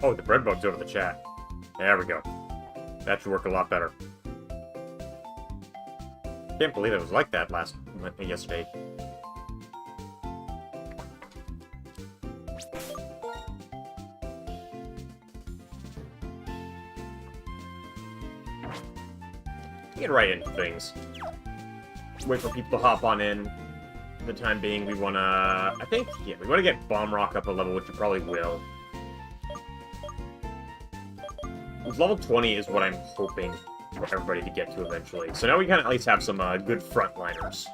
Oh, the bread bug's over the chat. There we go. That should work a lot better. Can't believe it was like that yesterday. Get right into things. Wait for people to hop on in. For the time being, we wanna... we wanna get Bomb Rock up a level, which we probably will. Level 20 is what I'm hoping for everybody to get to eventually. So now we can at least have some good frontliners.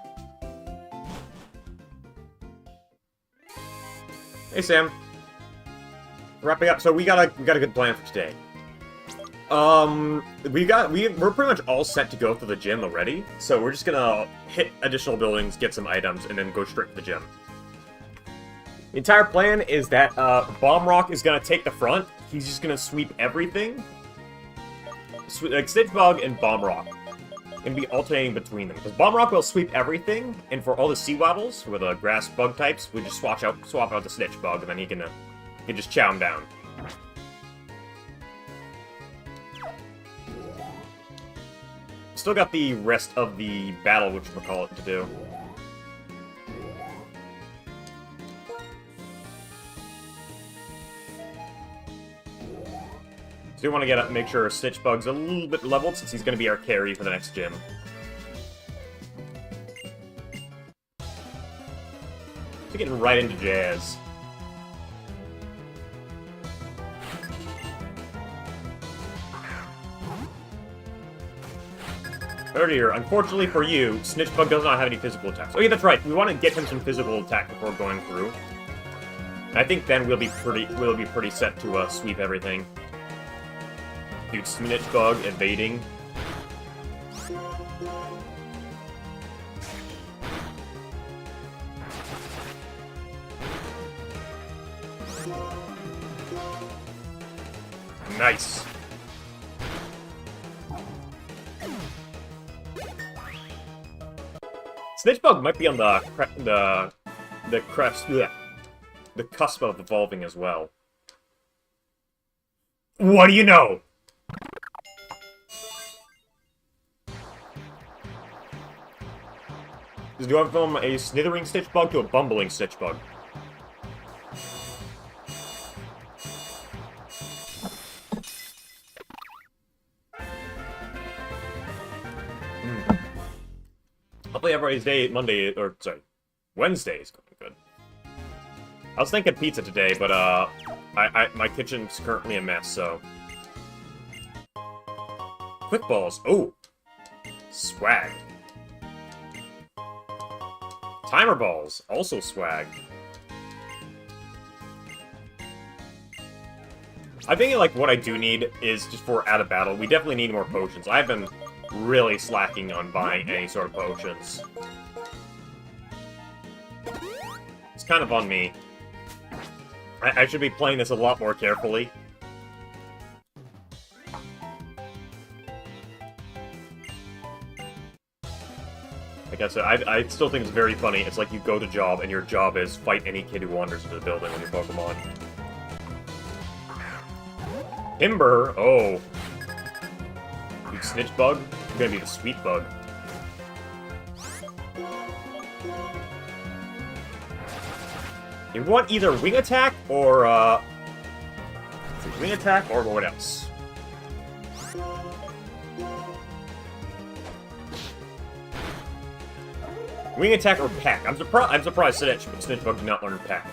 Hey, Sam. Wrapping up. So we got a good plan for today. We're pretty much all set to go to the gym already. So we're just gonna hit additional buildings, get some items, and then go straight to the gym. The entire plan is that Bomb Rock is gonna take the front. He's just gonna sweep everything. Like Stitch Bug and Bomb Rock. And be alternating between them. Because Bomb Rock will sweep everything, and for all the Sea Waddles, for the grass bug types, we just swap out the Stitch Bug, and then he can just chow him down. Still got the rest of the battle, whatchamacallit, to do. So we want to make sure Stitch Bug's a little bit leveled, since he's going to be our carry for the next gym. So getting right into jazz. Earlier, unfortunately for you, Snitch Bug does not have any physical attacks. Oh yeah, that's right. We want to get him some physical attack before going through. I think then we'll be pretty set to sweep everything. Dude, Snitch Bug evading. Nice. Snitch Bug might be on the cusp of evolving as well. What do you know? Do you have from a snithering Stitch Bug to a bumbling Stitch Bug? Hopefully everybody's Wednesday is going good. I was thinking pizza today, but my kitchen's currently a mess, so. Quick balls. Oh! Swag. Timer balls. Also swag. I think, like, what I do need is, just for out of battle, we definitely need more potions. I've been really slacking on buying any sort of potions. It's kind of on me. I should be playing this a lot more carefully. Like I said, I still think it's very funny. It's like you go to job, and your job is fight any kid who wanders into the building with your Pokemon. Timber! Oh. Dude, Snitch Bug? You're gonna be the Sweet Bug. You want either Wing Attack or, Wing Attack or what else? Wing Attack or Peck. I'm surprised Snitch Bug did not learn Peck.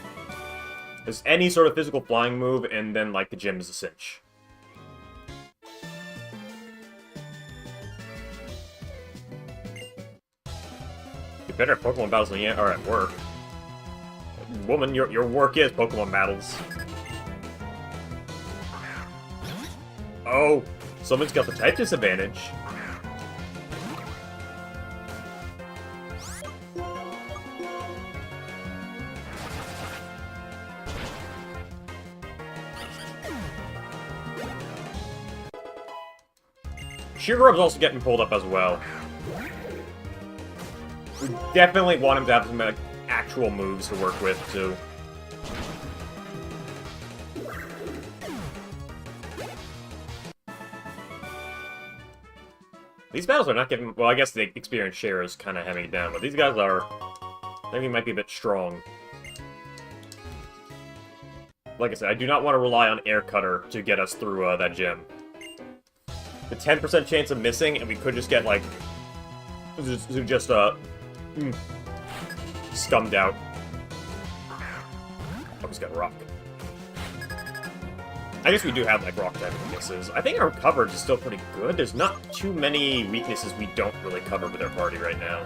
It's any sort of physical flying move, and then, like, the gym is a cinch. You're better at Pokemon battles than you are at work. Woman, your work is Pokemon battles. Oh, someone's got the type disadvantage. Sugarub's also getting pulled up as well. We definitely want him to have some like, actual moves to work with, too. These battles are not giving... Well, I guess the experience share is kind of having it down, but these guys are... Maybe might be a bit strong. Like I said, I do not want to rely on Air Cutter to get us through that gym. The 10% chance of missing, and we could just get, like... Just scummed out. Oh, he's got rock. I guess we do have, like, rock type weaknesses. I think our coverage is still pretty good. There's not too many weaknesses we don't really cover with our party right now.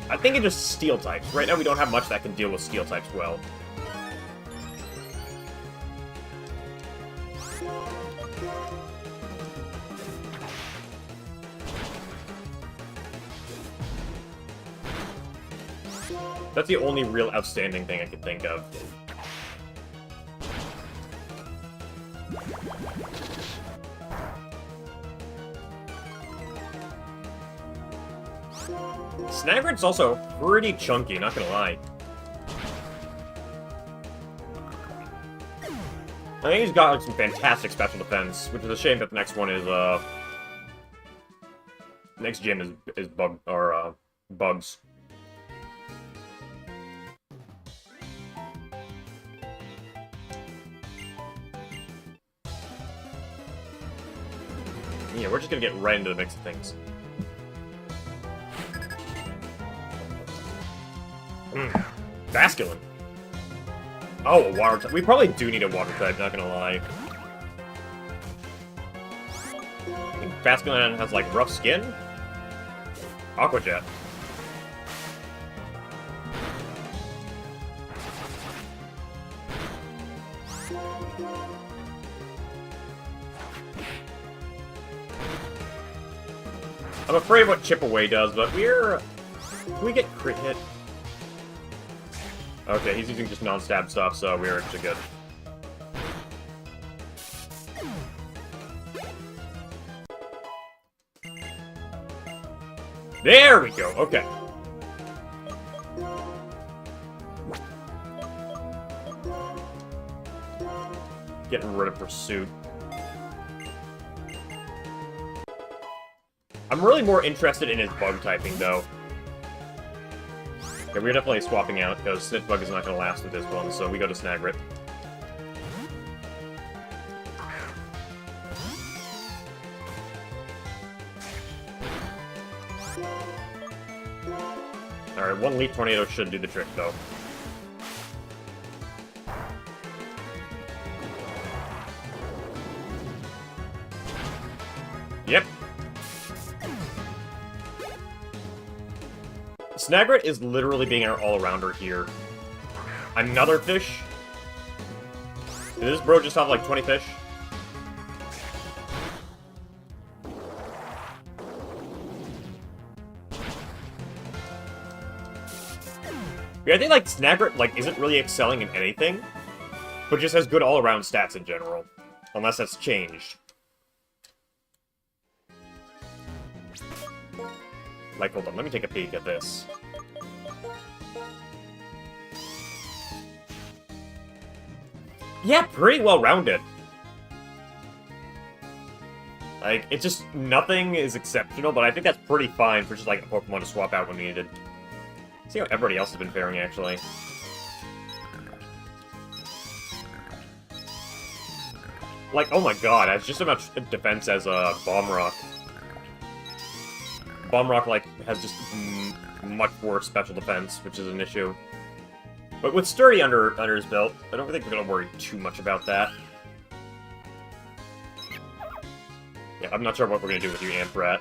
I think it's just steel types. Right now we don't have much that can deal with steel types well. That's the only real outstanding thing I can think of. Snagrit's also pretty chunky, not gonna lie. I think he's got like, some fantastic special defense, which is a shame that the next one is, next gym is bugs. Yeah, we're just gonna get right into the mix of things. Basculin. Oh, a water type. We probably do need a water type, not gonna lie. I think Basculin has, like, rough skin? Aqua Jet. I'm afraid of what Chip Away does, but we're... Can we get crit hit? Okay, he's using just non-stab stuff, so we're actually good. There we go, okay. Getting rid of Pursuit. I'm really more interested in his bug typing, though. Yeah, we're definitely swapping out, because Snitch Bug is not going to last with this one, so we go to Snagrit. Alright, one Leaf Tornado should do the trick, though. Yep. Snagrit is literally being our all-arounder here. Another fish? Did this bro just have like 20 fish? Yeah, I think like Snagrit like isn't really excelling in anything, but just has good all-around stats in general. Unless that's changed. Like, hold on, let me take a peek at this. Yeah, pretty well-rounded. Like, it's just, nothing is exceptional, but I think that's pretty fine for just, like, a Pokemon to swap out when needed. See how everybody else has been faring, actually. Like, oh my god, has just as much defense as, Bomb Rock. Bomb Rock, like, has just much worse special defense, which is an issue. But with Sturdy under his belt, I don't think we're gonna worry too much about that. Yeah, I'm not sure what we're gonna do with you, Ampharat.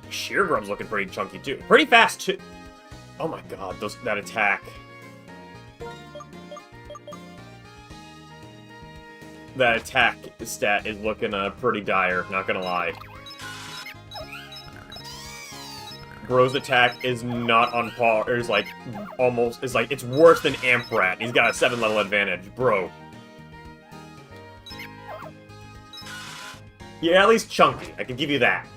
Sheer Grub's looking pretty chunky, too. Pretty fast, too! Oh my god, that attack. That attack stat is looking pretty dire, not gonna lie. Bro's attack is not on par, it's like, almost, it's worse than Ampharat. He's got a 7-level advantage, bro. Yeah, at least chunky, I can give you that.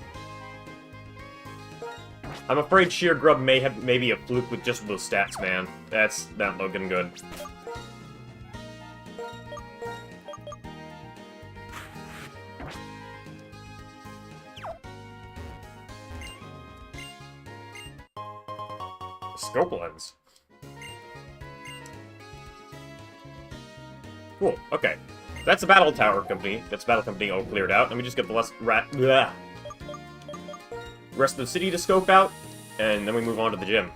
I'm afraid Sheer Grub may have maybe a fluke with just those stats, man. That's not looking good. scope lens. Cool, okay. That's the battle tower company. That's the battle company all cleared out. Let me just get the rest of the city to scope out, and then we move on to the gym.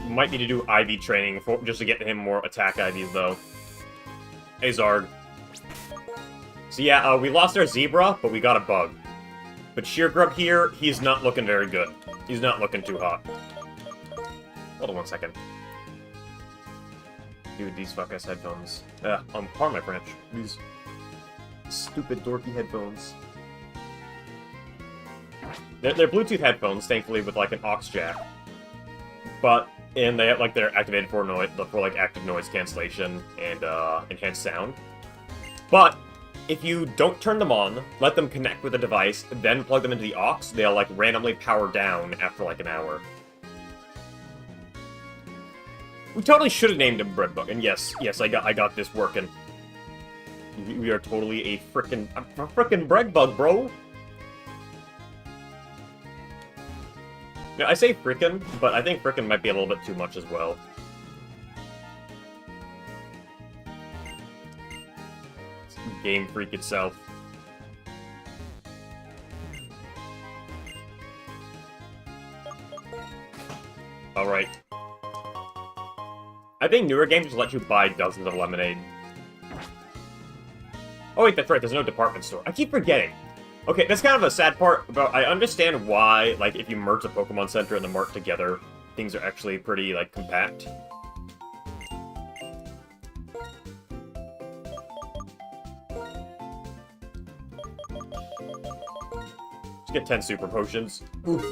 Might need to do IV training just to get him more attack IVs, though. Hey, Zarg. So yeah, we lost our Zebra, but we got a Bug. But Sheargrub here, he's not looking very good. He's not looking too hot. Hold on 1 second. Dude, these fuck-ass headphones. Pardon my French. These stupid, dorky headphones. They're Bluetooth headphones, thankfully, with, like, an aux jack. And they have, like, they're activated for like, active noise cancellation and, enhanced sound. But, if you don't turn them on, let them connect with the device, then plug them into the aux, they'll, like, randomly power down after, like, an hour. We totally should have named him Breadbug, and yes, I got this working. We are totally a frickin' Breadbug, bro! Now, I say frickin', but I think frickin' might be a little bit too much as well. Game Freak itself. Alright. I think newer games just let you buy dozens of lemonade. Oh wait, that's right, there's no department store. I keep forgetting. Okay, that's kind of a sad part, but I understand why, like, if you merge the Pokemon Center and the Mart together, things are actually pretty, like, compact. Let's get 10 Super Potions. Oof.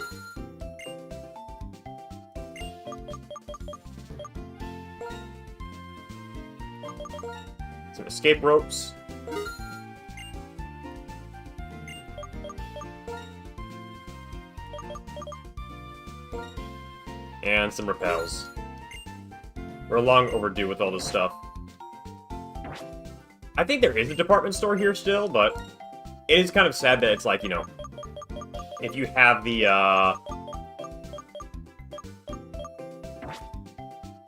Some escape ropes. And some repels. We're long overdue with all this stuff. I think there is a department store here still, but it is kind of sad that it's like, you know, if you have the,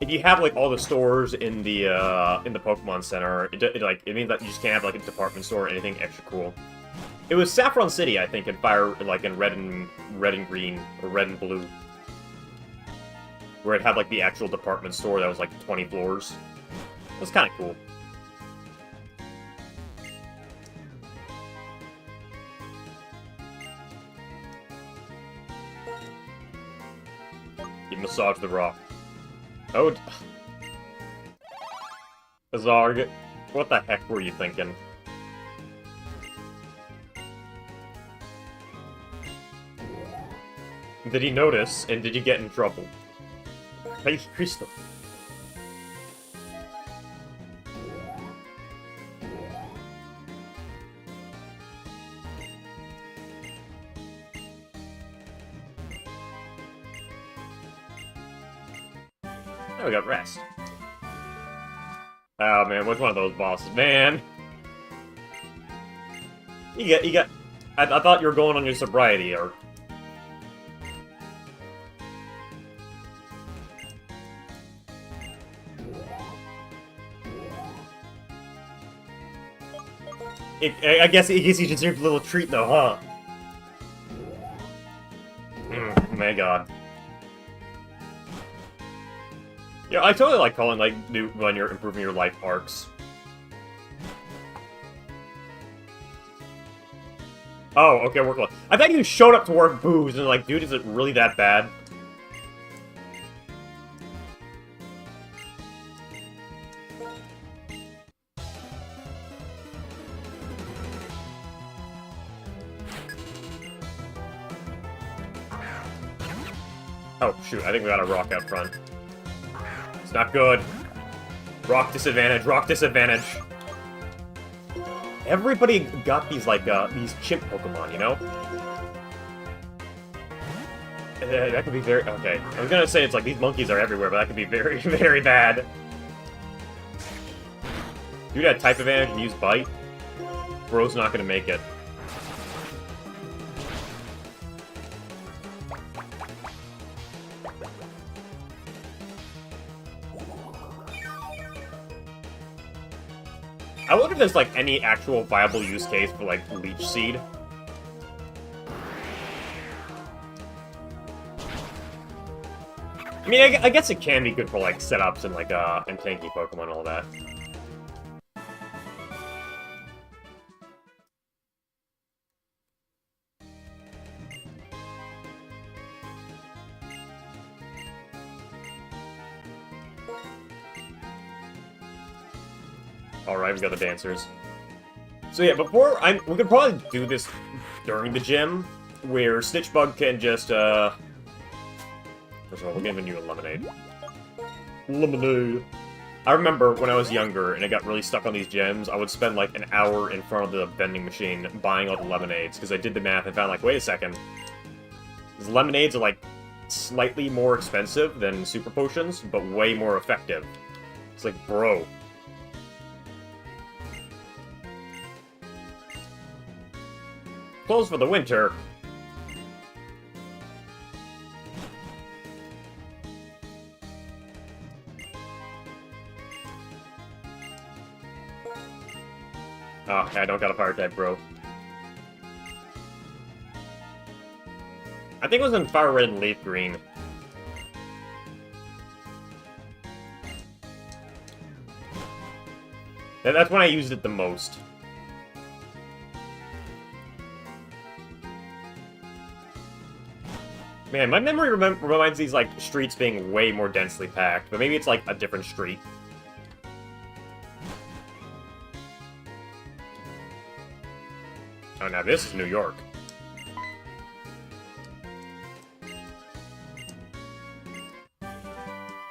if you have, like, all the stores in the Pokemon Center, it means that you just can't have, like, a department store or anything extra cool. It was Saffron City, I think, in Red and Green, or Red and Blue. Where it had, like, the actual department store that was, like, 20 floors. It was kind of cool. You massage the rock. Oh, Zarg, what the heck were you thinking? Did he notice, and did you get in trouble? Hey, Crystal. Oh, we got rest. Oh man, which one of those bosses? Man! You got... I thought you were going on your sobriety, or... I guess he deserves a little treat though, huh? My god. Yeah, I totally like calling, like, when you're improving your life arcs. Oh, okay, work well. I thought you showed up to work booze and like, dude, is it really that bad? Oh, shoot, I think we got a rock out front. It's not good. Rock disadvantage, rock disadvantage. Everybody got these, like, these chimp Pokemon, you know? That could be very... Okay, I was gonna say it's like these monkeys are everywhere, but that could be very, very bad. Dude had type advantage and use bite. Bro's not gonna make it. I wonder if there's, like, any actual viable use case for, like, Leech Seed. I mean, I guess it can be good for, like, setups and, like, and tanky Pokemon and all that. Alright, we got the dancers. So yeah, we could probably do this during the gym, where Snitchbug can just, First of all, we're giving you a lemonade. Lemonade! I remember when I was younger, and I got really stuck on these gyms, I would spend like an hour in front of the vending machine buying all the lemonades, because I did the math and found like, wait a second. These lemonades are like slightly more expensive than super potions, but way more effective. It's like, bro. Closed for the winter. Oh, I don't got a fire type, bro. I think it was in fire red and leaf green. That's when I used it the most. Man, my memory reminds these, like, streets being way more densely packed, but maybe it's, like, a different street. Oh, now this is New York.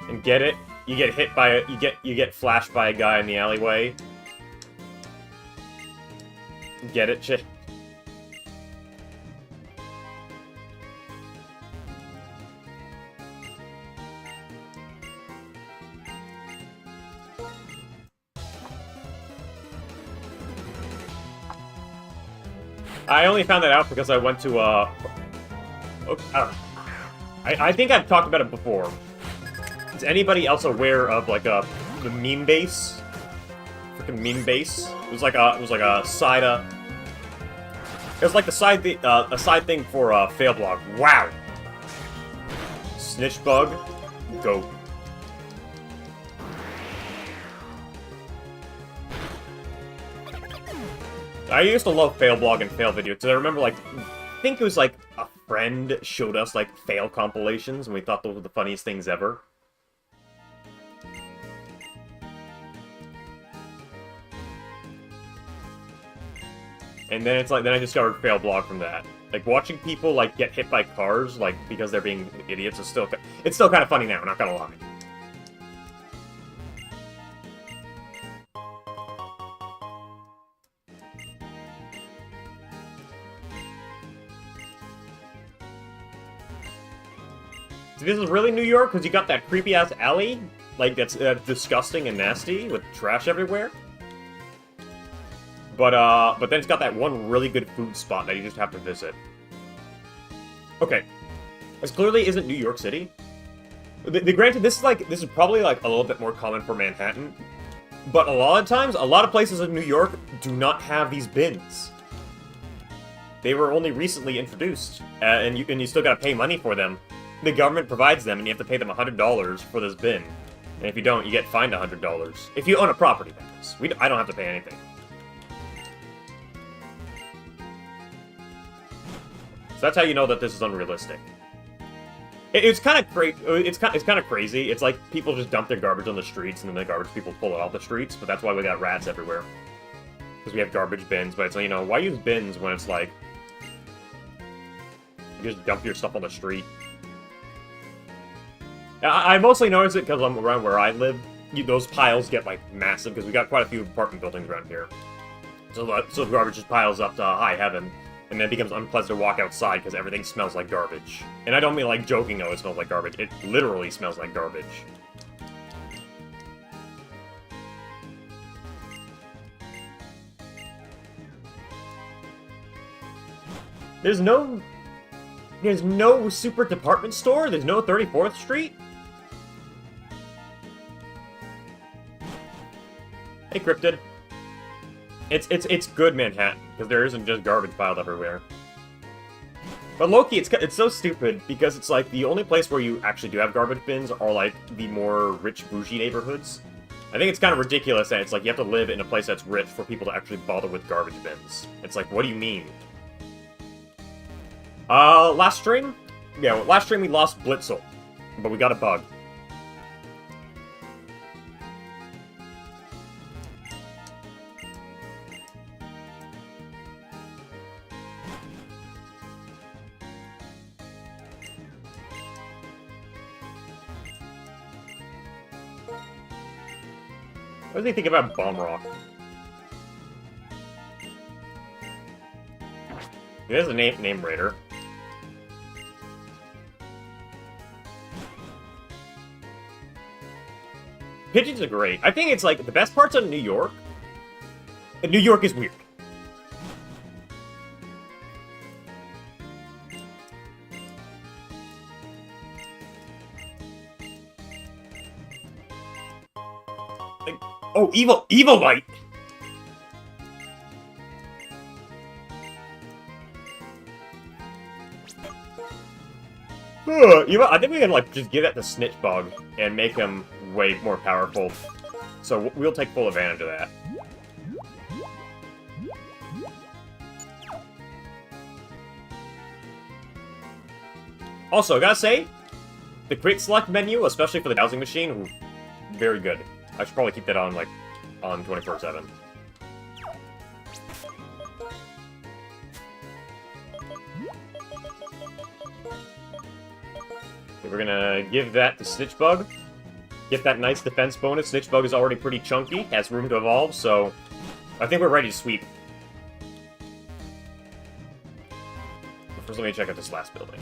And get it? You get hit by a... You get flashed by a guy in the alleyway. Get it, chick? I only found that out because I went to, I think I've talked about it before. Is anybody else aware of, like, the meme base? Freaking meme base? It was like a side, it was like a side thing for, Failblog. Wow! Snitchbug, go. I used to love Failblog and fail videos, because I remember, like, I think it was, like, a friend showed us, like, fail compilations, and we thought those were the funniest things ever. And then it's like, then I discovered Failblog from that. Like, watching people, like, get hit by cars, like, because they're being idiots is still, it's still kind of funny now, not gonna lie. This is really New York, because you got that creepy-ass alley, like, that's disgusting and nasty, with trash everywhere. But then it's got that one really good food spot that you just have to visit. Okay. This clearly isn't New York City. Granted, this is probably, like, a little bit more common for Manhattan. But a lot of times, a lot of places in New York do not have these bins. They were only recently introduced, and you still gotta pay money for them. The government provides them, and you have to pay them $100 for this bin. And if you don't, you get fined $100. If you own a property, that is. I don't have to pay anything. So that's how you know that this is unrealistic. It's kind of it's kind of crazy. It's like people just dump their garbage on the streets, and then the garbage people pull it off the streets. But that's why we got rats everywhere. Because we have garbage bins. But it's like, you know, why use bins when it's like you just dump your stuff on the street? I mostly notice it because I'm around where I live. Those piles get, like, massive, because we got quite a few apartment buildings around here. So the garbage just piles up to high heaven, and then it becomes unpleasant to walk outside because everything smells like garbage. And I don't mean, like, joking, though, it smells like garbage. It literally smells like garbage. There's no super department store? There's no 34th Street? Hey, Cryptid. It's good Manhattan, because there isn't just garbage piled everywhere. But low-key, it's so stupid, because it's like, the only place where you actually do have garbage bins are, like, the more rich, bougie neighborhoods. I think it's kind of ridiculous that it's like, you have to live in a place that's rich for people to actually bother with garbage bins. It's like, what do you mean? Last stream? Yeah, last stream we lost Blitzel, but we got a bug. What do they think about Bomb Rock? He has a name raider. Pigeons are great. I think it's like the best parts of New York. New York is weird. Like, oh, evil light. I think we can like just give that to Snitch Bug and make him way more powerful. So we'll take full advantage of that. Also, I gotta say, the quick select menu, especially for the dowsing machine, very good. I should probably keep that on, like, on 24/7. We're gonna give that to Snitch Bug. Get that nice defense bonus. Snitch Bug is already pretty chunky, has room to evolve, so I think we're ready to sweep. But first, let me check out this last building.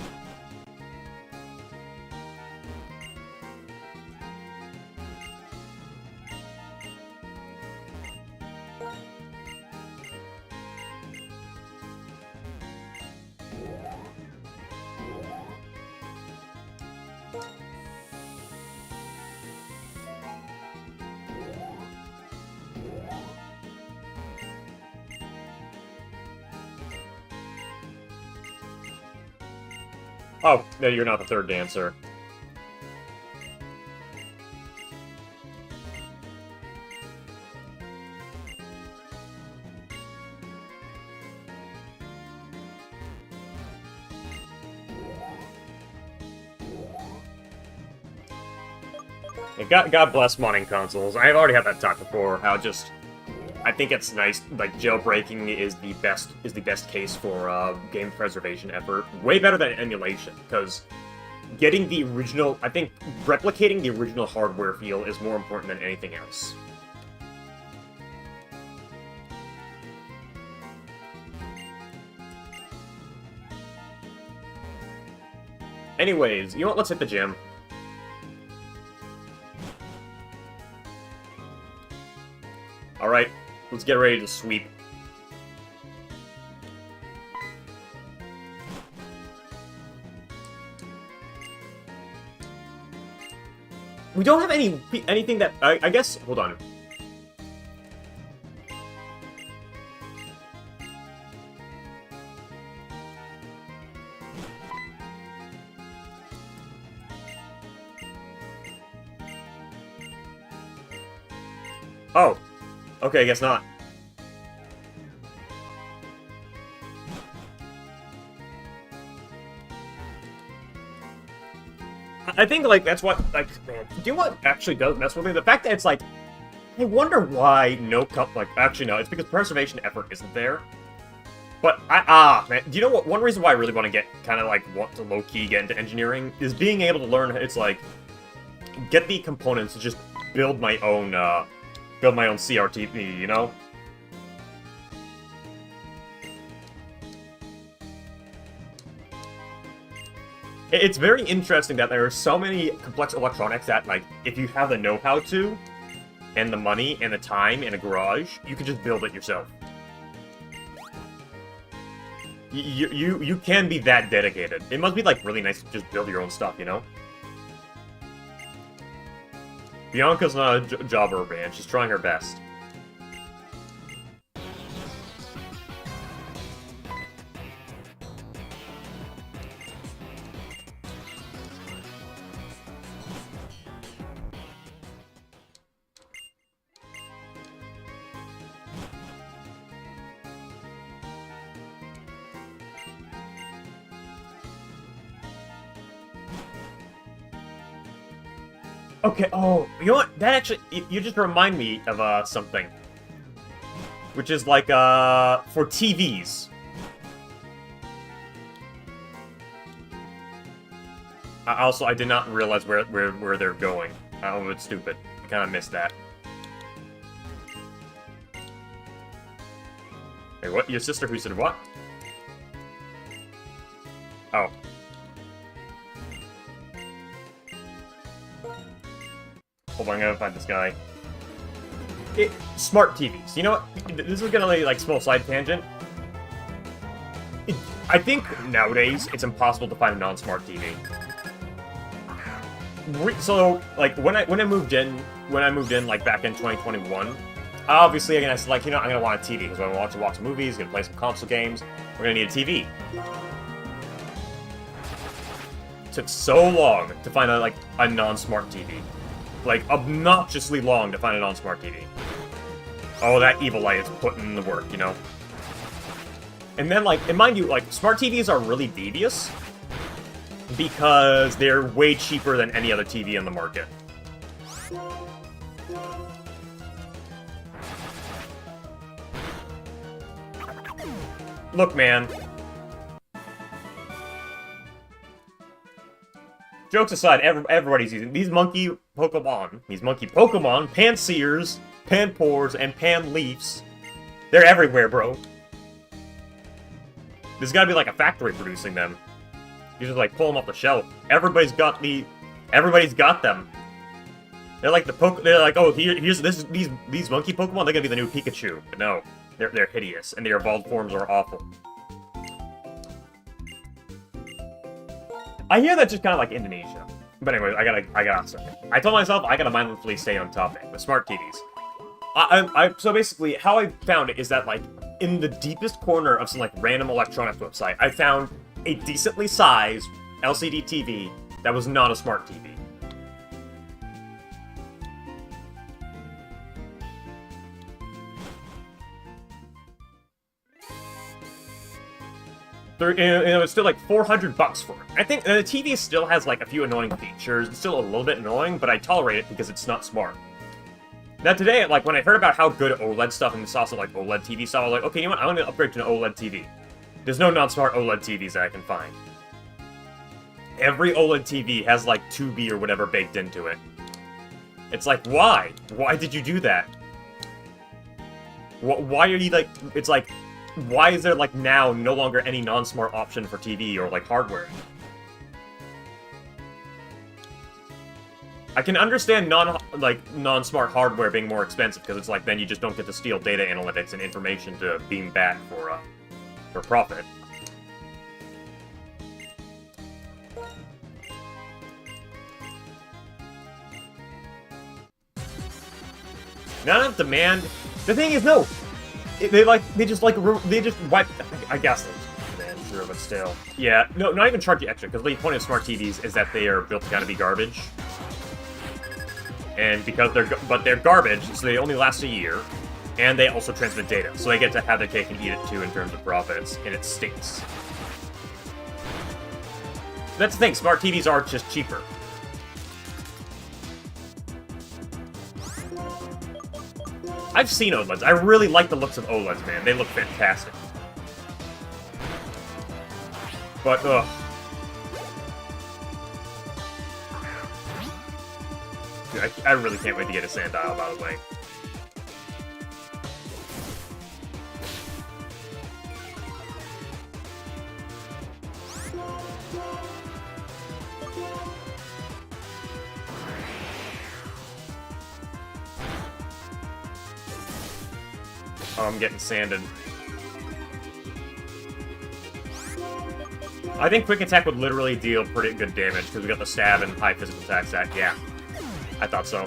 Oh, no, you're not the third dancer. God bless modding consoles. I've already had that talk before, how just... I think it's nice, like, jailbreaking is the best case for game preservation effort. Way better than emulation, because getting the original... I think replicating the original hardware feel is more important than anything else. Anyways, you know what? Let's hit the gym. Alright, let's get ready to sweep. We don't have anything that... I guess... Hold on. Oh. Okay, I guess not. I think, like, that's what, like, man, do you know what actually does mess with me? The fact that it's, like, I wonder why no like, actually, no, it's because preservation effort isn't there. But, man, do you know what, one reason why I really want to get, kind of, like, want to low-key get into engineering is being able to learn, it's like, get the components to just build my own CRTV, you know? It's very interesting that there are so many complex electronics that, like, if you have the know-how to, and the money, and the time, and a garage, you can just build it yourself. You can be that dedicated. It must be, like, really nice to just build your own stuff, you know? Bianca's not a jobber, man. She's trying her best. Okay, oh, you know what? That actually, you just remind me of, something. Which is like, for TVs. Also, I did not realize where they're going. Oh, it's stupid. I kind of missed that. Hey, what? Your sister who said what? Oh. Hold on, I gotta find this guy. Smart TVs. You know what? This is gonna be, like, small side tangent. I think nowadays it's impossible to find a non-smart TV. So, like, when I moved in, like, back in 2021, obviously, again, I said, like, you know, I'm gonna want a TV because I want to watch movies, gonna play some console games. We're gonna need a TV. It took so long to find a non-smart TV. Like, obnoxiously long to find a non-smart TV. Oh, that evil eye is putting in the work, you know? And then, like, and mind you, like, smart TVs are really devious because they're way cheaper than any other TV on the market. Look, man. Jokes aside, everybody's using these monkey Pokemon, Panseers, Panpours, and Panleafs. They're everywhere, bro. There's gotta be like a factory producing them. You just like pull them off the shelf. Everybody's got them. They're like they're like, oh, these monkey Pokemon. They're gonna be the new Pikachu. But no, they're hideous, and their evolved forms are awful. I hear that's just kind of like Indonesia. But anyway, I gotta start. I told myself I gotta mindlessly stay on topic with smart TVs. So basically, how I found it is that, like, in the deepest corner of some, like, random electronics website, I found a decently sized LCD TV that was not a smart TV. It was still like $400 for it. I think the TV still has like a few annoying features. It's still a little bit annoying, but I tolerate it because it's not smart. Now today, like, when I heard about how good OLED stuff and saw some like OLED TV stuff, I was like, okay, you know what? I want to upgrade to an OLED TV. There's no non-smart OLED TVs that I can find. Every OLED TV has like 2B or whatever baked into it. It's like, why? Why did you do that? Why are you like? It's like, why is there, like, now no longer any non-smart option for TV or, like, hardware? I can understand non-smart hardware being more expensive, because it's like, then you just don't get to steal data analytics and information to beam back for profit. Not enough demand. The thing is, no! They just wipe. I guess man, sure, but still. Yeah, no, not even charge you extra, because the point of smart TVs is that they are built to kind of be garbage. And because they're garbage, so they only last a year, and they also transmit data, so they get to have their cake and eat it too in terms of profits, and it stinks. That's the thing, smart TVs are just cheaper. I've seen OLEDs. I really like the looks of OLEDs, man. They look fantastic. But, ugh. Dude, I really can't wait to get a Sandile, by the way. Oh, I'm getting sanded. I think Quick Attack would literally deal pretty good damage, because we got the stab and high physical attack stat. Yeah, I thought so.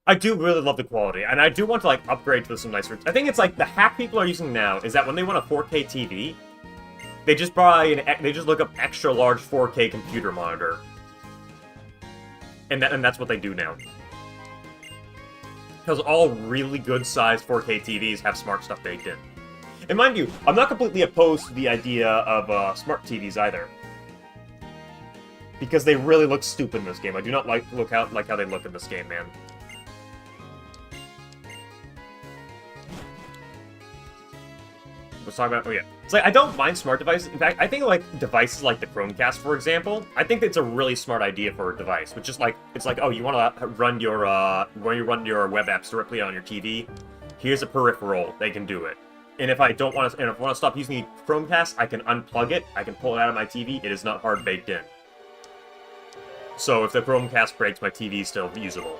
I do really love the quality, and I do want to, like, upgrade to some nicer... I think it's, like, the hack people are using now is that when they want a 4K TV, they just they just look up extra large 4K computer monitor. And that's what they do now. Because all really good-sized 4K TVs have smart stuff baked in. And mind you, I'm not completely opposed to the idea of smart TVs either. Because they really look stupid in this game. I do not like how they look in this game, man. Let's talk about... Oh, yeah. It's like, I don't mind smart devices. In fact, I think, like, devices like the Chromecast, for example, I think it's a really smart idea for a device. Which is like, it's like, oh, you want to run your, when you run your web apps directly on your TV, here's a peripheral, they can do it. And if I don't want to, and if I want to stop using the Chromecast, I can unplug it, I can pull it out of my TV, it is not hard baked in. So if the Chromecast breaks, my TV is still usable.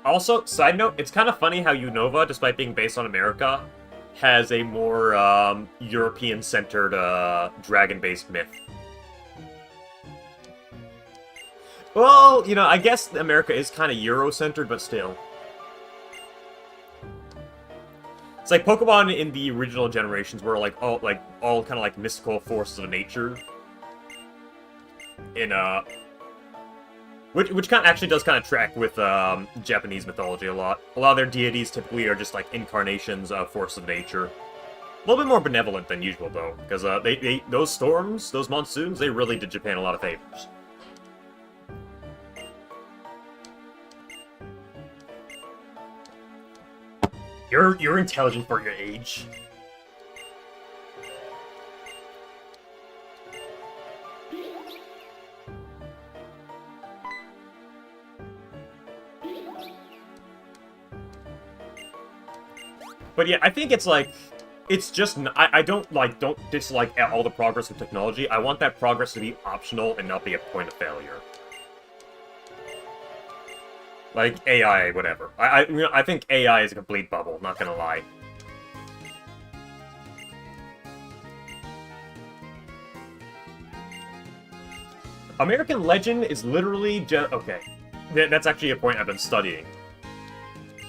Also, side note, it's kind of funny how Unova, despite being based on America, has a more European-centered dragon-based myth. Well, you know, I guess America is kind of Euro-centered, but still. It's like Pokemon in the original generations were all kind of like mystical forces of nature. In Which kind of actually does kind of track with Japanese mythology a lot. A lot of their deities typically are just like incarnations of force of nature. A little bit more benevolent than usual though, because those storms, those monsoons, they really did Japan a lot of favors. You're intelligent for your age. But yeah, I think it's like, it's just, I don't dislike all the progress of technology. I want that progress to be optional and not be a point of failure. Like, AI, whatever. I think AI is a complete bubble, not gonna lie. American Legend is literally just... Okay. That's actually a point I've been studying.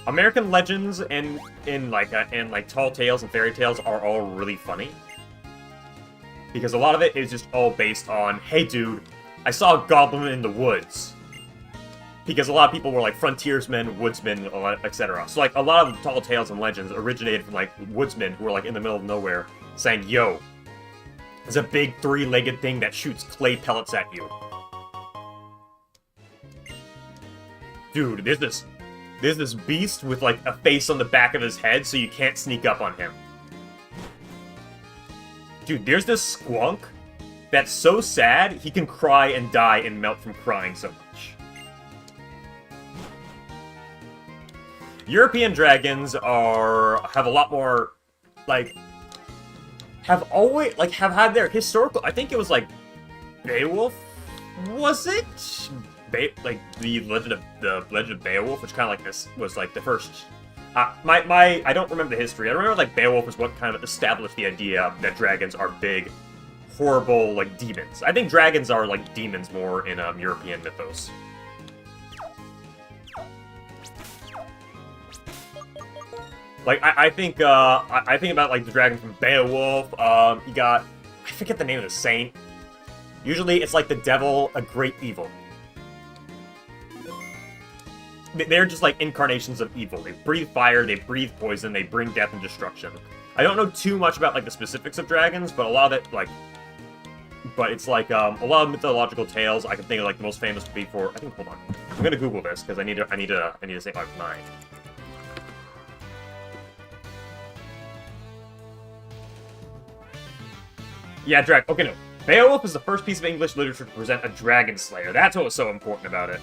American legends and tall tales and fairy tales are all really funny. Because a lot of it is just all based on, hey dude, I saw a goblin in the woods. Because a lot of people were like frontiersmen, woodsmen, etc. So like a lot of tall tales and legends originated from like woodsmen who were like in the middle of nowhere saying, yo, there's a big three-legged thing that shoots clay pellets at you. Dude, there's this beast with, like, a face on the back of his head, so you can't sneak up on him. Dude, there's this squonk that's so sad, he can cry and die and melt from crying so much. European dragons have a lot more, like, have had their historical... I think it was, like, Beowulf? Was it? The Legend of Beowulf, which kind of like this was like the first. I don't remember the history. I remember like Beowulf was what kind of established the idea that dragons are big, horrible like demons. I think dragons are like demons more in European mythos. Like I think about like the dragon from Beowulf. You got, I forget the name of the saint. Usually it's like the devil, a great evil. they're just like incarnations of evil. They breathe fire, they breathe poison, they bring death and destruction. I don't know too much about like the specifics of dragons, but a lot of it like, but it's like a lot of mythological tales. I can think of like the most famous would be for. I think. Hold on, I'm gonna Google this because I need to say my mind. Yeah, okay, no. Beowulf is the first piece of English literature to present a dragon slayer. That's what was so important about it.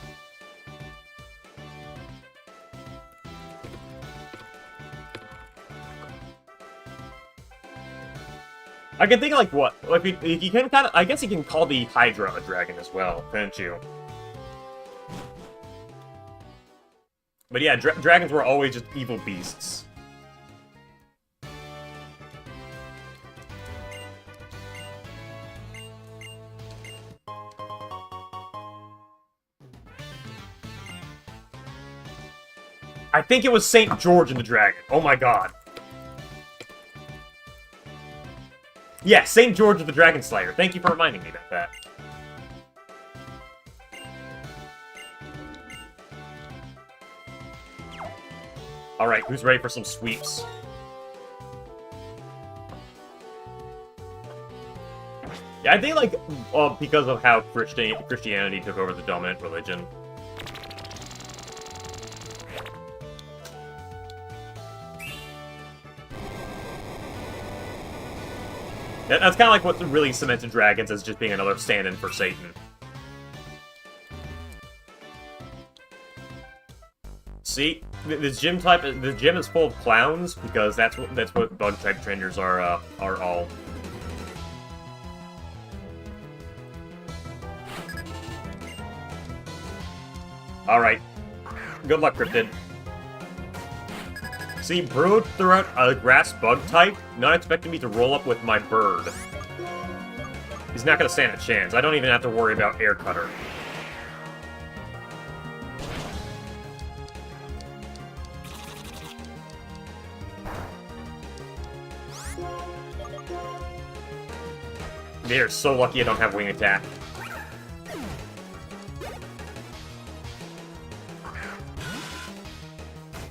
I can think of, like, what? Like, you can kind of... I guess you can call the Hydra a dragon as well, couldn't you? But yeah, dragons were always just evil beasts. I think it was St. George and the Dragon. Oh my god. Yeah, St. George of the Dragon Slayer. Thank you for reminding me about that. Alright, who's ready for some sweeps? Yeah, I think, like, because of how Christianity took over the dominant religion. That's kind of like what really cemented dragons as just being another stand-in for Satan. See, this gym type, the gym is full of clowns because that's what bug type trainers are all. All right, good luck, Cryptid. See, Brood threw out a grass bug type, not expecting me to roll up with my bird. He's not gonna stand a chance. I don't even have to worry about Air Cutter. They're so lucky I don't have wing attack.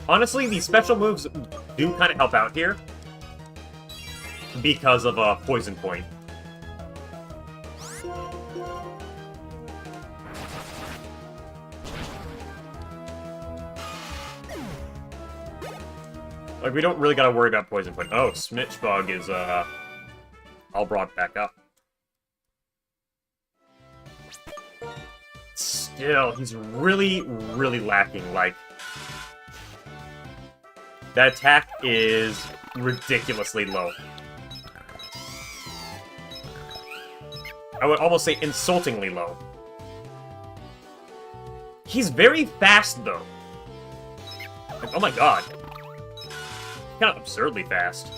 Honestly, these special moves do kind of help out here because of a poison point. Like, we don't really gotta worry about poison point. Oh, Snitch Bug is, all brought back up. Still, he's really, really lacking, like... That attack is ridiculously low. I would almost say insultingly low. He's very fast, though. Like, oh my god. Kind of absurdly fast.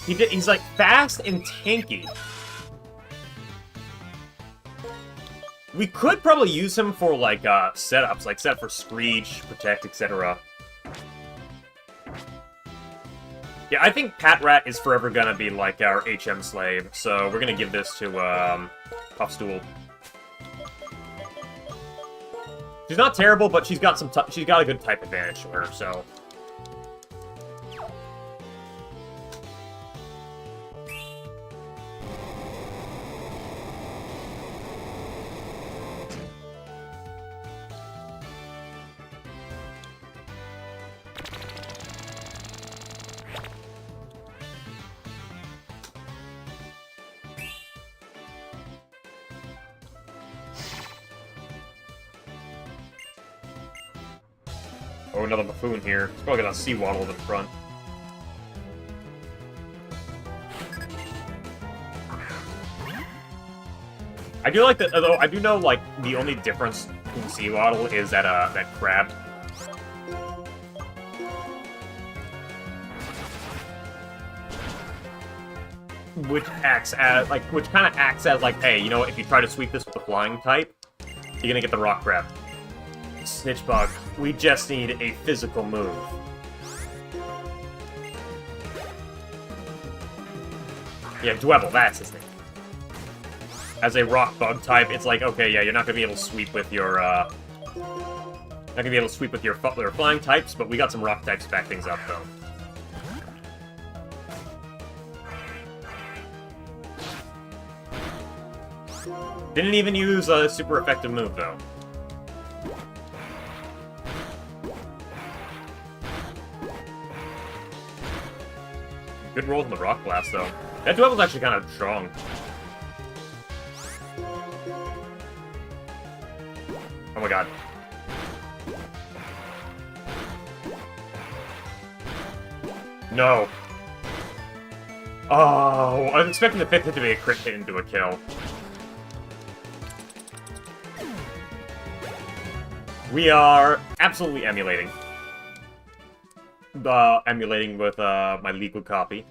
He's like fast and tanky. We could probably use him for, like, setups, like set for Screech, Protect, etc. Yeah, I think Pat Rat is forever gonna be, like, our HM slave, so we're gonna give this to, Puffstool. She's not terrible, but she's got a good type advantage to her, so... Oh, another buffoon here. He's probably got a Seawaddle in front. I do like that, although I do know, like, the only difference between Seawaddle is that, that crab. Which acts as, like, which kind of acts as, like, hey, you know what, if you try to sweep this with the flying type, you're gonna get the rock crab. Snitch Bug, we just need a physical move. Yeah, Dwebble, that's his name. as a rock bug type, it's like, okay, yeah, you're not gonna be able to sweep with your, not gonna be able to sweep with your flying types, but we got some rock types to back things up, though. Didn't even use a super effective move, though. Good rolls in the Rock Blast, though. That duel was actually kind of strong. Oh my god. No. Oh, I was expecting the 5th hit to be a crit hit into a kill. We are absolutely emulating. Emulating with my legal copy.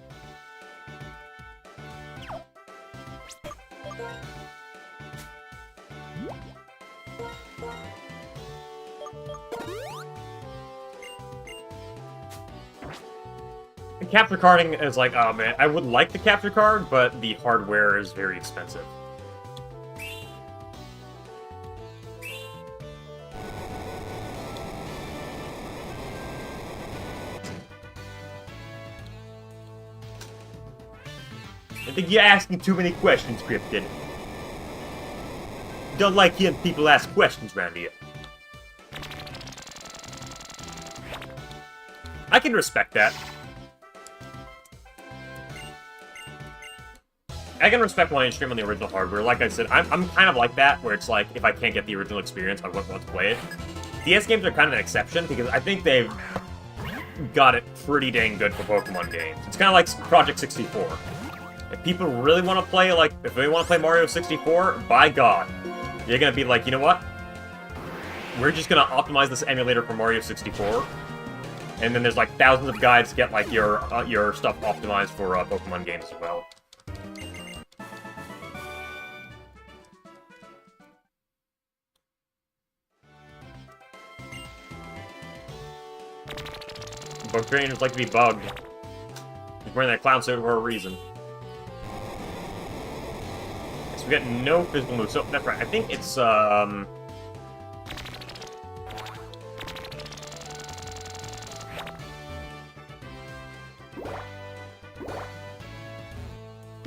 Capture carding is like, oh man, I would like the capture card, but the hardware is very expensive. I think you're asking too many questions, Krypton. Don't like hearing people ask questions around here. I can respect that. I can respect wanting to stream on the original hardware. Like I said, I'm kind of like that, where it's like, if I can't get the original experience, I wouldn't want to play it. DS games are kind of an exception, because I think they've got it pretty dang good for Pokemon games. It's kind of like Project 64. If people really want to play, like, if they want to play Mario 64, by God, you're going to be like, you know what? We're just going to optimize this emulator for Mario 64. And then there's, like, thousands of guides to get, like, your stuff optimized for Pokemon games as well. Bug trainers like to be bugged. He's wearing that clown suit for a reason. So we got no physical moves. So that's right. I think it's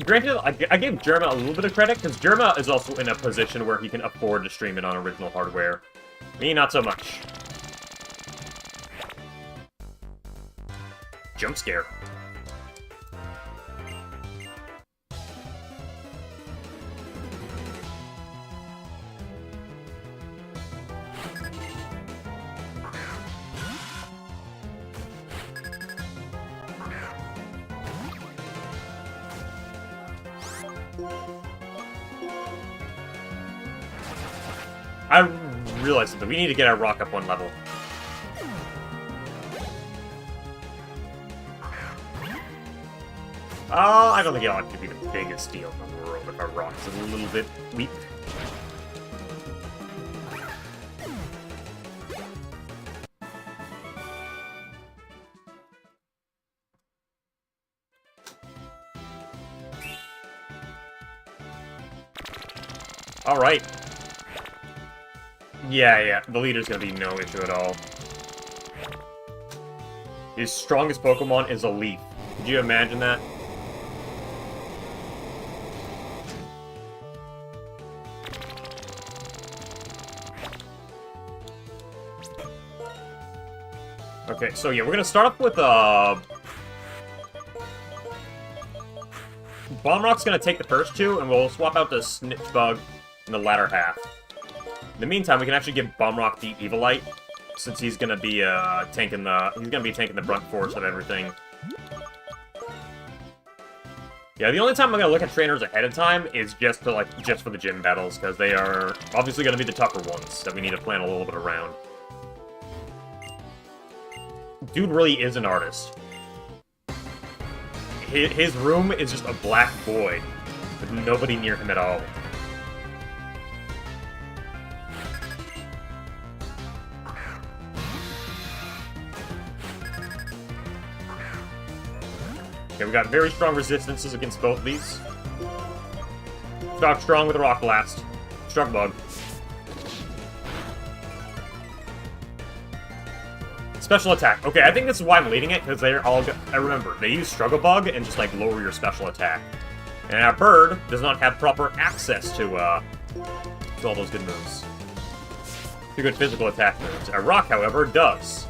granted, I gave Jerma a little bit of credit, because Jerma is also in a position where he can afford to stream it on original hardware. Me, not so much. Jump scare. I realized something. We need to get our rock up one level. I don't think it ought to be the biggest deal in the world if our rock is a little bit weak. Alright. Yeah, the leader's gonna be no issue at all. His strongest Pokemon is a Leaf. Could you imagine that? Okay, so yeah, we're gonna start off with, Bomb Rock's gonna take the first two, and we'll swap out the Snitch Bug in the latter half. In the meantime, we can actually give Bomb Rock the Evilite, since he's gonna be, tanking the brunt force of everything. Yeah, the only time I'm gonna look at trainers ahead of time is just for the gym battles, because they are obviously gonna be the tougher ones that we need to plan a little bit around. Dude really is an artist. His room is just a black void, with nobody near him at all. Okay, we got very strong resistances against both of these. Start strong with a Rock Blast. Struggle Bug. Special attack. Okay, I think this is why I'm leading it, because they're all... I remember, they use Struggle Bug and just, like, lower your special attack. And our bird does not have proper access to all those good moves. The good physical attack moves. Our rock, however, does.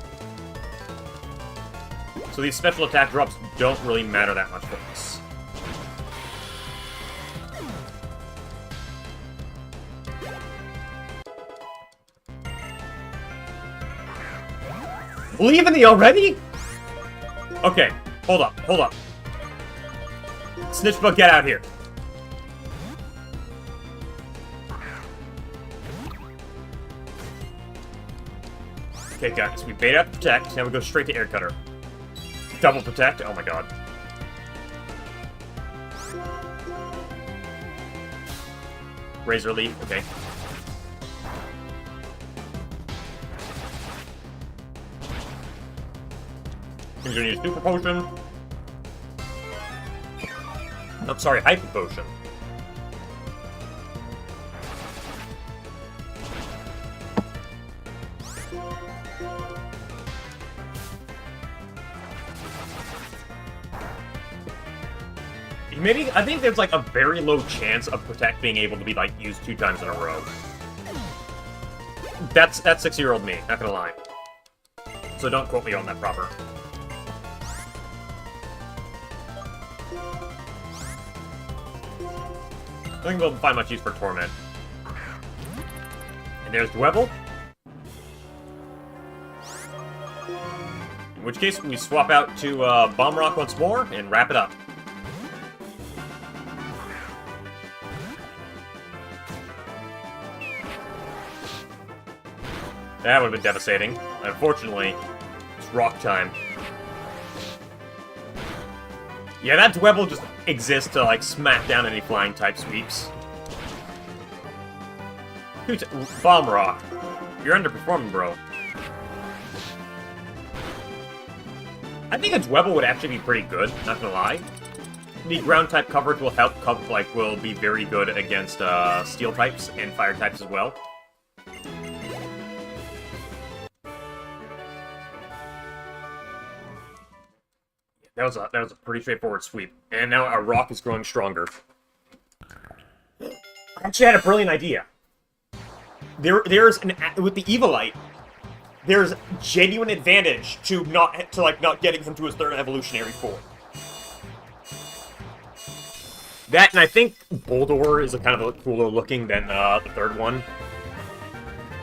So these special attack drops don't really matter that much for us. Believe in me already? Okay, hold up, hold up. Snitchbug, get out here. Okay, guys, we bait out Protect, now we go straight to Air Cutter. Double Protect, oh my god. Razor Leaf, okay. He's gonna use Super Potion. I'm sorry, Hyper Potion. Maybe, I think there's like a very low chance of Protect being able to be like used 2 times in a row. That's 6-year-old me, not gonna lie. So don't quote me on that proper. I think we'll find much use for Torment. And there's Dwebble. In which case, we swap out to Bomb Rock once more and wrap it up. That would have been devastating. Unfortunately, it's rock time. Yeah, that Dwebble just exists to, like, smack down any flying type sweeps. Dude, Bomb Rock. You're underperforming, bro. I think a Dwebble would actually be pretty good, not gonna lie. The ground type coverage will help, will be very good against steel types and fire types as well. That was a pretty straightforward sweep. And now our rock is growing stronger. I actually had a brilliant idea. There's with the Evilite, there's genuine advantage to not getting him to his 3rd evolutionary form. That, and I think Boldor is a kind of cooler looking than the 3rd one.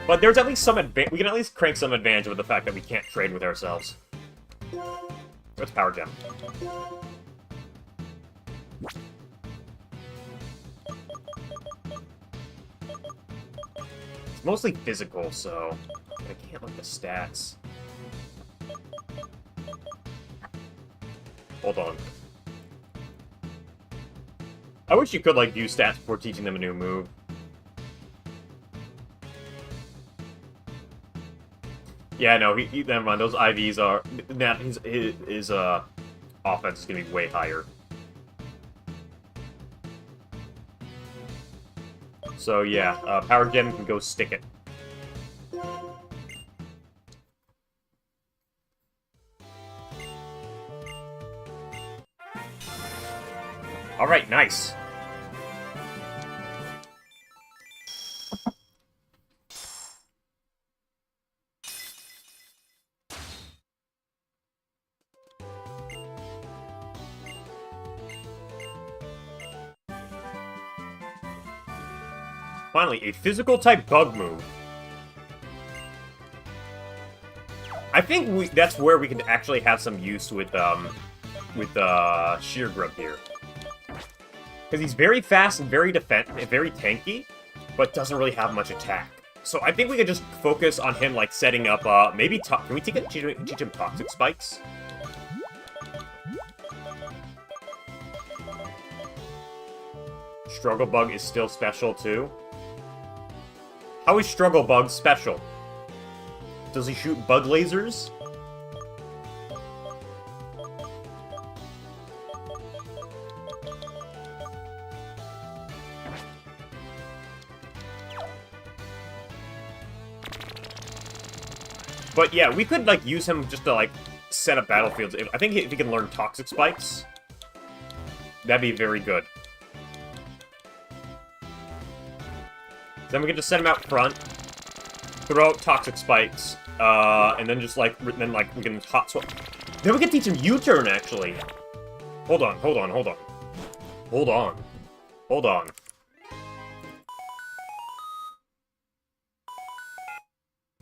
But there's at least some we can at least crank some advantage with the fact that we can't trade with ourselves. What's Power Gem? It's mostly physical, so I can't look at the stats. Hold on. I wish you could, like, use stats before teaching them a new move. Yeah, no, never mind. Those IVs are... His offense is going to be way higher. So, yeah, Power Gem can go stick it. Alright, nice. Finally, a physical-type bug move. I think that's where we can actually have some use with Sheer Grub here. Because he's very fast and very tanky, but doesn't really have much attack. So I think we could just focus on him, like, setting up, maybe... Can we teach him Toxic Spikes? Struggle Bug is still special, too. How is Struggle Bug special? Does he shoot bug lasers? But yeah, we could, like, use him just to, like, set up battlefields. I think if he can learn Toxic Spikes, that'd be very good. Then we can just send him out front, throw out Toxic Spikes, and then just, like, we can hot swap. Then we can teach him U-turn, actually. Hold on.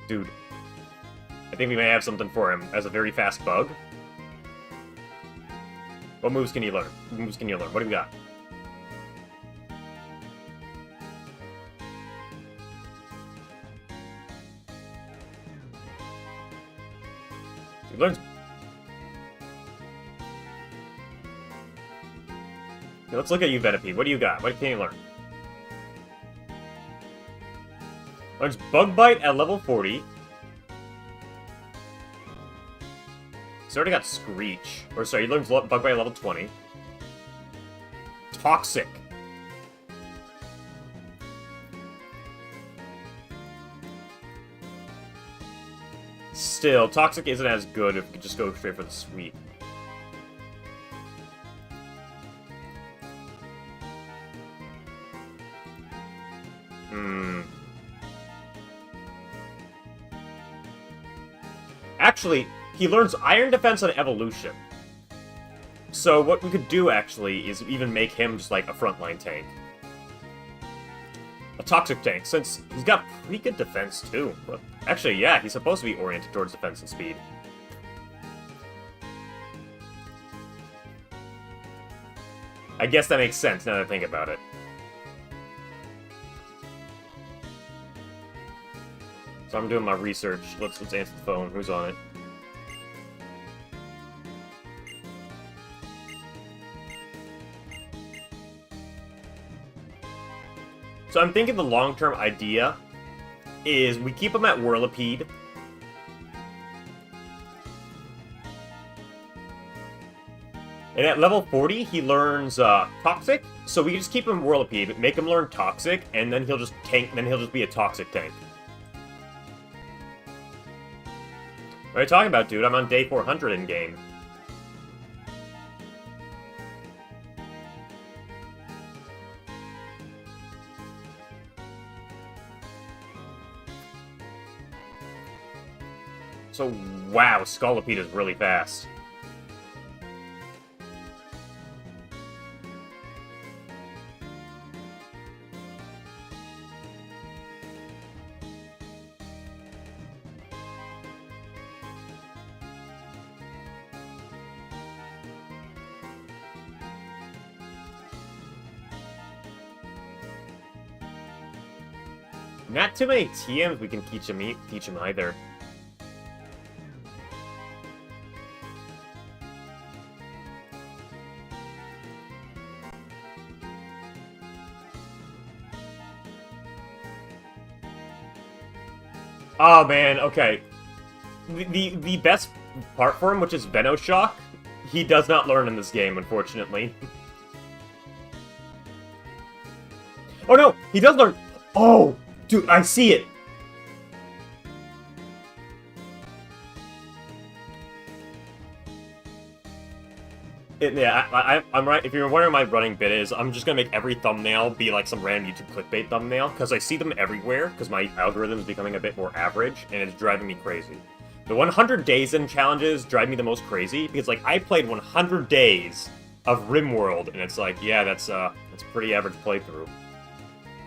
Dude. I think we may have something for him as a very fast bug. What moves can you learn? What do we got? He learns... Okay, let's look at you, Venipede. What do you got? What can you learn? Learns Bug Bite at level 40. He's already got Screech. Or sorry, he learns Bug Bite at level 20. Toxic. Still, Toxic isn't as good if we could just go straight for the sweep. Actually, he learns Iron Defense on Evolution. So what we could do, actually, is even make him just, like, a frontline tank. A Toxic tank, since he's got pretty good defense, too. But actually, yeah, he's supposed to be oriented towards defense and speed. I guess that makes sense, now that I think about it. So I'm doing my research. Let's answer the phone. Who's on it? So I'm thinking the long-term idea is we keep him at Whirlipede. And at level 40, he learns Toxic. So we just keep him Whirlipede, make him learn Toxic, and then he'll just be a Toxic tank. What are you talking about, dude? I'm on day 400 in-game. So, wow, Scolipede is really fast. Not too many TMs we can teach him either. Oh man, okay. The best part for him, which is Venoshock, he does not learn in this game, unfortunately. Oh no, he does learn. Oh! Dude, I see it! Yeah, I'm right. If you're wondering what my running bit is, I'm just gonna make every thumbnail be like some random YouTube clickbait thumbnail, because I see them everywhere, because my algorithm is becoming a bit more average, and it's driving me crazy. The 100 days in challenges drive me the most crazy, because, like, I played 100 days of RimWorld, and it's like, yeah, that's a pretty average playthrough.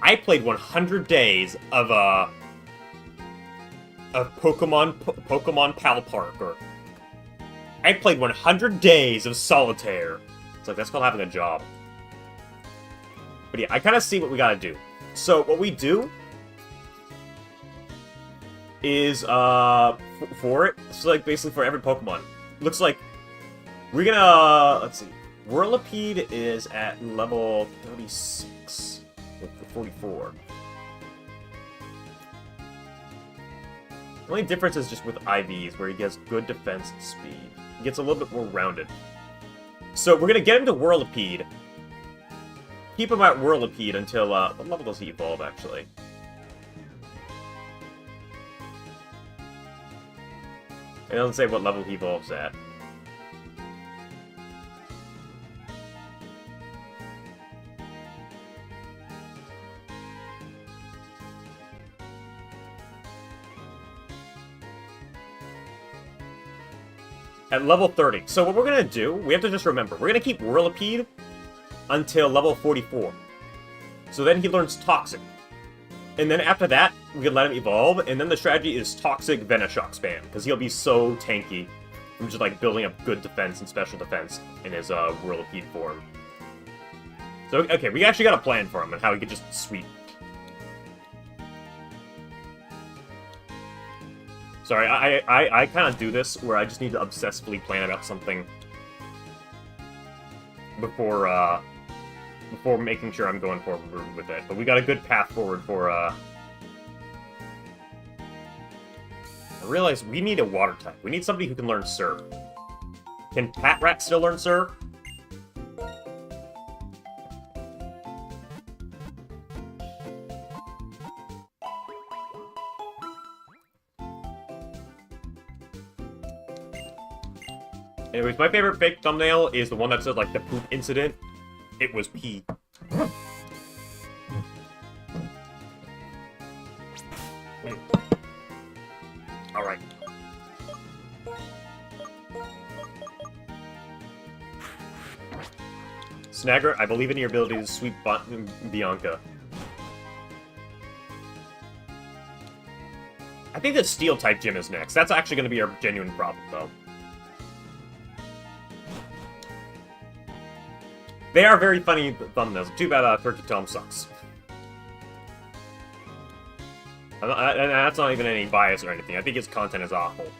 I played 100 days of Pokemon Pal Park, or I played 100 days of Solitaire. It's like, that's called having a job. But yeah, I kind of see what we gotta do. So, what we do is, for it, so like, basically for every Pokemon, looks like we're gonna, let's see, Whirlipede is at level 36, or 44. The only difference is just with IVs, where he gets good defense and speed. He gets a little bit more rounded. So we're gonna get him to Whirlipede. Keep him at Whirlipede until, what level does he evolve, actually? It doesn't say what level he evolves at. At level 30. So what we're gonna do, we have to just remember, we're gonna keep Whirlipede until level 44. So then he learns Toxic. And then after that, we can let him evolve, and then the strategy is Toxic Venoshock spam, because he'll be so tanky from just like building up good defense and special defense in his Whirlipede form. So, okay, we actually got a plan for him and how he could just sweep. Sorry, I kind of do this where I just need to obsessively plan about something before making sure I'm going forward with it. But we got a good path forward for, I realize we need a water type. We need somebody who can learn Surf. Can Patrat still learn Surf? Anyways, my favorite fake thumbnail is the one that says, like, the poop incident. It was pee. Alright. Snagger, I believe in your ability to sweep Bianca. I think the Steel-type gym is next. That's actually going to be our genuine problem, though. They are very funny thumbnails. Too bad Turkey Tom sucks. And that's not even any bias or anything. I think his content is awful.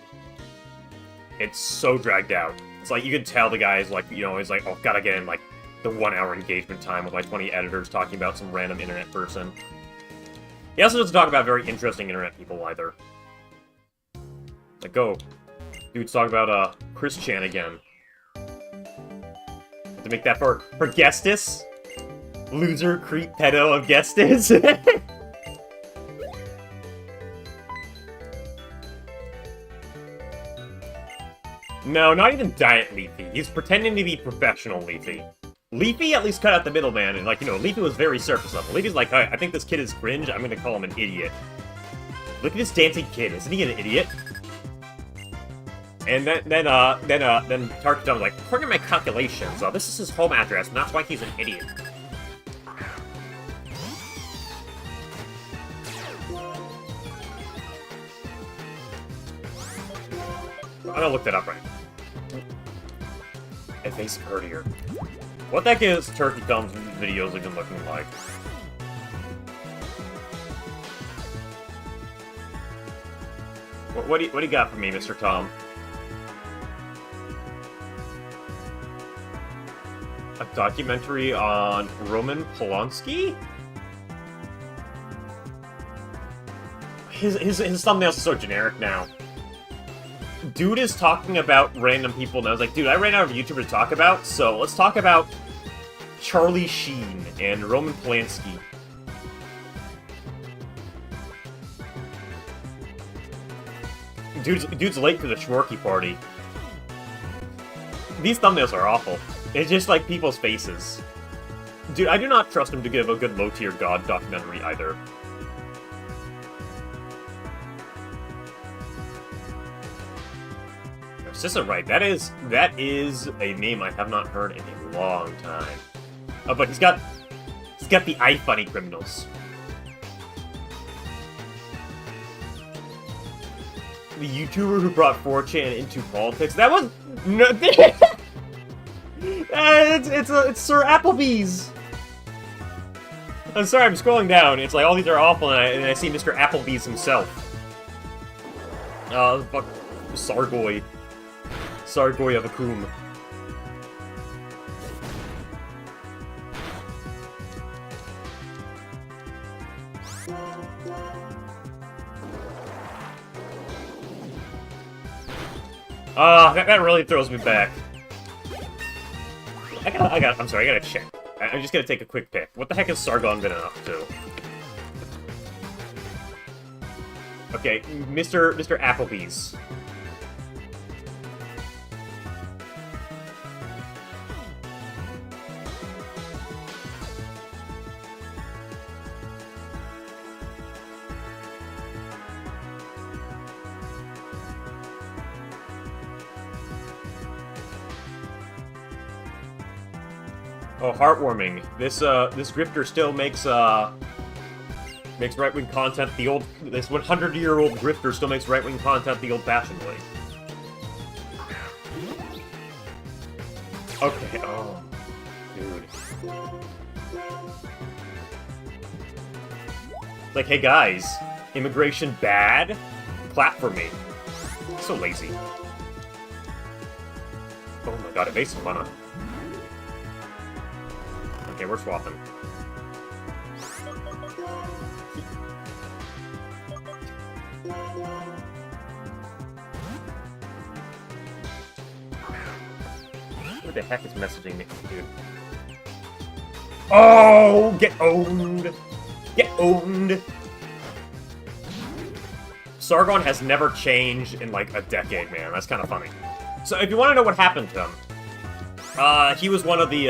It's so dragged out. It's like, you can tell the guy is like, you know, he's like, oh, gotta get in, like, the 1 hour engagement time with, like, 20 editors talking about some random internet person. He also doesn't talk about very interesting internet people, either. Like, go. Dude's talking about, Chris Chan again. To make that for Gestus? Loser, creep, pedo of Gestus? No, not even Diet Leafy. He's pretending to be professional Leafy. Leafy at least cut out the middleman, and, like, you know, Leafy was very surface level. Leafy's like, I think this kid is cringe, I'm gonna call him an idiot. Look at this dancing kid, isn't he an idiot? And then Tarkton was like, according to my calculations, this is his home address, and that's why he's an idiot. I'm gonna look that up right now. It makes it prettier. What the heck is Turkey Tom's videos even looking like? What do you got for me, Mr. Tom? A documentary on Roman Polanski? His thumbnails are so generic now. Dude is talking about random people, and I was like, dude, I ran out of YouTuber to talk about, so let's talk about Charlie Sheen and Roman Polanski. Dude's late to the Schworky party. These thumbnails are awful. It's just like people's faces. Dude, I do not trust him to give a good low-tier god documentary either. Sissa Wright, that is a name I have not heard in a long time. Oh, but he's got the iFunny criminals. The YouTuber who brought 4chan into politics. That was no. It's Sir Applebee's. I'm sorry, I'm scrolling down. It's like all these are awful, and I see Mr. Applebee's himself. Fuck, Sargoy. Sargoy of Akum. That really throws me back. I'm sorry, I gotta check. I'm just gonna take a quick pick. What the heck has Sargon been up to? Okay, Mr. Applebee's. Oh, heartwarming. This grifter still makes right-wing content the old... This 100-year-old grifter still makes right-wing content the old-fashioned way. Okay, oh. Dude. Like, hey guys, immigration bad? Clap for me. So lazy. Oh my god, evasive mana. Okay, we're swapping. What the heck is messaging me, dude? Oh, get owned! Get owned! Sargon has never changed in like a decade, man. That's kind of funny. So if you want to know what happened to him, he was one of the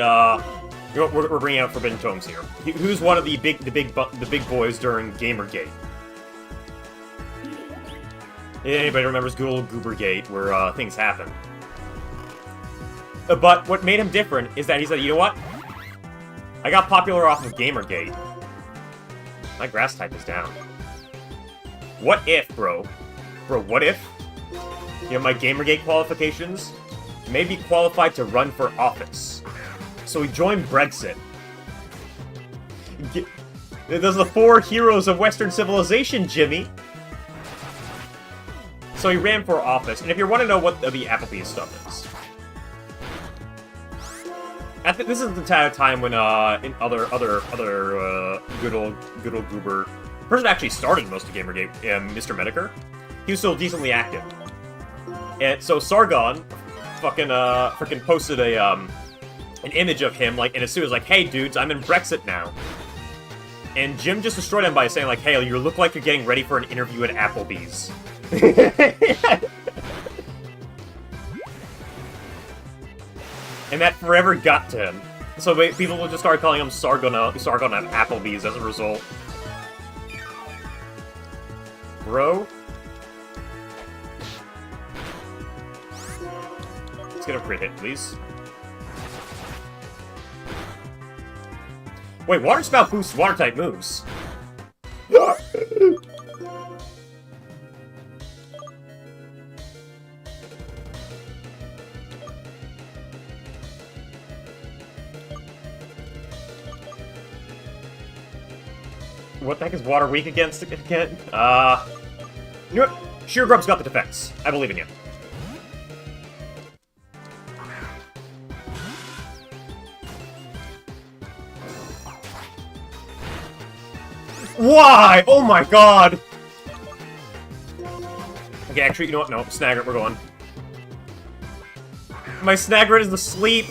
we're bringing out Forbidden Tomes here. He was one of the big boys during Gamergate. Anybody remembers good old Goobergate, where things happened? But what made him different is that he said, you know what? I got popular off of Gamergate. My grass type is down. What if, bro? Bro, what if? You know, my Gamergate qualifications may be qualified to run for office. So he joined Brexit. Those are the 4 heroes of Western civilization, Jimmy! So he ran for office, and if you want to know what the Applebee's stuff is... this is the time when, in other good old goober... The person that actually started most of Gamergate, Mr. Medicare, he was still decently active. And so Sargon fucking posted an image of him, like, in a suit, like, hey dudes, I'm in Brexit now. And Jim just destroyed him by saying, like, hey, you look like you're getting ready for an interview at Applebee's. And that forever got to him. So people will just start calling him Sargon at Applebee's as a result. Bro? Let's get a crit hit, please. Wait, Water Spout boosts water-type moves. What the heck is water weak against again? You know what? Sheer Grub's got the defense. I believe in you. Why? Oh my god! Okay, actually, you know what? No, Snagret, we're going. My Snagret is asleep!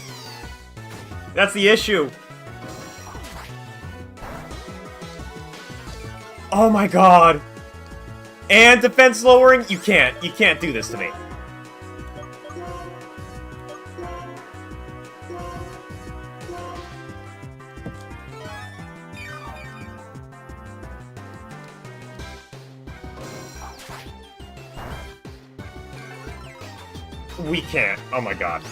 That's the issue! Oh my god! And defense lowering? You can't do this to me. We can't. Oh my god.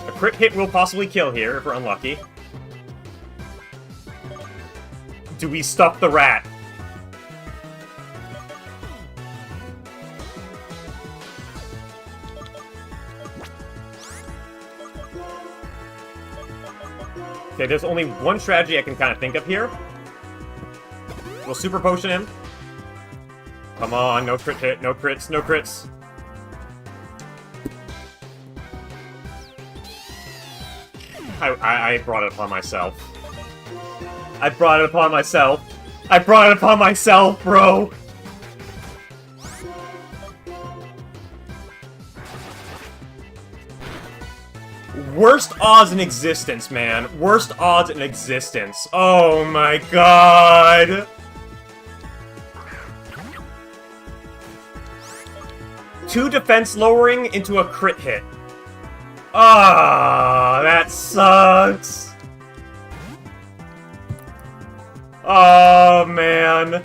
A crit hit will possibly kill here if we're unlucky. Do we stuff the rat? Okay, there's only one strategy I can kind of think of here. We'll super potion him. Come on, no crit hit, no crits, no crits. I brought it upon myself. I brought it upon myself. I brought it upon myself, bro! Worst odds in existence, man. Worst odds in existence. Oh my god! Two defense lowering into a crit hit. Ah, that sucks. Oh, man.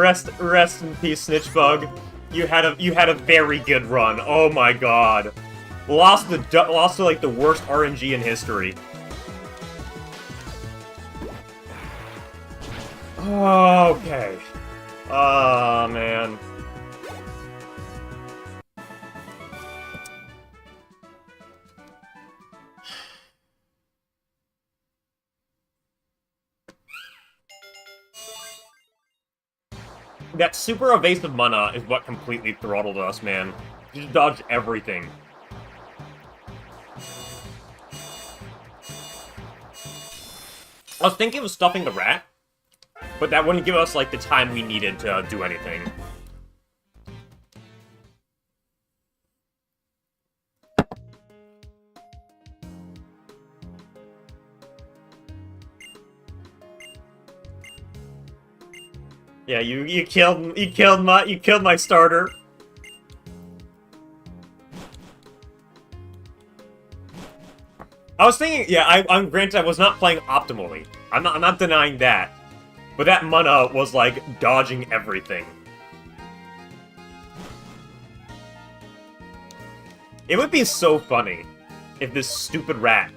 rest in peace, Snitchbug. You had a very good run. Oh my god. Lost to like the worst RNG in history. Okay. Oh man. That super evasive mana is what completely throttled us, man. You just dodged everything. I was thinking of stuffing the rat, but that wouldn't give us, like, the time we needed to do anything. Yeah, you killed my starter. I was thinking, yeah, I'm granted I was not playing optimally. I'm not denying that. But that mana was like dodging everything. It would be so funny if this stupid rat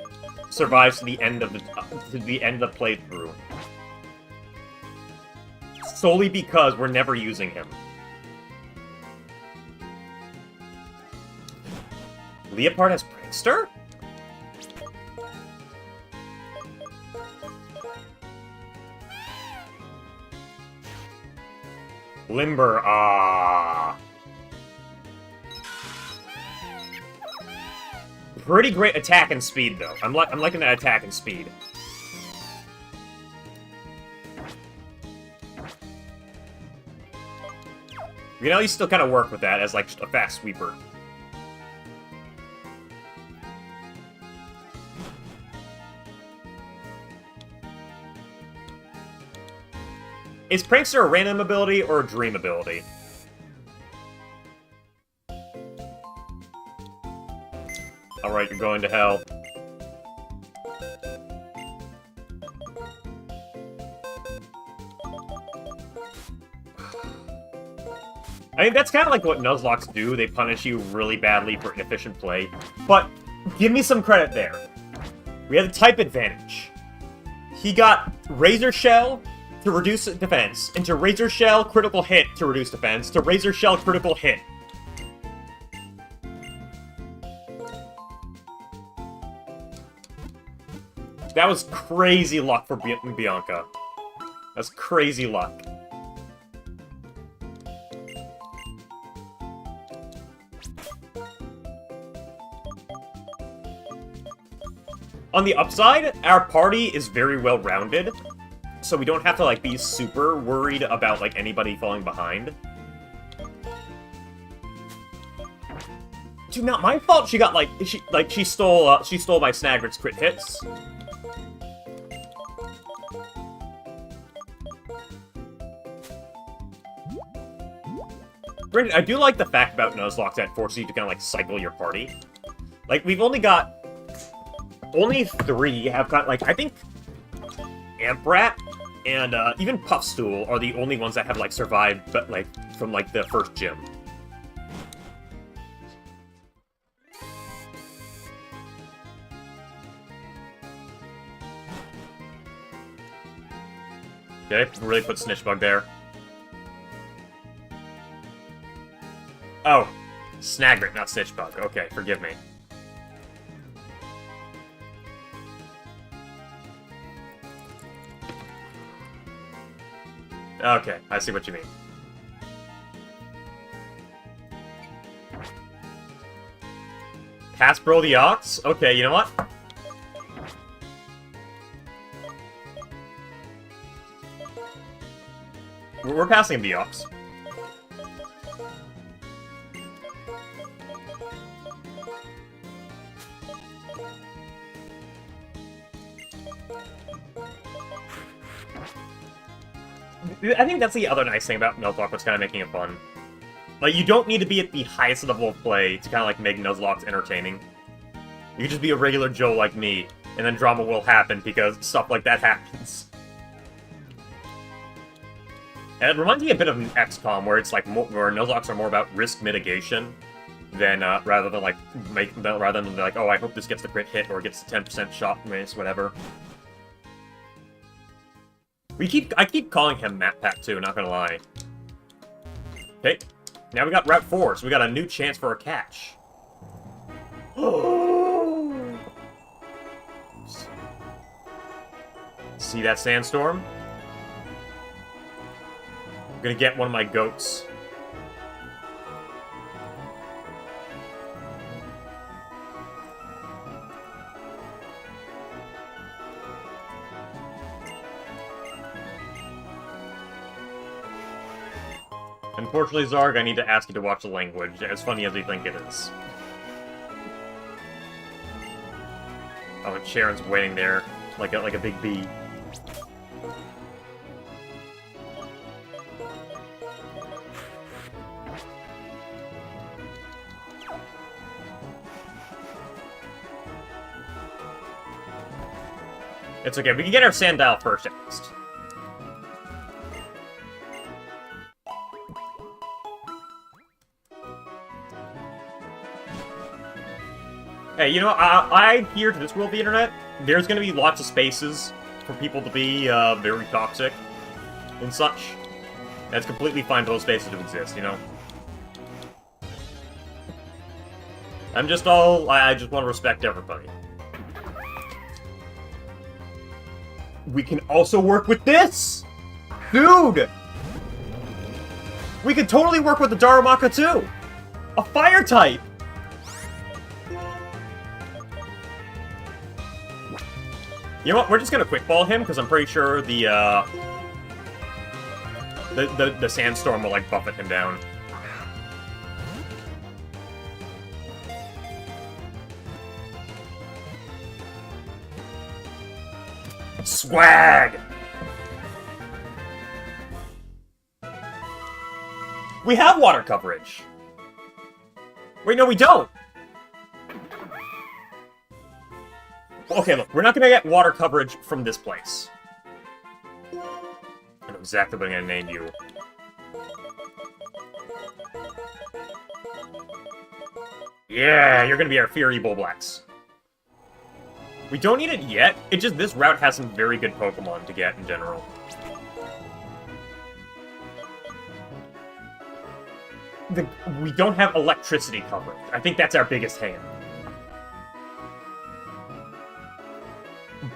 survives to the end of the playthrough. Solely because we're never using him. Leopard has Prankster? Limber, ah. Pretty great attack and speed, though. I'm liking that attack and speed. You know, you still kind of work with that as, like, a fast sweeper. Is Prankster a random ability or a dream ability? Alright, you're going to hell. I mean, that's kind of like what Nuzlocks do. They punish you really badly for inefficient play. But, give me some credit there. We had a type advantage. He got Razor Shell to reduce defense, into Razor Shell critical hit to reduce defense, to Razor Shell critical hit. That was crazy luck for Bianca. That's crazy luck. On the upside, our party is very well-rounded, so we don't have to, like, be super worried about, like, anybody falling behind. Dude, not my fault she got, like, she stole my Snagrit's crit hits. Granted, I do like the fact about Nuzlocke that forces you to kind of, like, cycle your party. Like, we've only got... Only 3 have got, like, I think Amprat and even Puffstool are the only ones that have, like, survived, but, like, from, like, the first gym. Did I really put Snitchbug there? Oh, Snagrit, not Snitchbug. Okay, forgive me. Okay, I see what you mean. Pass Bro the Ox? Okay, you know what? We're passing him the Ox. I think that's the other nice thing about Nuzlocke, what's kind of making it fun. Like, you don't need to be at the highest level of play to kind of, like, make Nuzlocke entertaining. You can just be a regular Joe like me, and then drama will happen because stuff like that happens. And it reminds me a bit of an XCOM, where it's like where Nuzlocks are more about risk mitigation than rather than like oh, I hope this gets the crit hit or gets the 10% shot miss, whatever. I keep calling him Map Pack too, not gonna lie. Okay, now we got Route 4, so we got a new chance for a catch. See that sandstorm? I'm gonna get one of my goats. Unfortunately, Zarg, I need to ask you to watch the language, as funny as you think it is. Oh, and Sharon's waiting there, like a big bee. It's okay, we can get our Sandile first, at least. Hey, you know, I adhere to this rule of the internet. There's gonna be lots of spaces for people to be, very toxic and such. That's completely fine for those spaces to exist, you know? I just want to respect everybody. We can also work with this! Dude! We could totally work with the Darumaka too! A fire type! You know what? We're just gonna quick ball him because I'm pretty sure the sandstorm will like buffet him down. Swag! We have water coverage! Wait, no, we don't! Okay, look, we're not gonna get water coverage from this place. I know exactly what I'm gonna name you. Yeah, you're gonna be our Fury Bullblacks. We don't need it yet, it's just this route has some very good Pokemon to get in general. We don't have electricity coverage. I think that's our biggest hand.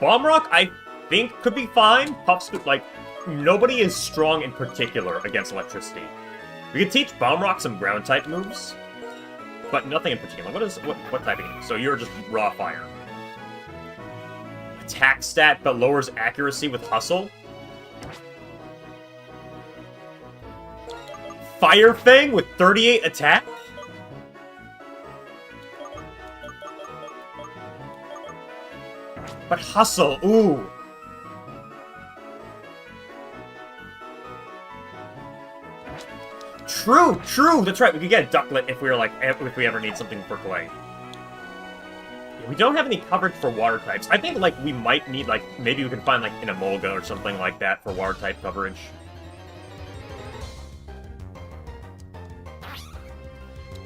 Bomb Rock, I think, could be fine. Puffs could, like, nobody is strong in particular against electricity. We could teach Bomb Rock some ground-type moves, but nothing in particular. What typing? So you're just raw fire. Attack stat, but lowers accuracy with Hustle. Fire Fang with 38 attack? But Hustle, ooh. True, that's right. We could get a Ducklet if we ever need something for clay. We don't have any coverage for water types. I think, like, we might need, like, maybe we can find, like, an Emolga or something like that for water type coverage.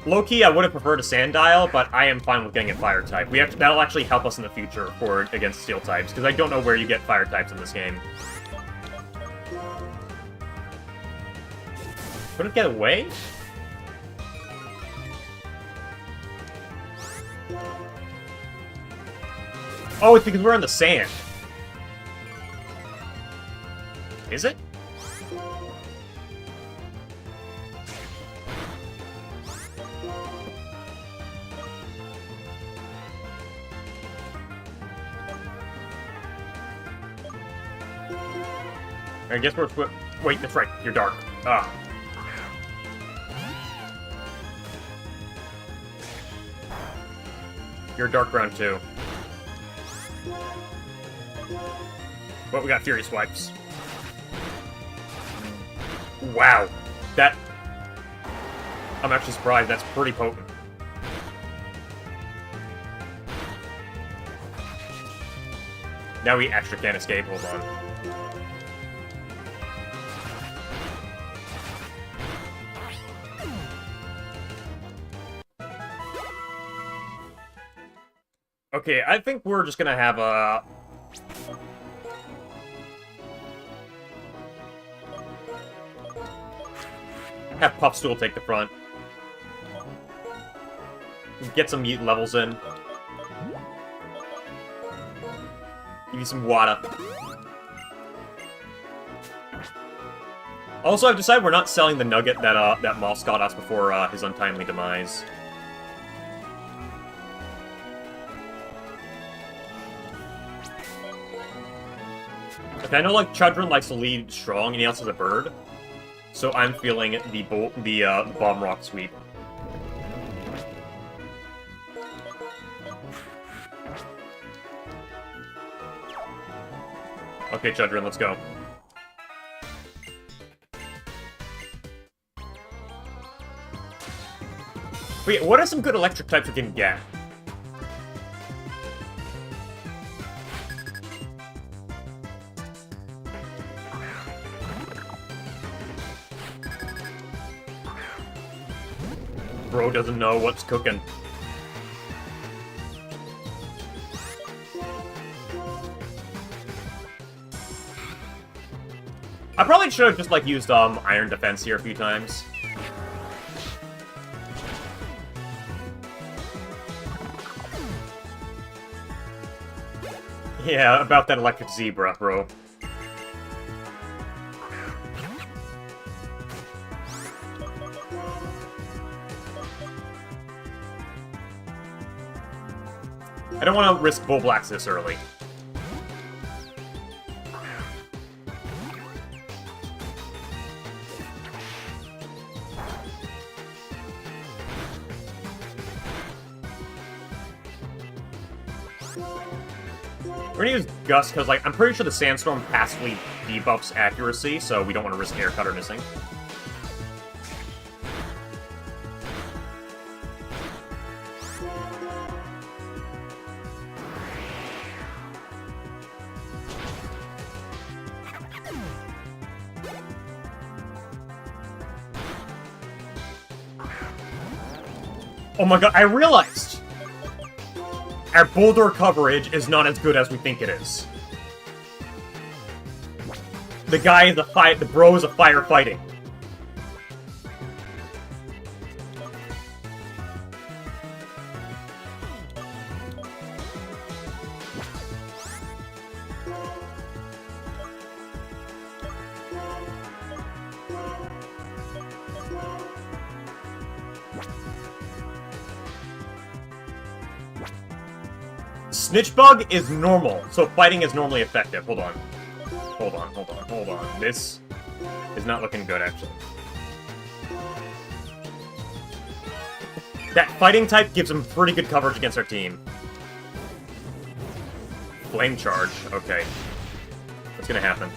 Low-key, I would have preferred a Sandile, but I am fine with getting a Fire type. That'll actually help us in the future against Steel types, because I don't know where you get Fire types in this game. Couldn't get away? Oh, it's because we're in the sand. Is it? I guess we're... Wait, that's right. You're dark. Ah. You're dark brown, too. But we got Fury Swipes. Wow. That... I'm actually surprised. That's pretty potent. Now we actually can't escape. Hold on. Okay, I think we're just gonna have a... Have Puffstool take the front. Get some mutant levels in. Give you some water. Also, I've decided we're not selling the nugget that Moss got us before his untimely demise. Okay, I know like Chudron likes to lead strong, and he also has a bird, so I'm feeling the Bomb Rock sweep. Okay, Chudron, let's go. Wait, what are some good electric types we can get? Bro doesn't know what's cooking. I probably should have just, like, used, Iron Defense here a few times. Yeah, about that electric zebra, bro. I don't want to risk Bull Blacks this early. We're gonna use Gust because, like, I'm pretty sure the Sandstorm passively debuffs accuracy, so we don't want to risk Air Cutter missing. Oh my god, I realized! Our Boulder coverage is not as good as we think it is. The guy is the bro is a firefighting. Snitch Bug is normal, so fighting is normally effective. Hold on. Hold on, hold on, hold on. This is not looking good, actually. That fighting type gives him pretty good coverage against our team. Flame Charge. Okay. What's gonna happen?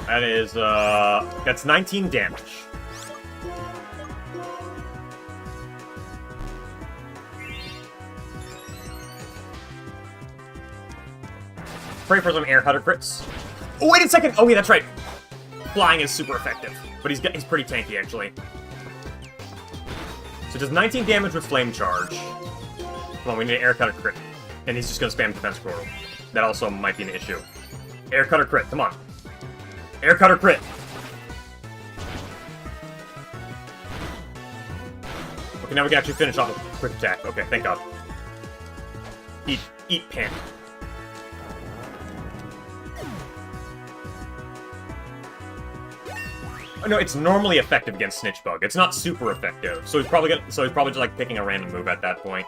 That is, that's 19 damage. Pray for some air cutter crits. Oh, wait a second! Oh, yeah, that's right. Flying is super effective, but he's pretty tanky, actually. So it does 19 damage with Flame Charge. Come on, we need an air cutter crit. And he's just gonna spam Defense Portal. That also might be an issue. Air cutter crit, come on. Air cutter crit! Okay, now we can actually finish off with a quick attack. Okay, thank god. Eat pan. Oh, no, it's normally effective against Snitch Bug. It's not super effective, so he's probably just like picking a random move at that point.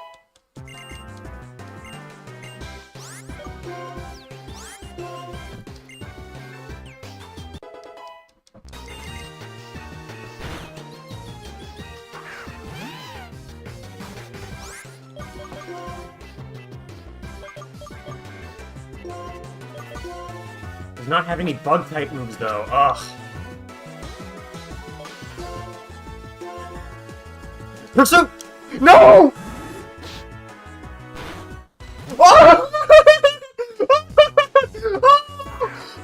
Does not have any bug type moves though. Ugh. Pursuit! No! Oh!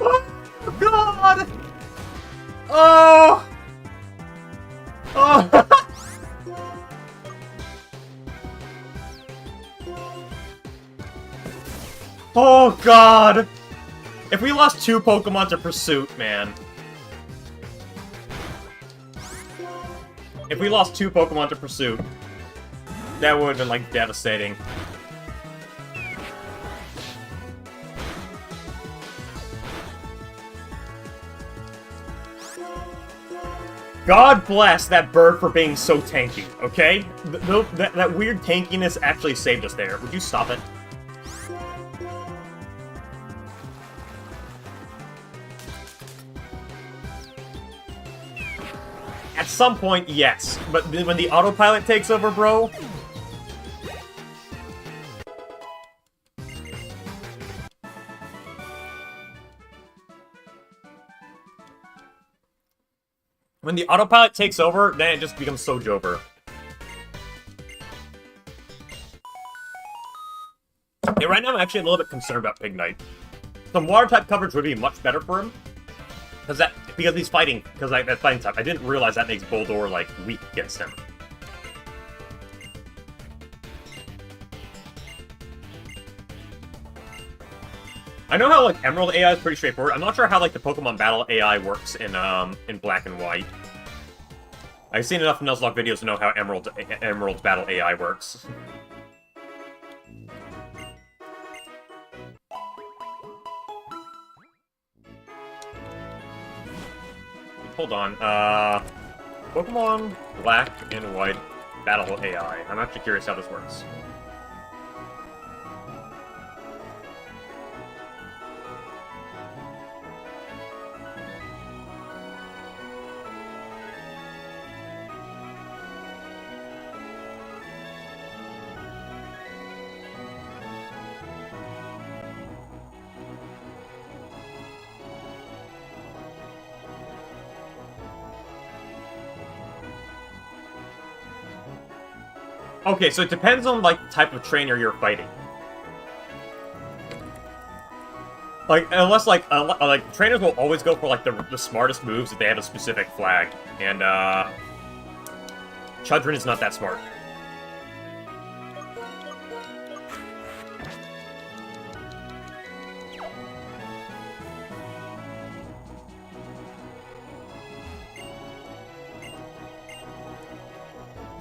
Oh God! Oh! Oh! we lost 2 Pokemon to Pursuit, man. If we lost 2 Pokemon to Pursuit, that would have been, like, devastating. God bless that bird for being so tanky, okay? That weird tankiness actually saved us there. Would you stop it? At some point, yes. But when the autopilot takes over, bro... When the autopilot takes over, then it just becomes so Jover. Yeah, right now I'm actually a little bit concerned about Pignite. Some water-type coverage would be much better for him. Because he's fighting, because that's fighting type. I didn't realize that makes Boldore, like, weak against him. I know how, like, Emerald AI is pretty straightforward. I'm not sure how, like, the Pokemon Battle AI works in Black and White. I've seen enough Nuzlocke videos to know how Emerald's Battle AI works. Hold on, Pokemon Black and White Battle AI. I'm actually curious how this works. Okay, so it depends on, like, the type of trainer you're fighting. Like, unless, like, trainers will always go for, like, the smartest moves if they have a specific flag. And, Chudrin is not that smart.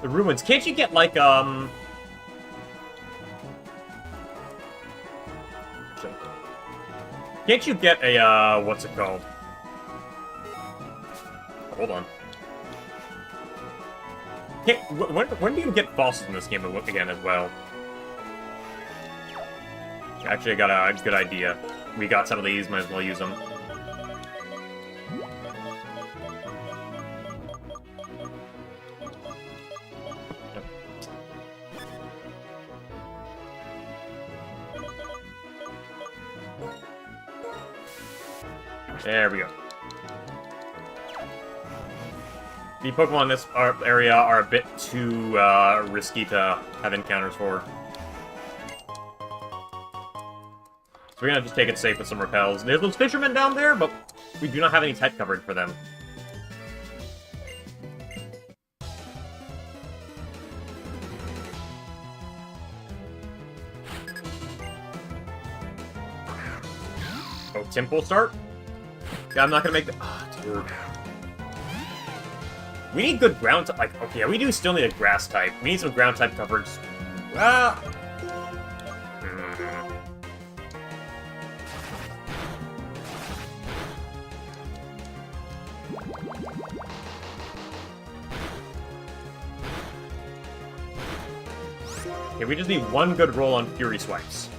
The ruins. Can't you get, like, Can't you get a, what's it called? Hold on. When do you get fossils in this game again as well? Actually, I got a good idea. We got some of these, might as well use them. There we go. The Pokemon in this area are a bit too risky to have encounters for. So we're gonna just take it safe with some repels. There's those fishermen down there, but we do not have any type coverage for them. Oh, Temple start? Yeah, I'm not gonna make the... Ah, dude. We need good ground type. Like, okay, we do still need a grass type. We need some ground type coverage. Ah! Okay, we just need one good roll on Fury Swipes.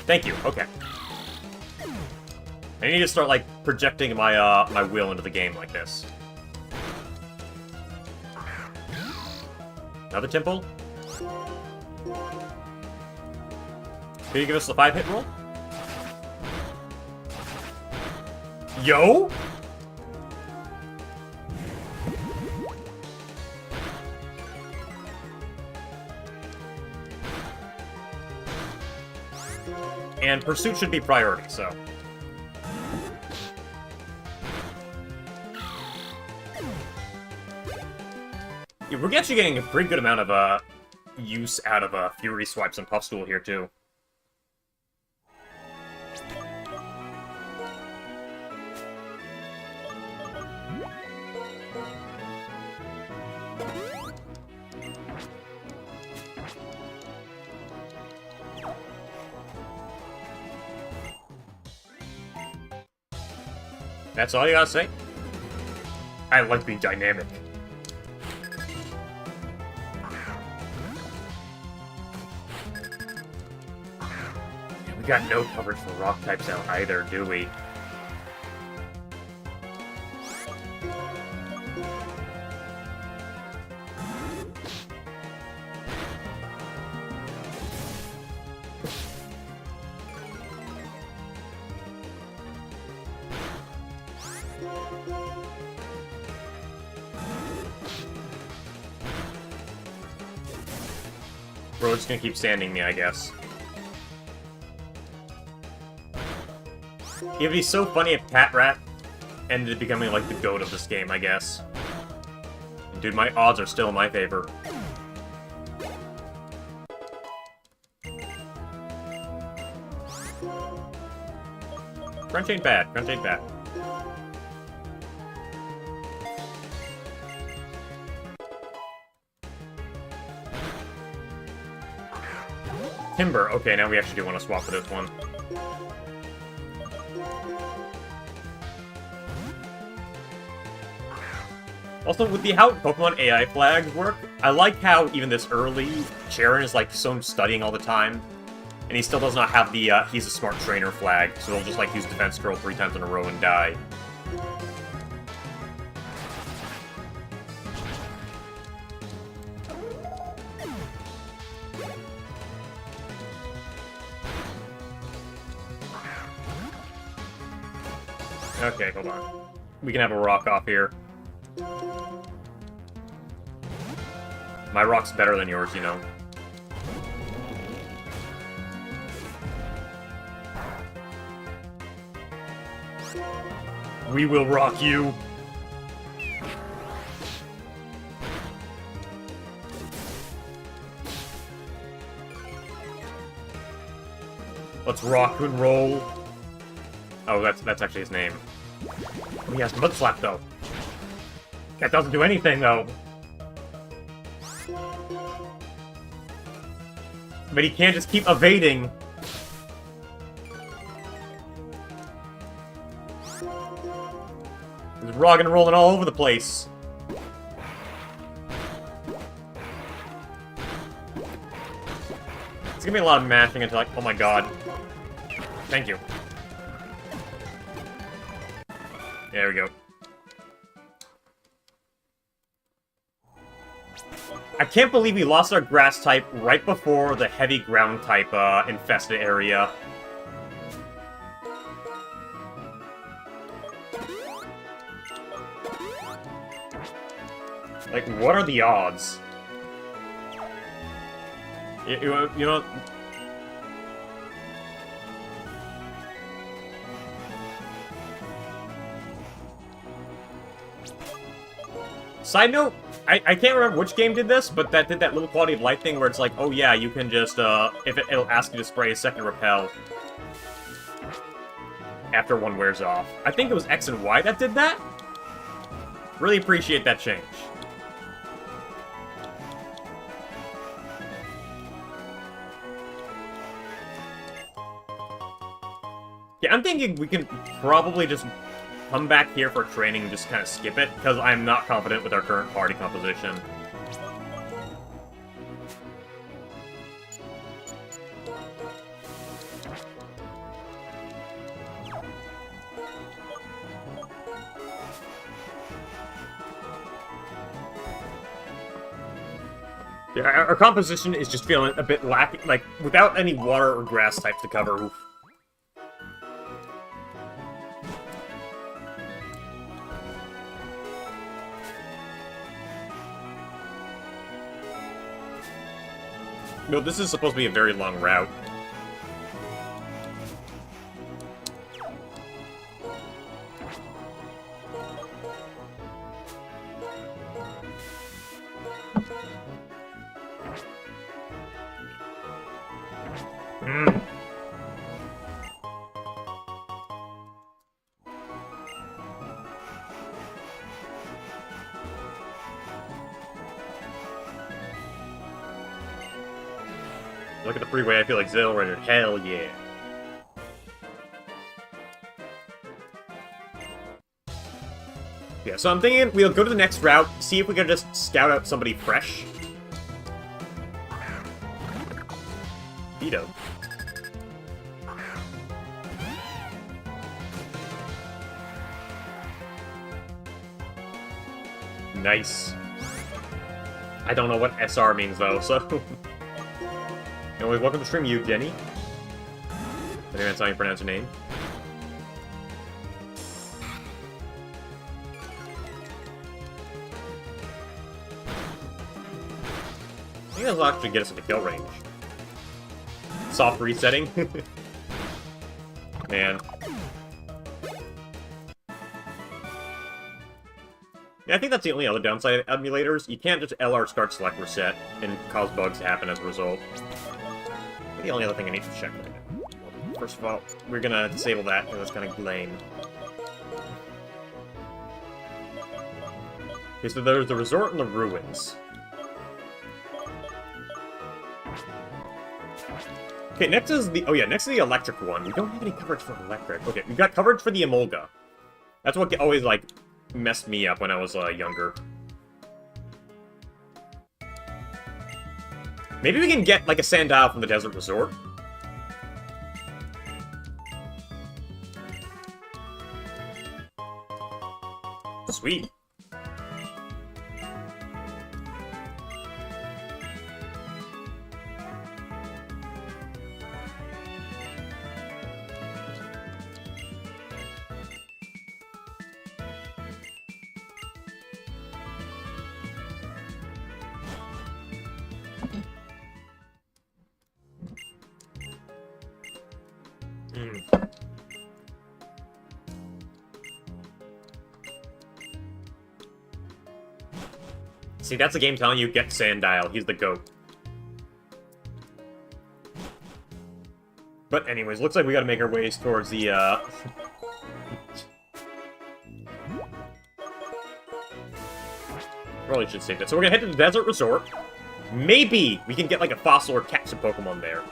Thank you, okay. I need to start, like, projecting my, my will into the game like this. Another Temple? Can you give us the 5-hit roll? Yo! And Pursuit should be priority, so... Yeah, we're actually getting a pretty good amount of use out of Fury Swipes and Puffstool here, too. That's all you gotta say? I like being dynamic. We got no coverage for rock types now either, do we? Bro, it's gonna keep standing me, I guess. It'd be so funny if Cat Rat ended up becoming, like, the GOAT of this game, I guess. Dude, my odds are still in my favor. Crunch ain't bad. Crunch ain't bad. Timber. Okay, now we actually do want to swap for this one. Also, with how Pokemon AI flags work, I like how even this early, Sharon is like so studying all the time, and he still does not have the he's a smart trainer flag, so he'll just like use Defense Curl 3 times in a row and die. Okay, hold on. We can have a rock off here. My rock's better than yours, you know. We will rock you. Let's rock and roll. Oh, that's actually his name. Oh, he has Mud Slap, though. That doesn't do anything, though. But he can't just keep evading. He's rock and rolling all over the place. It's gonna be a lot of mashing until like, oh my god. Thank you. There we go. I can't believe we lost our grass type right before the heavy ground type infested area. Like, what are the odds? You know... Side note, I can't remember which game did this, but that did that little quality of life thing where it's like, oh yeah, you can just, it'll ask you to spray a second repel after one wears off. I think it was X and Y that did that. Really appreciate that change. Yeah, I'm thinking we can probably just come back here for training and just kind of skip it, because I'm not confident with our current party composition. Yeah, our composition is just feeling a bit lacking, like, without any water or grass types to cover. Oof. No, this is supposed to be a very long route. Look at the freeway, I feel like exhilarated. Hell yeah. Yeah, so I'm thinking we'll go to the next route, see if we can just scout out somebody fresh. Vito. Nice. I don't know what SR means, though, so... Anyway, welcome to stream, you, Jenny. I think that's how you pronounce your name. I think that'll actually get us into kill range. Soft resetting. Man. Yeah, I think that's the only other downside of emulators. You can't just LR start select reset and cause bugs to happen as a result. The only other thing I need to check right now. First of all, we're gonna disable that because it's kind of lame. Okay, so there's the resort and the ruins. Okay, next is the... Oh yeah, next is the electric one. We don't have any coverage for electric. Okay, we've got coverage for the Emolga. That's what always, like, messed me up when I was younger. Maybe we can get, like, a Sandile from the Desert Resort. Sweet. See, that's a game telling you, get Sandile. He's the GOAT. But anyways, looks like we gotta make our ways towards the, Probably should save that. So we're gonna head to the Desert Resort. Maybe we can get, like, a fossil or capture Pokemon there.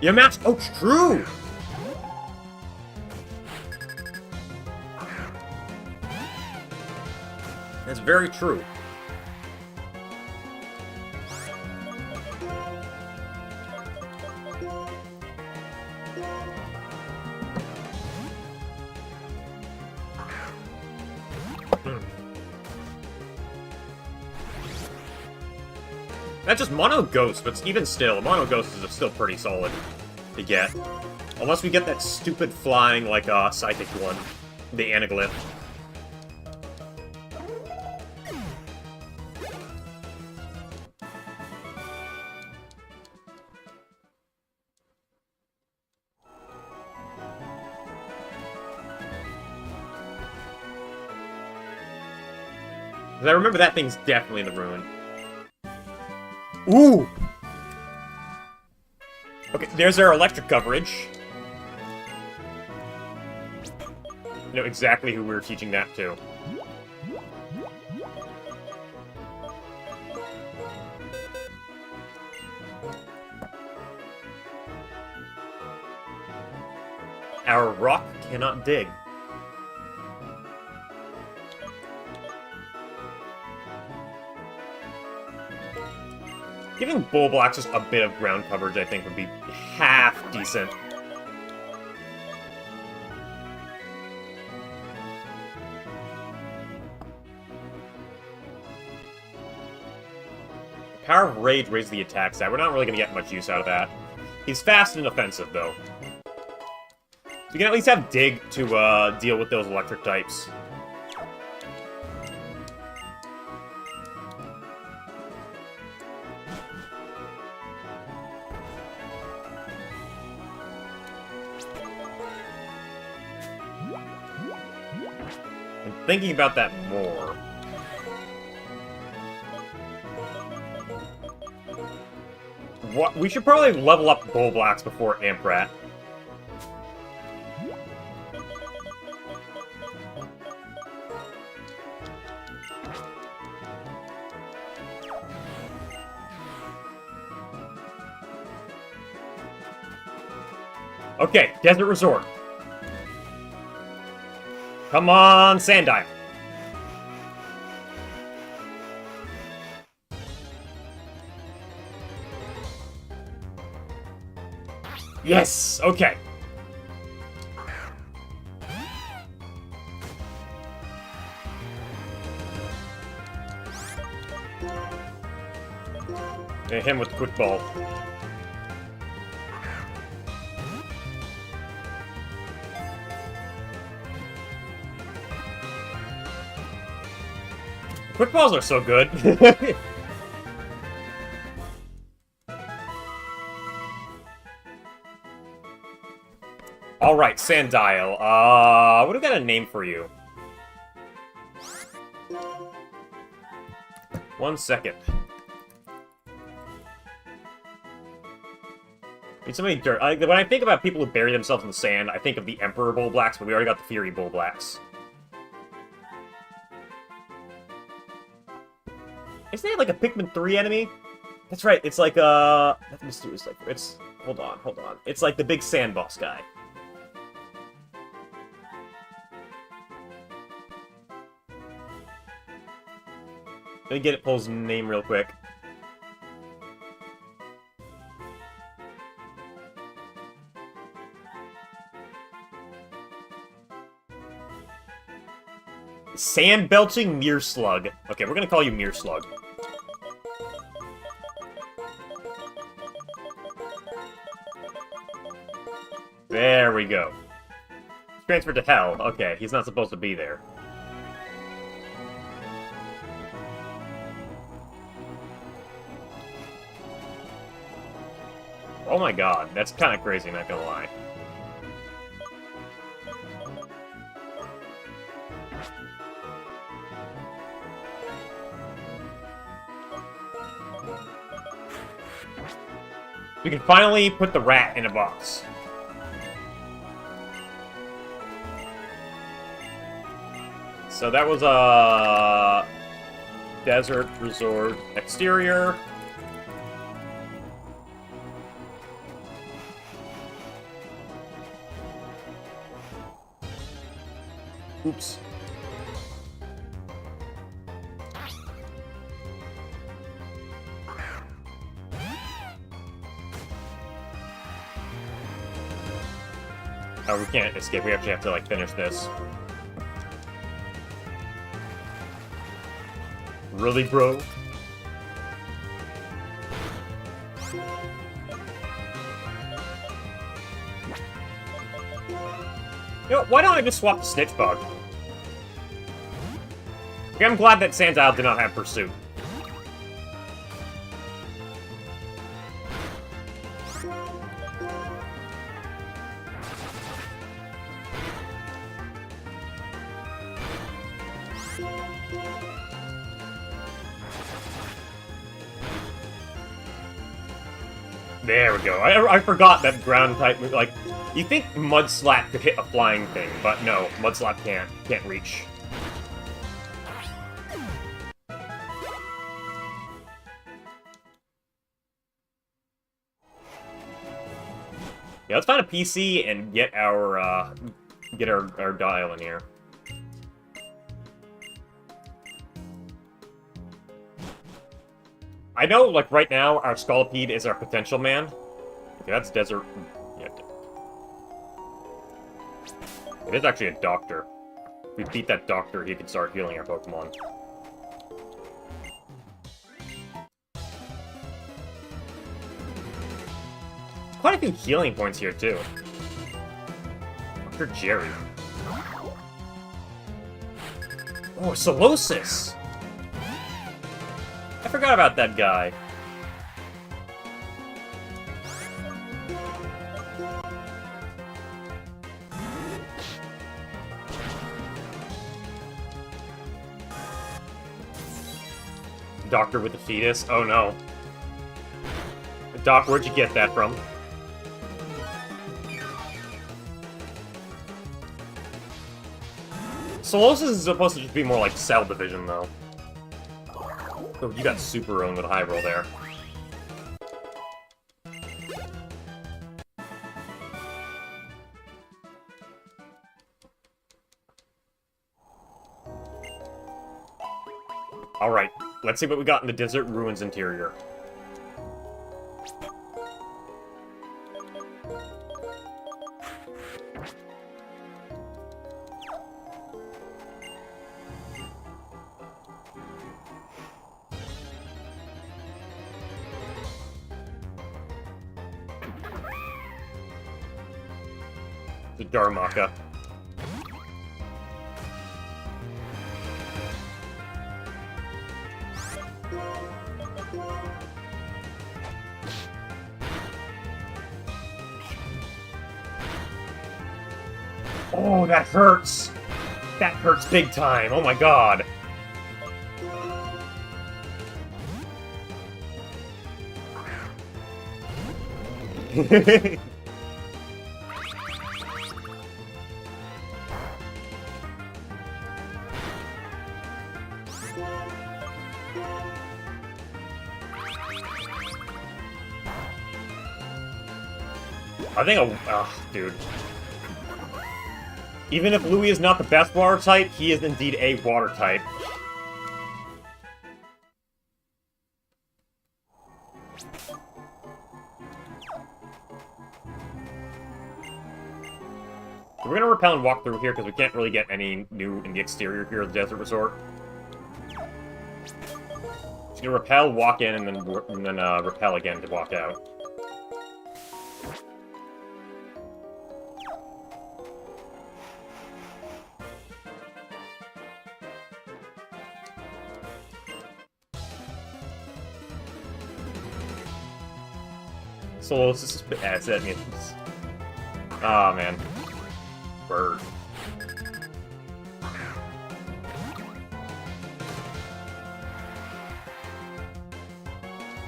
Yeah, Max. Oh, it's true. That's very true. That's just Mono Ghost, but even still, Mono Ghost is still pretty solid to get. Unless we get that stupid flying, like, psychic one. The Anaglyph. I remember that thing's definitely in the ruin. Ooh! Okay, there's our electric coverage. You know exactly who we were teaching that to. Our rock cannot dig. Giving Bulblax just a bit of ground coverage, I think, would be half decent. Power of Rage raises the attack stat. We're not really going to get much use out of that. He's fast and offensive, though. We can at least have Dig to deal with those electric types. Thinking about that more. What? We should probably level up Bulblax before Amprat. Okay, Desert Resort. Come on, Sandile. Yes! Okay. Hit him with the quick ball. Quick balls are so good. Alright, Sandile. What do we got a name for you? 1 second. Need somebody dirt. When I think about people who bury themselves in the sand, I think of the Emperor Bull Blacks, but we already got the Fury Bull Blacks. Isn't it like a Pikmin 3 enemy? That's right, it's like not the mysterious, like, it's, hold on. It's like the big sand boss guy. Let me get it, pull his name real quick. Sand belching Mearslug. Okay, we're gonna call you Mearslug. There we go. Transferred to hell. Okay, he's not supposed to be there. Oh my god, that's kind of crazy, not gonna lie. We can finally put the rat in a box. So that was a Desert Resort exterior. Oops. Oh, we can't escape. We actually have to, like, finish this. Really, bro? You know, why don't I just swap the Snitch Bug? Okay, I'm glad that Sandile did not have Pursuit. There we go. I forgot that ground type, like, you think Mud Slap could hit a flying thing, but no, Mud Slap can't reach. Yeah, let's find a PC and get our dial in here. I know, like, right now, our Scolipede is our potential man. Okay, that's Desert... Yeah. It is actually a doctor. If we beat that doctor, he can start healing our Pokemon. Quite a few healing points here, too. Dr. Jerry. Oh, Solosis! I forgot about that guy. Doctor with the fetus? Oh no. Doc, where'd you get that from? Solosis is supposed to just be more like Cell Division, though. Oh, you got super owned with a high roll there. Alright, let's see what we got in the Desert Ruins interior. The Dharmaka. Oh, that hurts! That hurts big time, oh my god! I think dude. Even if Louis is not the best water type, he is indeed a water type. We're gonna repel and walk through here because we can't really get any new in the exterior here of the Desert Resort. Just gonna repel, walk in, and then repel again to walk out. So this is that means. Oh man. Bird.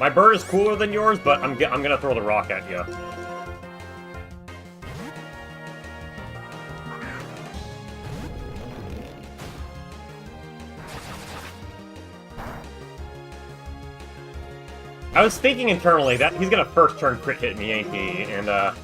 My bird is cooler than yours, but I'm gonna throw the rock at you. I was thinking internally that he's gonna first turn crit hit me, ain't he? And oh,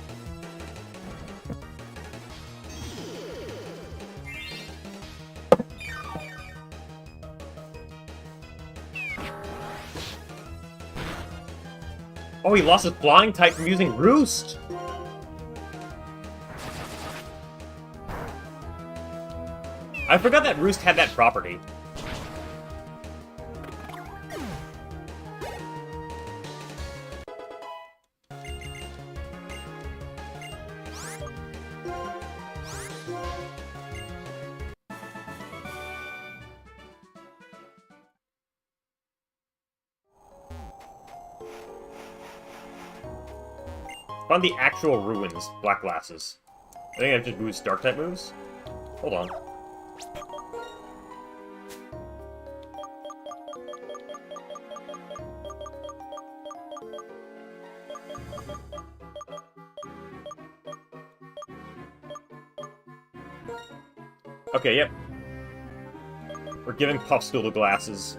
he lost his flying type from using Roost! I forgot that Roost had that property. Found the actual ruins, Black Glasses. I think I just boost dark type moves. Hold on. Okay, yep. We're giving Puffstool the glasses.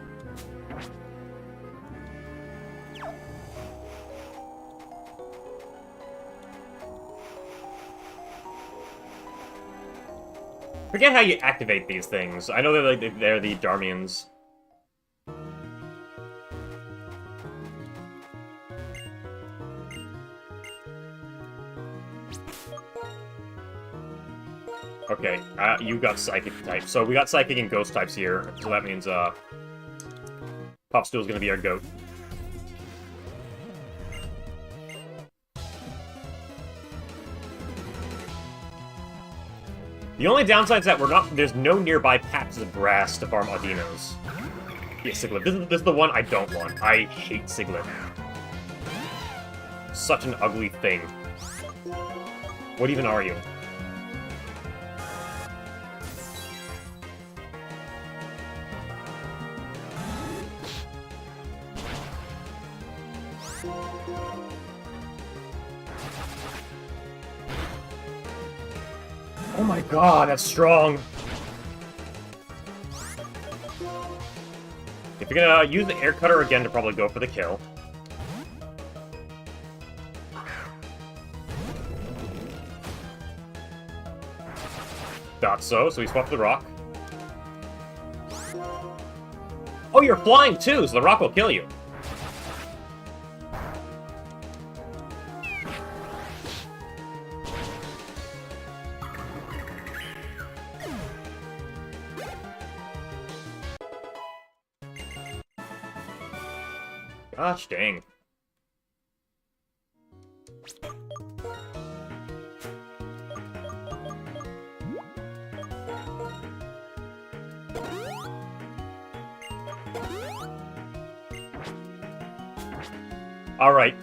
Forget how you activate these things. I know they're the Darmians. Okay, you got Psychic type. So we got Psychic and Ghost types here. So that means, Puffstool's gonna be our goat. The only downside is that there's no nearby patches of grass to farm Audinos. Yeah, Siglet. This is the one I don't want. I hate Siglet. Such an ugly thing. What even are you? Oh my god, that's strong! If you're gonna use the air cutter again to probably go for the kill. Thought so, so we swapped the rock. Oh, you're flying too, so the rock will kill you. Gosh dang. Alright.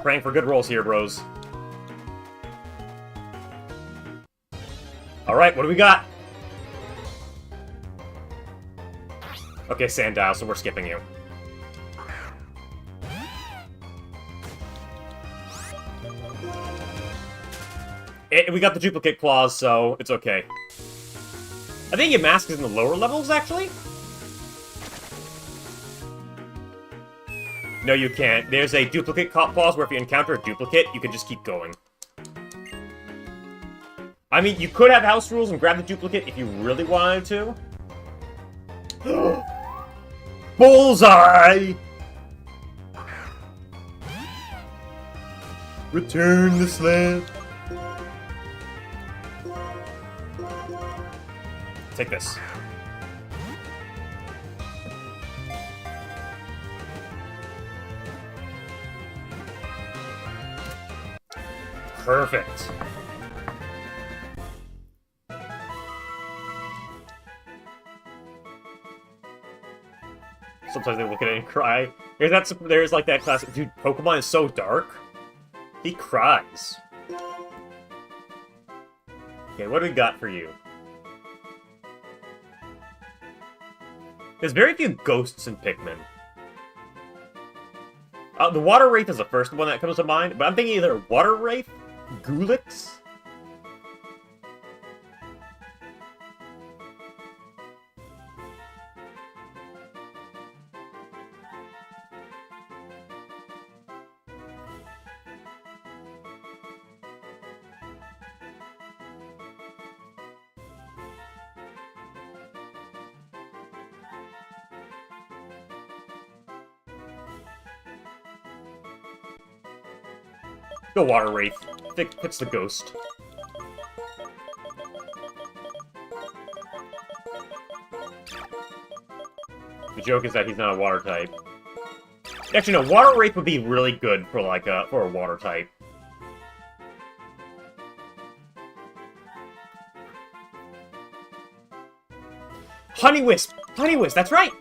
Praying for good rolls here, bros. Alright, what do we got? Okay, Sandile, so we're skipping you. We got the duplicate claws, so it's okay. I think your mask is in the lower levels, actually? No, you can't. There's a duplicate clause where if you encounter a duplicate, you can just keep going. I mean, you could have house rules and grab the duplicate if you really wanted to. Bullseye! Return the slab. Take this. Perfect. Sometimes they look at it and cry. There's like that classic, dude, Pokemon is so dark. He cries. Okay, what do we got for you? There's very few ghosts in Pikmin. The Water Wraith is the first one that comes to mind, but I'm thinking either Water Wraith, Gulix. Go Water Wraith. Fits the ghost. The joke is that he's not a water type. Actually, no, Water Wraith would be really good for like for a water type. Honeywisp! Honeywisp, that's right!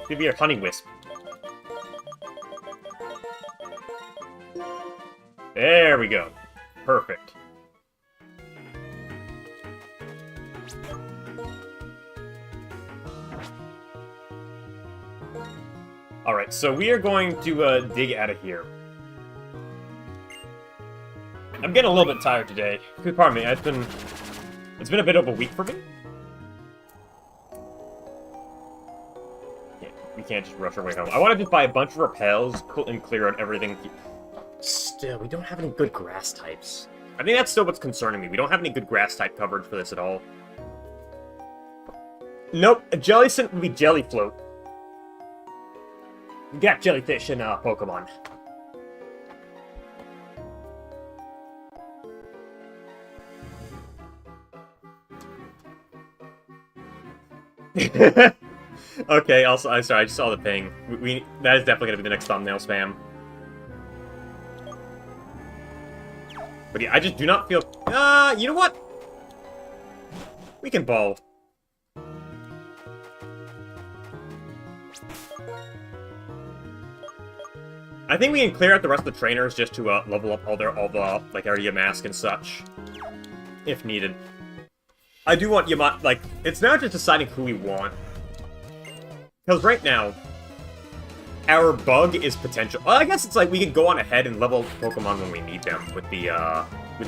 Give me your Honeywisp. There we go. Perfect. Alright, so we are going to dig out of here. I'm getting a little bit tired today. Pardon me, it's been a bit of a week for me. Yeah, we can't just rush our way home. I want to just buy a bunch of repels and clear out everything. Still, we don't have any good grass types. I think that's still what's concerning me. We don't have any good grass type coverage for this at all. Nope, a Jellicent would be Jellyfloat. We got jellyfish in Pokemon. Okay, also, I'm sorry, I just saw the ping. That is definitely gonna be the next thumbnail spam. But yeah, I just do not feel... you know what? We can ball. I think we can clear out the rest of the trainers just to level up all the like area mask and such, if needed. I do want Yamat, like, it's not just deciding who we want. Because right now, our bug is potential. Well, I guess it's like we can go on ahead and level Pokemon when we need them with the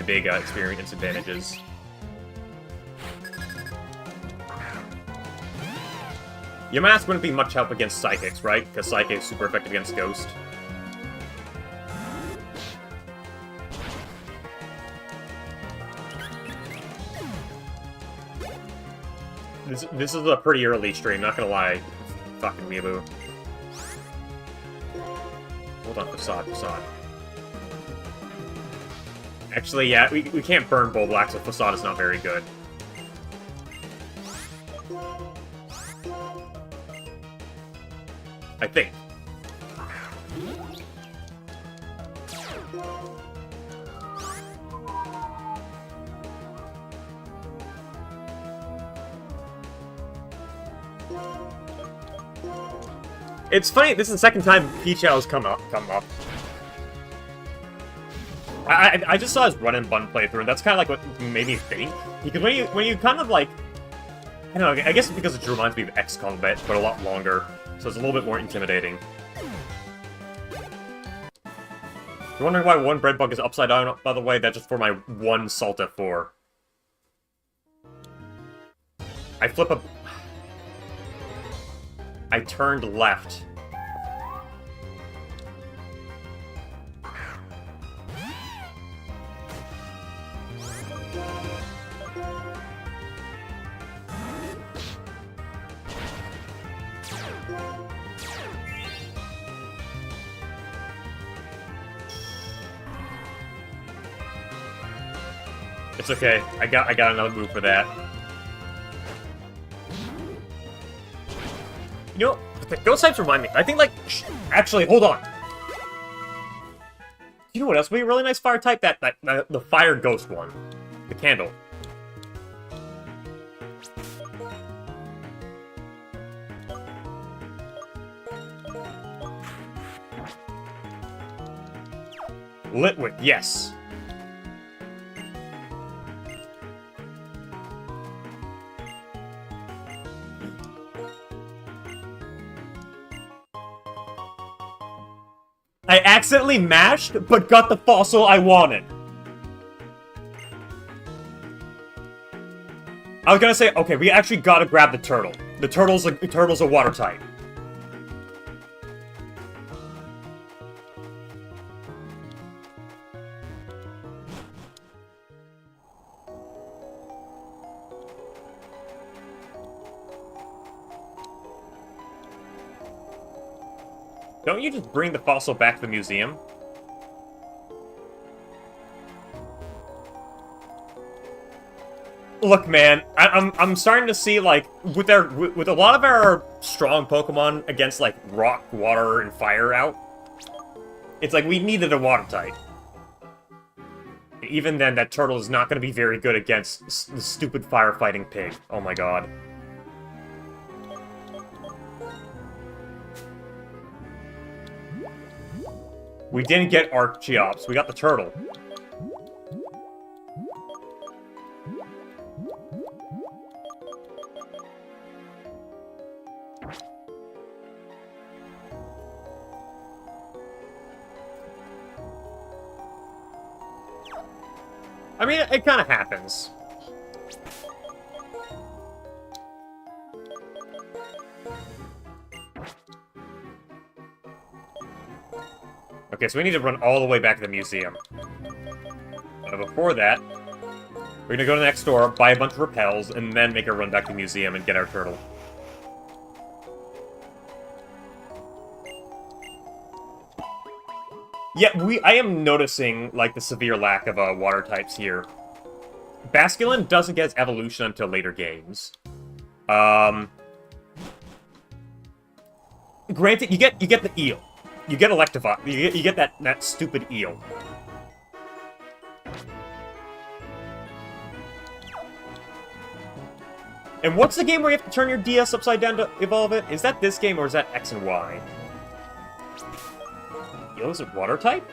big experience advantages. Yamask wouldn't be much help against Psychics, right? Because Psychic is super effective against Ghost. This is a pretty early stream, not gonna lie. Fucking weeaboo. Hold on, facade. Actually, yeah, we can't burn Bull Black, so facade is not very good. I think. It's funny, this is the second time Peach Owl's come up. I just saw his run and bun playthrough, and that's kind of like what made me think. Because when you kind of like, I don't know, I guess because it reminds me of XCOM a bit, but a lot longer, so it's a little bit more intimidating. You're wondering why one bread bug is upside down, by the way? That's just for my one Salt F4. I turned left. It's okay. I got another move for that. You know, those types remind me. I think, like, actually, hold on. You know what else would be a really nice fire type? The fire ghost one, the candle. Litwick, yes. I accidentally mashed, but got the fossil I wanted. I was gonna say, okay, we actually gotta grab the turtle. The turtle's a water type. Don't you just bring the fossil back to the museum? Look, man, I'm starting to see, like, with a lot of our strong Pokemon against, like, rock, water, and fire out, it's like we needed a water type. Even then, that turtle is not going to be very good against the stupid firefighting pig. Oh my god. We didn't get Archeops, we got the turtle. I mean, it kind of happens. Okay, so we need to run all the way back to the museum. But before that, we're gonna go to the next store, buy a bunch of repels, and then make a run back to the museum and get our turtle. Yeah, I am noticing, like, the severe lack of water types here. Basculin doesn't get its evolution until later games. Granted, you get the eel. You get Electivire. You get that stupid eel. And what's the game where you have to turn your DS upside down to evolve it? Is that this game or is that X and Y? Eel is it water type?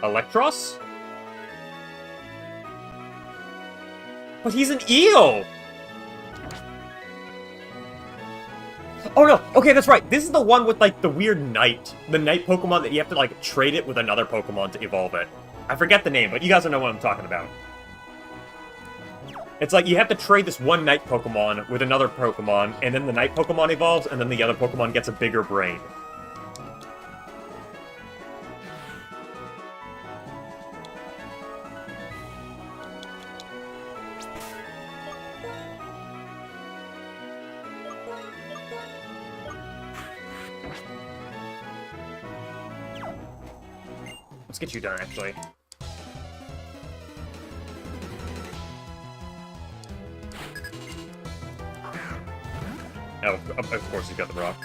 Electros? But he's an eel! Oh no, okay, that's right. This is the one with, like, the weird knight. The knight Pokemon that you have to, like, trade it with another Pokemon to evolve it. I forget the name, but you guys know what I'm talking about. It's like you have to trade this one knight Pokemon with another Pokemon, and then the knight Pokemon evolves, and then the other Pokemon gets a bigger brain. Let's get you done, actually. Oh, of course he's got the rock.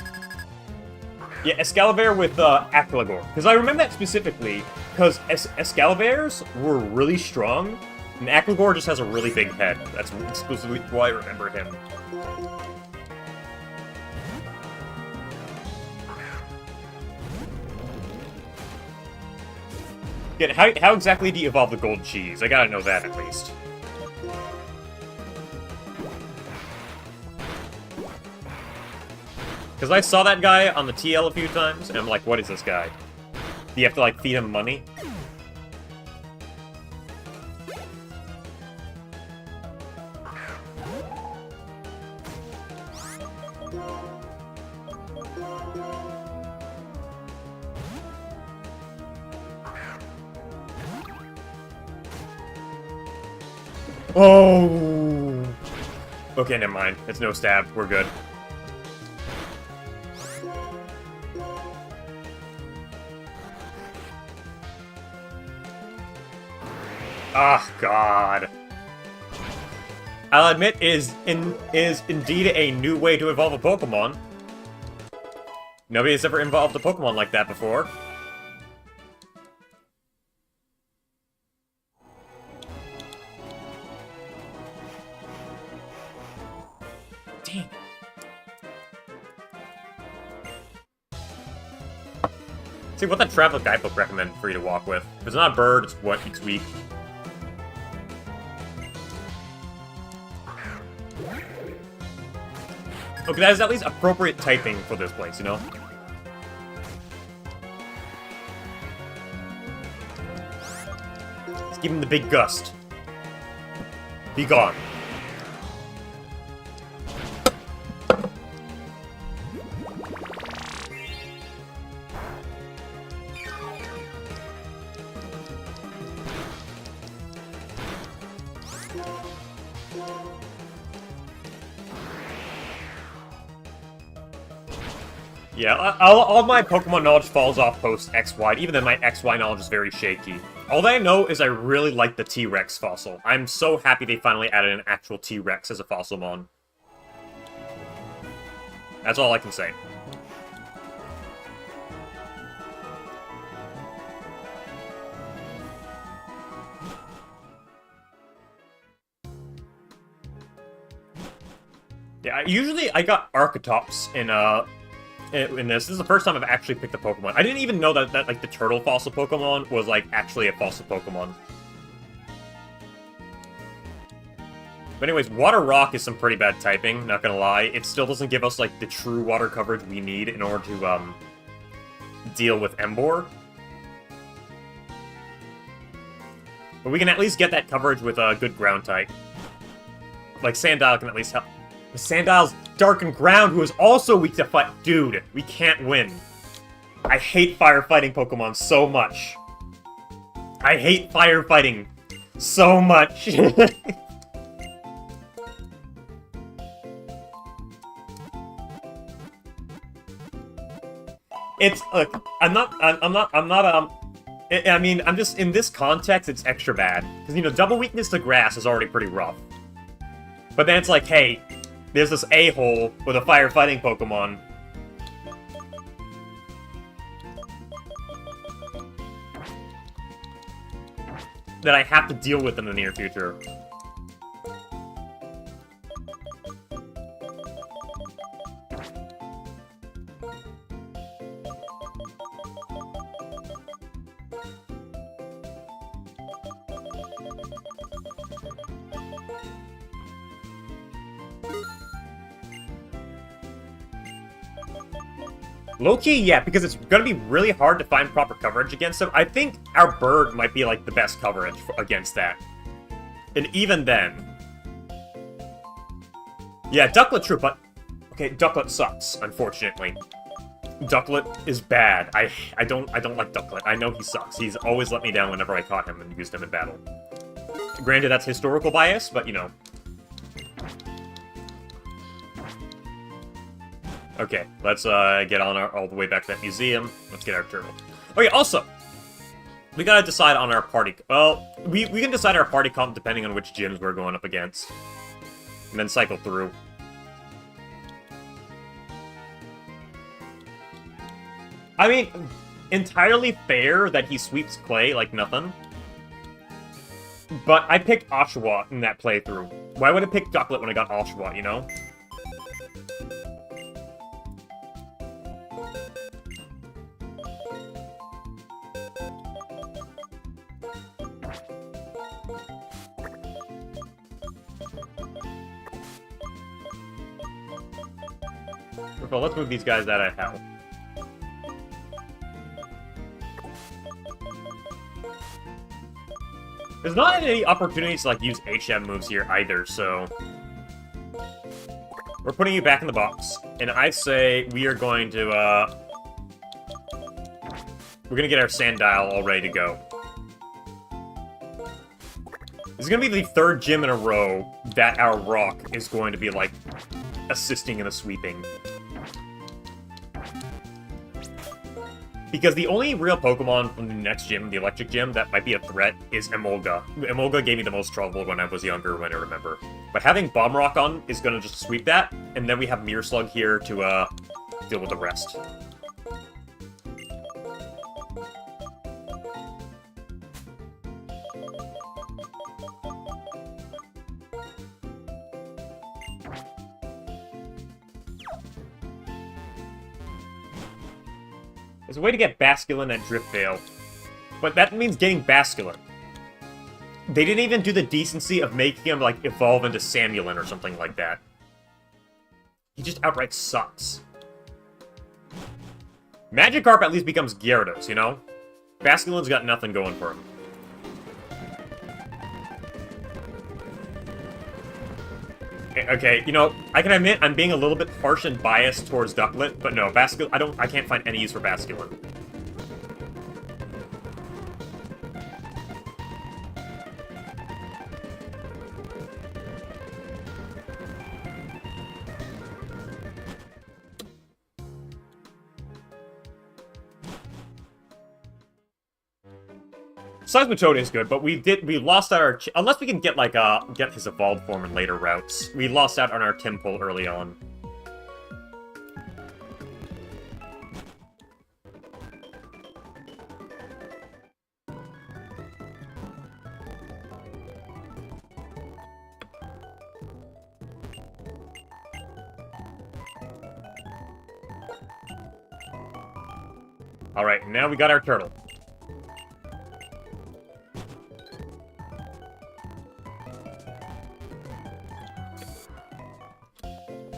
Yeah, Excalibur with Aquilagor. Because I remember that specifically, because Excaliburs were really strong, and Aquilagor just has a really big head. That's exclusively why I remember him. Yeah, how exactly do you evolve the gold cheese? I gotta know that at least. Because I saw that guy on the TL a few times, and I'm like, what is this guy? Do you have to, like, feed him money? Oh! Okay, never mind. It's no stab. We're good. Ah, God. I'll admit, is indeed a new way to evolve a Pokemon. Nobody's ever evolved a Pokemon like that before. Dang. See, what that travel guidebook recommend for you to walk with. If it's not a bird, it's what? It's weak. Okay, that is at least appropriate typing for this place, you know? Let's give him the big gust. Be gone. Yeah, all my Pokemon knowledge falls off post-XY, even though my XY knowledge is very shaky. All that I know is I really like the T-Rex fossil. I'm so happy they finally added an actual T-Rex as a Fossilmon. That's all I can say. Yeah, usually I got Archeops in this. This is the first time I've actually picked a Pokemon. I didn't even know that like, the turtle fossil Pokemon was, like, actually a fossil Pokemon. But anyways, Water Rock is some pretty bad typing, not gonna lie. It still doesn't give us, like, the true water coverage we need in order to, deal with Emboar. But we can at least get that coverage with a good ground type. Like, Sandile can at least help. But Sandile's Dark and Ground, who is also weak to fight. Dude, we can't win. I hate firefighting Pokemon so much. I hate firefighting so much. It's, look, I mean, I'm just, in this context, it's extra bad. Because, you know, double weakness to grass is already pretty rough. But then it's like, hey, there's this a-hole with a firefighting Pokemon. That I have to deal with in the near future. Low-key, yeah, because it's gonna be really hard to find proper coverage against him. I think our bird might be, like, the best coverage against that. And even then... Yeah, Ducklet true, but... Okay, Ducklet sucks, unfortunately. Ducklet is bad. I don't like Ducklet. I know he sucks. He's always let me down whenever I caught him and used him in battle. Granted, that's historical bias, but, you know... Okay, let's get on all the way back to that museum. Let's get our turtle. Okay, also, we gotta decide on our party. Well, we can decide our party comp depending on which gyms we're going up against. And then cycle through. I mean, entirely fair that he sweeps Clay like nothing. But I picked Oshawott in that playthrough. Why would I pick Ducklet when I got Oshawott, you know? Well, let's move these guys out of hell. There's not any opportunities to, like, use HM moves here either, so... We're putting you back in the box. And I say we are going to, we're gonna get our Sandile all ready to go. This is gonna be the third gym in a row that our Rock is going to be, like, assisting in the sweeping. Because the only real Pokemon from the next gym, the Electric Gym, that might be a threat is Emolga. Emolga gave me the most trouble when I was younger, when I remember. But having Bomb Rock on is gonna just sweep that, and then we have Mirror Slug here to, deal with the rest. There's a way to get Basculin at Driftvale, but that means getting Basculin. They didn't even do the decency of making him, like, evolve into Samulin or something like that. He just outright sucks. Magikarp at least becomes Gyarados, you know? Basculin's got nothing going for him. Okay, you know, I can admit I'm being a little bit harsh and biased towards Ducklet, but no, I can't find any use for Basculin. Seismitoad is good, but we lost our... Unless we can get, like, get his evolved form in later routes. We lost out on our Timple early on. Alright, now we got our turtle.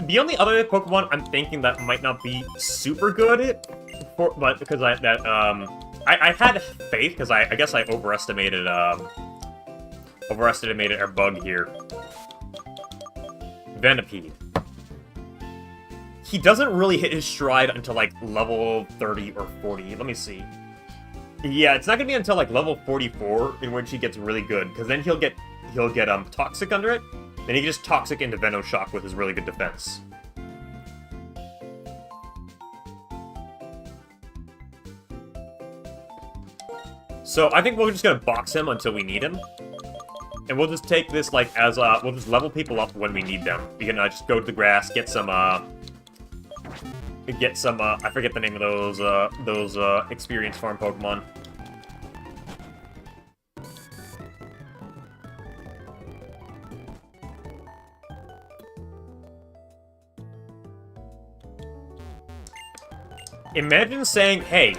The only other Pokemon I'm thinking that might not be super good, but because I had faith because I guess I overestimated our bug here. Venipede. He doesn't really hit his stride until like level 30 or 40. Let me see. Yeah, it's not gonna be until like level 44 in which he gets really good, because then he'll get Toxic under it. Then he can just Toxic into Venoshock with his really good defense. So I think we're just gonna box him until we need him. And we'll just take this like as, we'll just level people up when we need them. We can just go to the grass, get some, I forget the name of those experience farm Pokemon. Imagine saying, hey,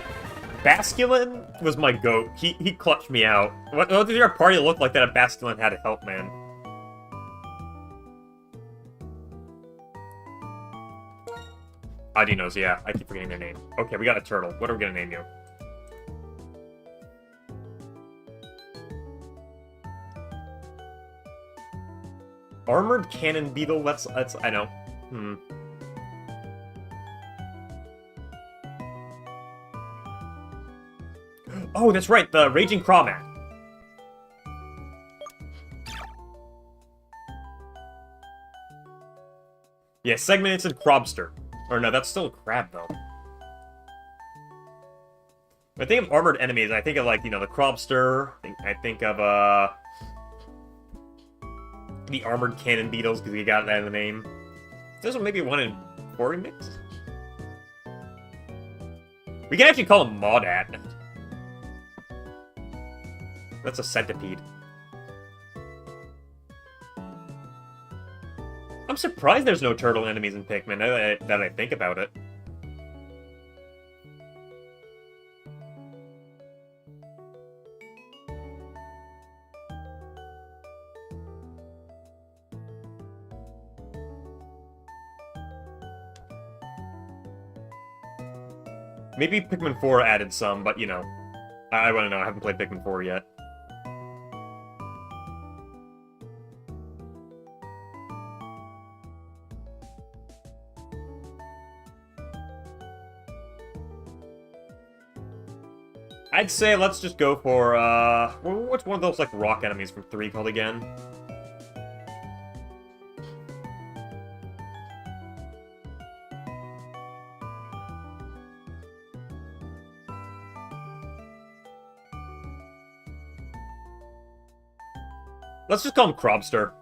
Basculin was my goat. He clutched me out. What did your party look like that if Basculin had to help, man? Adinos, yeah. I keep forgetting their name. Okay, we got a turtle. What are we gonna name you? Armored Cannon Beetle? That's I know. Oh, that's right, the Raging Crawmat. Yeah, Segmented Crobster. Or no, that's still a crab, though. When I think of armored enemies, I think of, like, you know, the Crobster. I think of, the armored cannon beetles, because you got that in the name. There's maybe one in Quarry Mix? We can actually call him Maudat. That's a centipede. I'm surprised there's no turtle enemies in Pikmin, now that I think about it. Maybe Pikmin 4 added some, but, you know, I want to know. I haven't played Pikmin 4 yet. I'd say let's just go for, what's one of those, like, rock enemies from 3 called again? Let's just call him Crobster.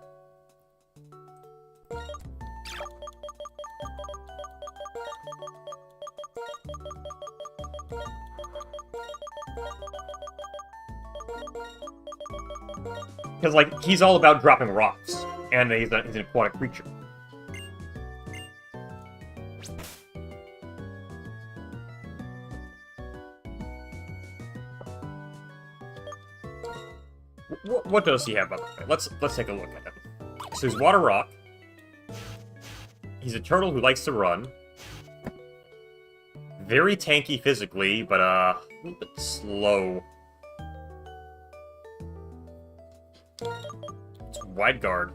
Because, like, he's all about dropping rocks, and he's an aquatic creature. What does he have, by the way? Let's take a look at him. So he's Water Rock. He's a turtle who likes to run. Very tanky physically, but a little bit slow. It's Wide Guard.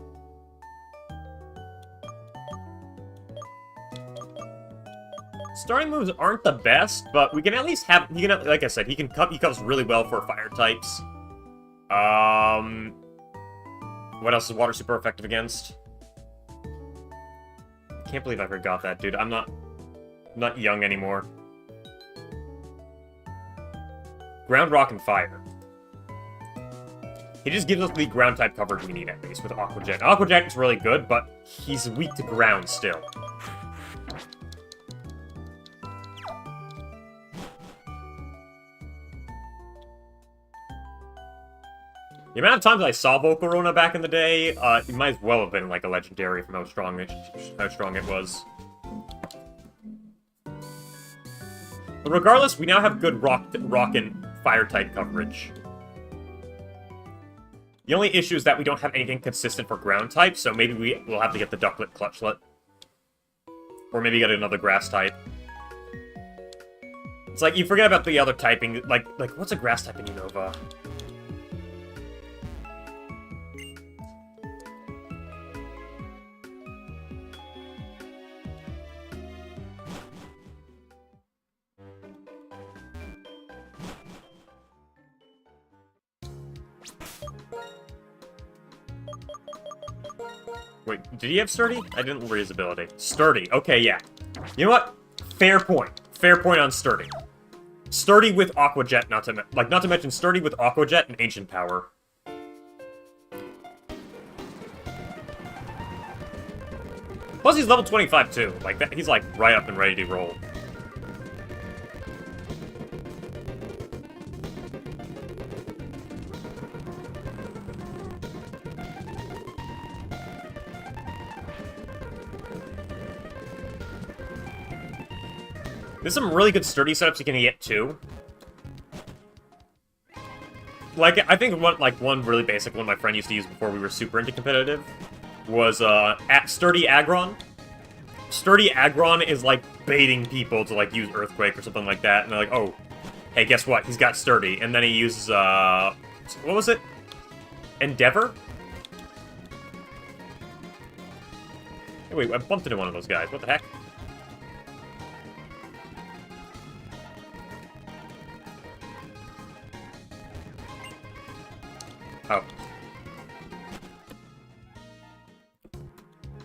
Starting moves aren't the best, but we can at least have... like I said, he comes really well for fire types. What else is water super effective against? I can't believe I forgot that, dude. I'm not young anymore. Ground, rock, and fire. He just gives us the ground type coverage we need, at least, with Aqua Jet. Aqua Jet is really good, but he's weak to ground still. The amount of times I saw Volcarona back in the day, it might as well have been like a legendary from how strong it was. But regardless, we now have good rock and fire type coverage. The only issue is that we don't have anything consistent for ground type, so maybe we'll have to get the Ducklet Clutchlet. Or maybe get another grass type. It's like, you forget about the other typing, like what's a grass type in Unova? Wait, did he have Sturdy? I didn't read his ability. Sturdy. Okay, yeah. You know what? Fair point. Fair point on Sturdy. Sturdy with Aqua Jet, not to mention Sturdy with Aqua Jet and Ancient Power. Plus, he's level 25 too. Like that, he's like right up and ready to roll. There's some really good Sturdy setups you can get too. Like, I think one really basic one my friend used to use before we were super into competitive was at Sturdy Aggron. Sturdy Aggron is like baiting people to like use Earthquake or something like that, and they're like, oh, hey, guess what? He's got Sturdy, and then he uses what was it? Endeavor? Hey, wait, I bumped into one of those guys. What the heck? Oh.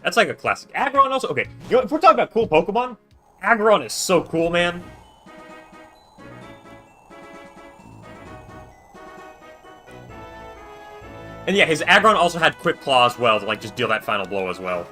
That's like a classic. Aggron also... Okay, you know, if we're talking about cool Pokemon, Aggron is so cool, man. And yeah, his Aggron also had Quick Claw as well to, like, just deal that final blow as well.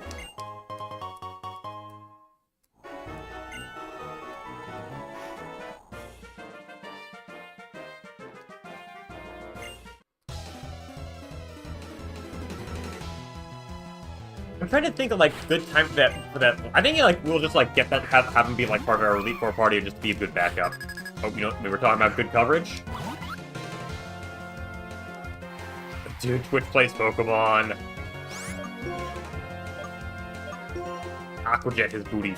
I'm trying to think of, like, good time for that. I think, like, we'll just, like, get that, have him be, like, part of our Elite Four party and just be a good backup. Oh, you know, we were talking about good coverage. Dude, Twitch plays Pokemon. Aquajet his booty.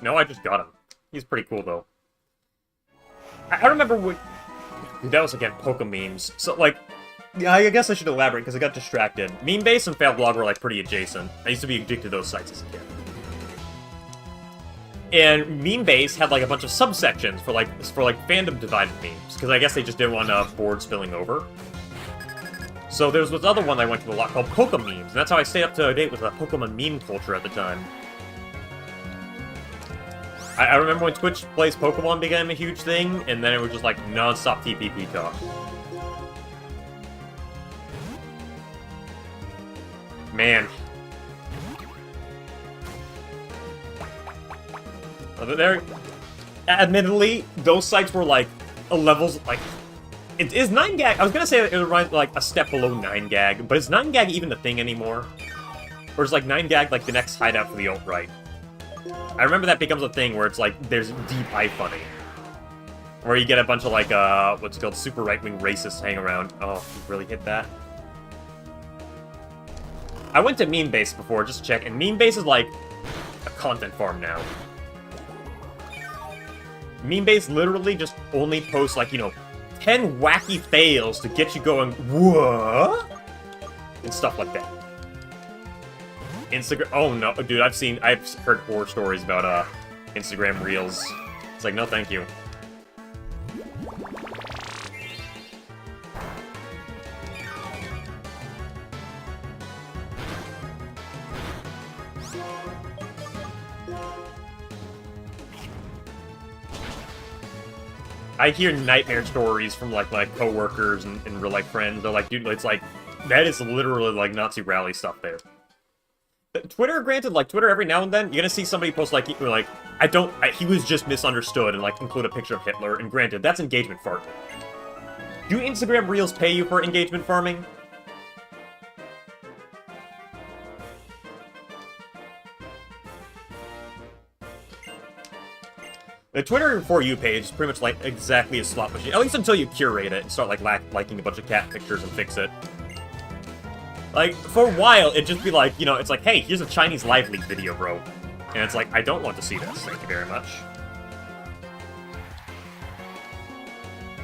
No, I just got him. He's pretty cool, though. I remember what... Dude, that was, again, Pokememes. So, like... Yeah, I guess I should elaborate, because I got distracted. Meme Base and Failed Blog were, like, pretty adjacent. I used to be addicted to those sites as a kid. And Meme Base had, like, a bunch of subsections for fandom-divided memes, because I guess they just didn't want board spilling over. So there was this other one I went to a lot called Pokememes, and that's how I stayed up to date with the Pokemon meme culture at the time. I remember when Twitch Plays Pokemon became a huge thing, and then it was just, like, non-stop TPP talk. Man. Admittedly, those sites were, like, levels, like... It is 9gag. I was gonna say it was, like, a step below 9gag, but is 9gag even a thing anymore? Or is, like, 9gag, like, the next hideout for the alt-right? I remember that becomes a thing where it's, like, there's deep iFunny. Where you get a bunch of, like, what's it called, super right-wing racists hang around. Oh, you really hit that? I went to Meme Base before, just to check, and Meme Base is, like, a content farm now. Meme Base literally just only posts, like, you know, 10 wacky fails to get you going, what? And stuff like that. Instagram, oh no, dude, I've heard horror stories about, Instagram Reels. It's like, no thank you. I hear nightmare stories from, like, my coworkers and real-life friends. They're like, dude, it's like, that is literally, like, Nazi rally stuff there. Twitter, granted, like, Twitter every now and then, you're gonna see somebody post, like, he was just misunderstood, and, like, include a picture of Hitler, and granted, that's engagement farming. Do Instagram Reels pay you for engagement farming? The Twitter For You page is pretty much like exactly a slot machine, at least until you curate it and start like liking a bunch of cat pictures and fix it. Like, for a while, it'd just be like, you know, it's like, hey, here's a Chinese Live Leak video, bro. And it's like, I don't want to see this, thank you very much.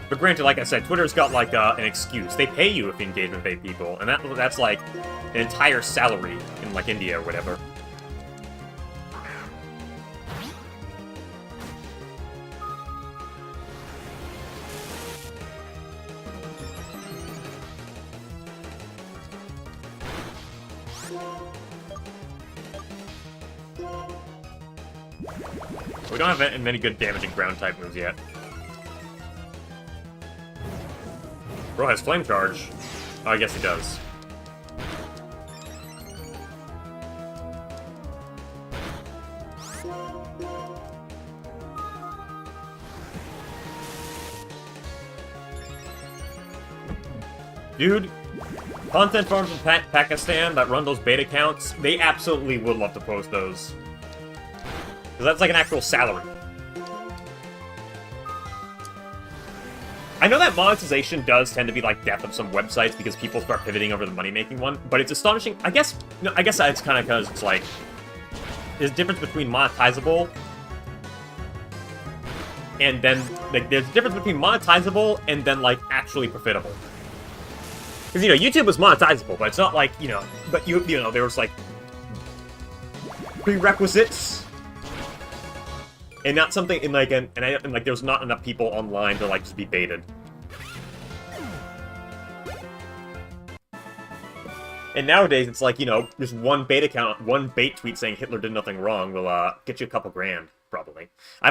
But granted, like I said, Twitter's got like an excuse. They pay you if you engagement bait people, and that's like an entire salary in like India or whatever. We don't have many good damaging ground-type moves yet. Bro has Flame Charge. Oh, I guess he does. Dude, content farms in Pakistan that run those beta accounts, they absolutely would love to post those. Because that's like an actual salary. I know that monetization does tend to be like death of some websites because people start pivoting over the money-making one, but it's astonishing. I guess it's kind of because it's like, there's a difference between monetizable and then, like, there's a difference between monetizable and then, like, actually profitable. Because, you know, YouTube was monetizable, but it's not like, you know, but you know, there was like prerequisites. And not something in like and like there's not enough people online to like just be baited. And nowadays it's like, you know, just one bait account, one bait tweet saying Hitler did nothing wrong will get you a couple grand, probably. I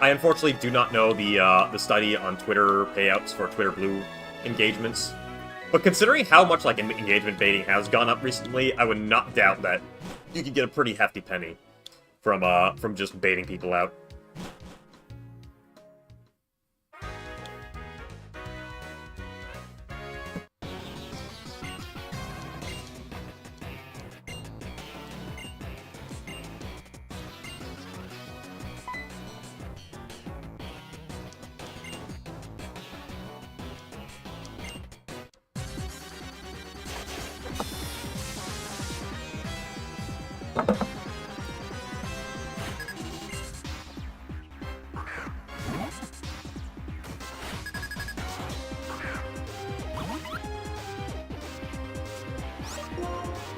unfortunately do not know the study on Twitter payouts for Twitter Blue engagements. But considering how much like engagement baiting has gone up recently, I would not doubt that you could get a pretty hefty penny from just baiting people out.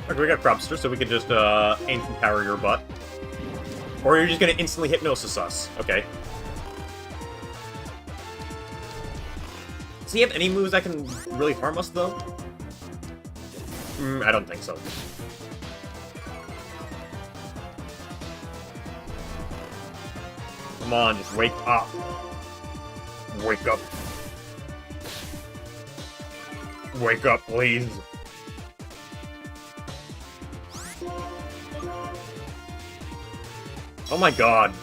Okay, we got Cropster, so we can just ancient power your butt. Or you're just gonna instantly hypnosis us. Okay. Does he have any moves that can really harm us, though? I don't think so. Come on, just wake up. Wake up. Wake up, please. Oh my god.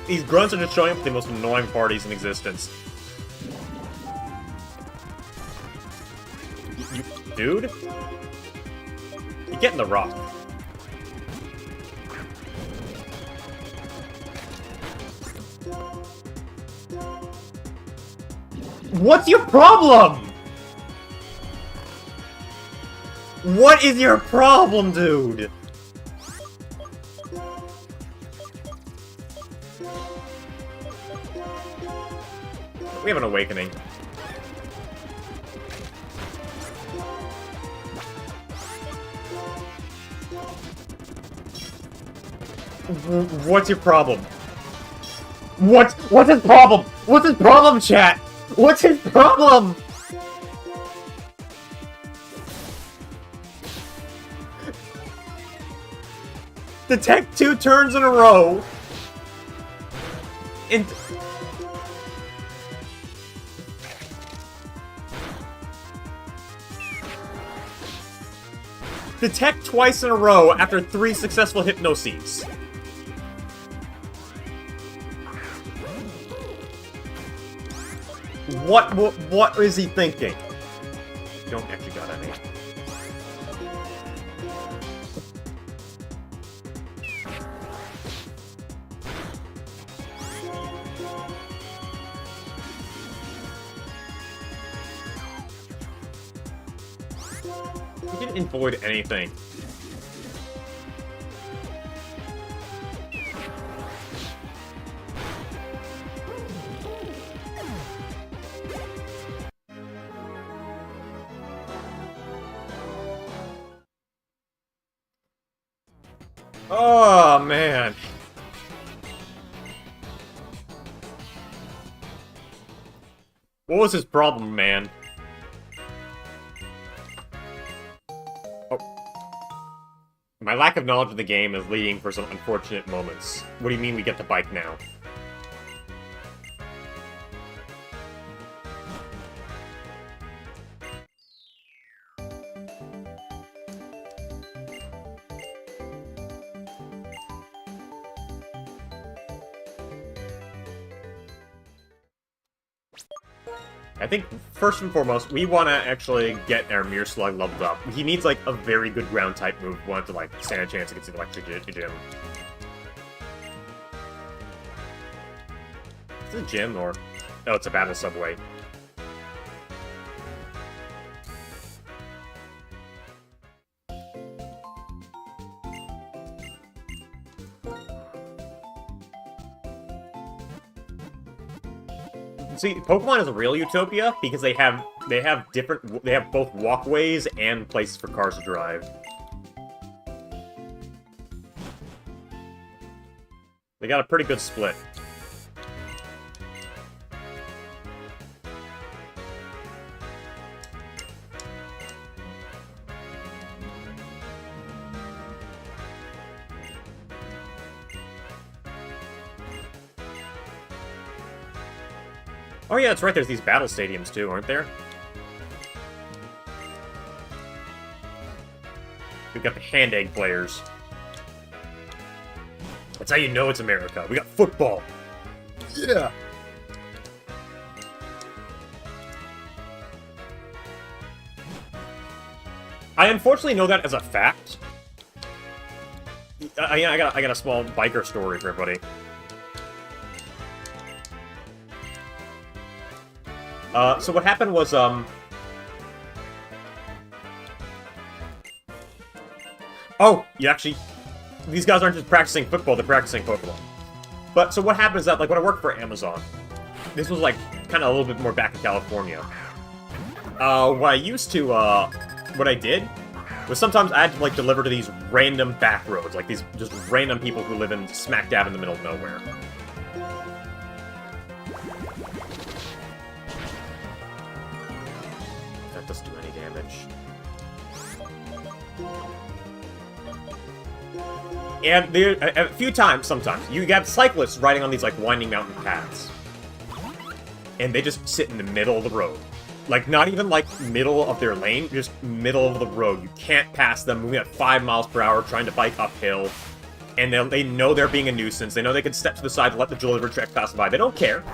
These grunts are just showing up the most annoying parties in existence. Dude? You get in the rock. What's your problem? What is your problem, dude? We have an awakening. What's your problem? What's his problem? What's his problem, chat? What's his problem? Detect 2 turns in a row. And detect twice in a row after 3 successful hypnoses. What is he thinking? Don't actually got any. He didn't avoid anything. Oh, man. What was his problem, man? Oh. My lack of knowledge of the game is leading for some unfortunate moments. What do you mean we get the bike now? I think, first and foremost, we want to actually get our Mirror Slug leveled up. He needs, like, a very good ground-type move. We want to, like, stand a chance against the Electric Gym. Is it a gym, or... Oh, it's a battle subway. See, Pokemon is a real utopia because they have both walkways and places for cars to drive. They got a pretty good split. Oh yeah, that's right, there's these battle stadiums too, aren't there? We've got the hand egg players. That's how you know it's America. We got football. Yeah. I unfortunately know that as a fact. I got a small biker story for everybody. So what happened was, oh, you actually... These guys aren't just practicing football, they're practicing Pokemon. But, so what happened is that, like, when I worked for Amazon, this was, like, kind of a little bit more back in California. What I used to, what I did was sometimes I had to, like, deliver to these random back roads, like these just random people who live in smack dab in the middle of nowhere. That doesn't do any damage. And there, a few times, sometimes, you got cyclists riding on these, like, winding mountain paths. And they just sit in the middle of the road. Like, not even, like, middle of their lane, just middle of the road. You can't pass them, moving at 5 miles per hour, trying to bike uphill. And they know they're being a nuisance. They know they can step to the side to let the delivery truck pass by. They don't care.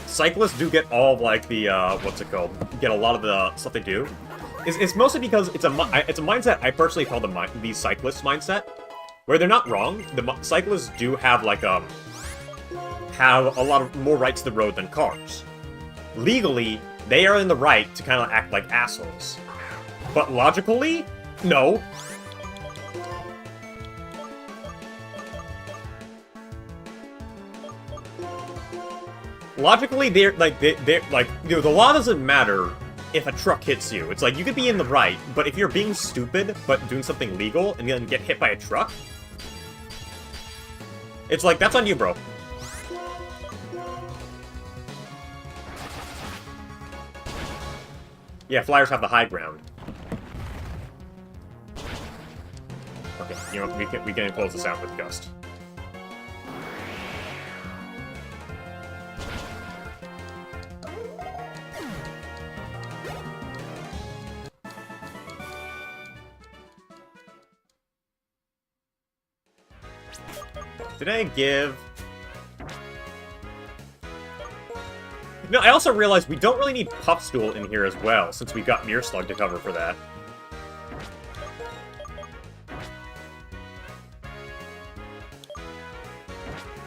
Cyclists do get all of, like, the, what's it called? Get a lot of the stuff they do. It's mostly because it's a mindset I personally call the cyclist mindset, where they're not wrong. The cyclists do have, like, have a lot of more rights to the road than cars. Legally, they are in the right to kind of act like assholes. But logically, no. Logically, they're like, you know, the law doesn't matter if a truck hits you. It's like, you could be in the right, but if you're being stupid, but doing something legal, and then get hit by a truck, it's like, that's on you, bro. Yeah, flyers have the high ground. Okay, you know, we can close this out with Gust. Did I give... No, I also realized we don't really need Puffstool in here as well, since we've got Mirror Slug to cover for that.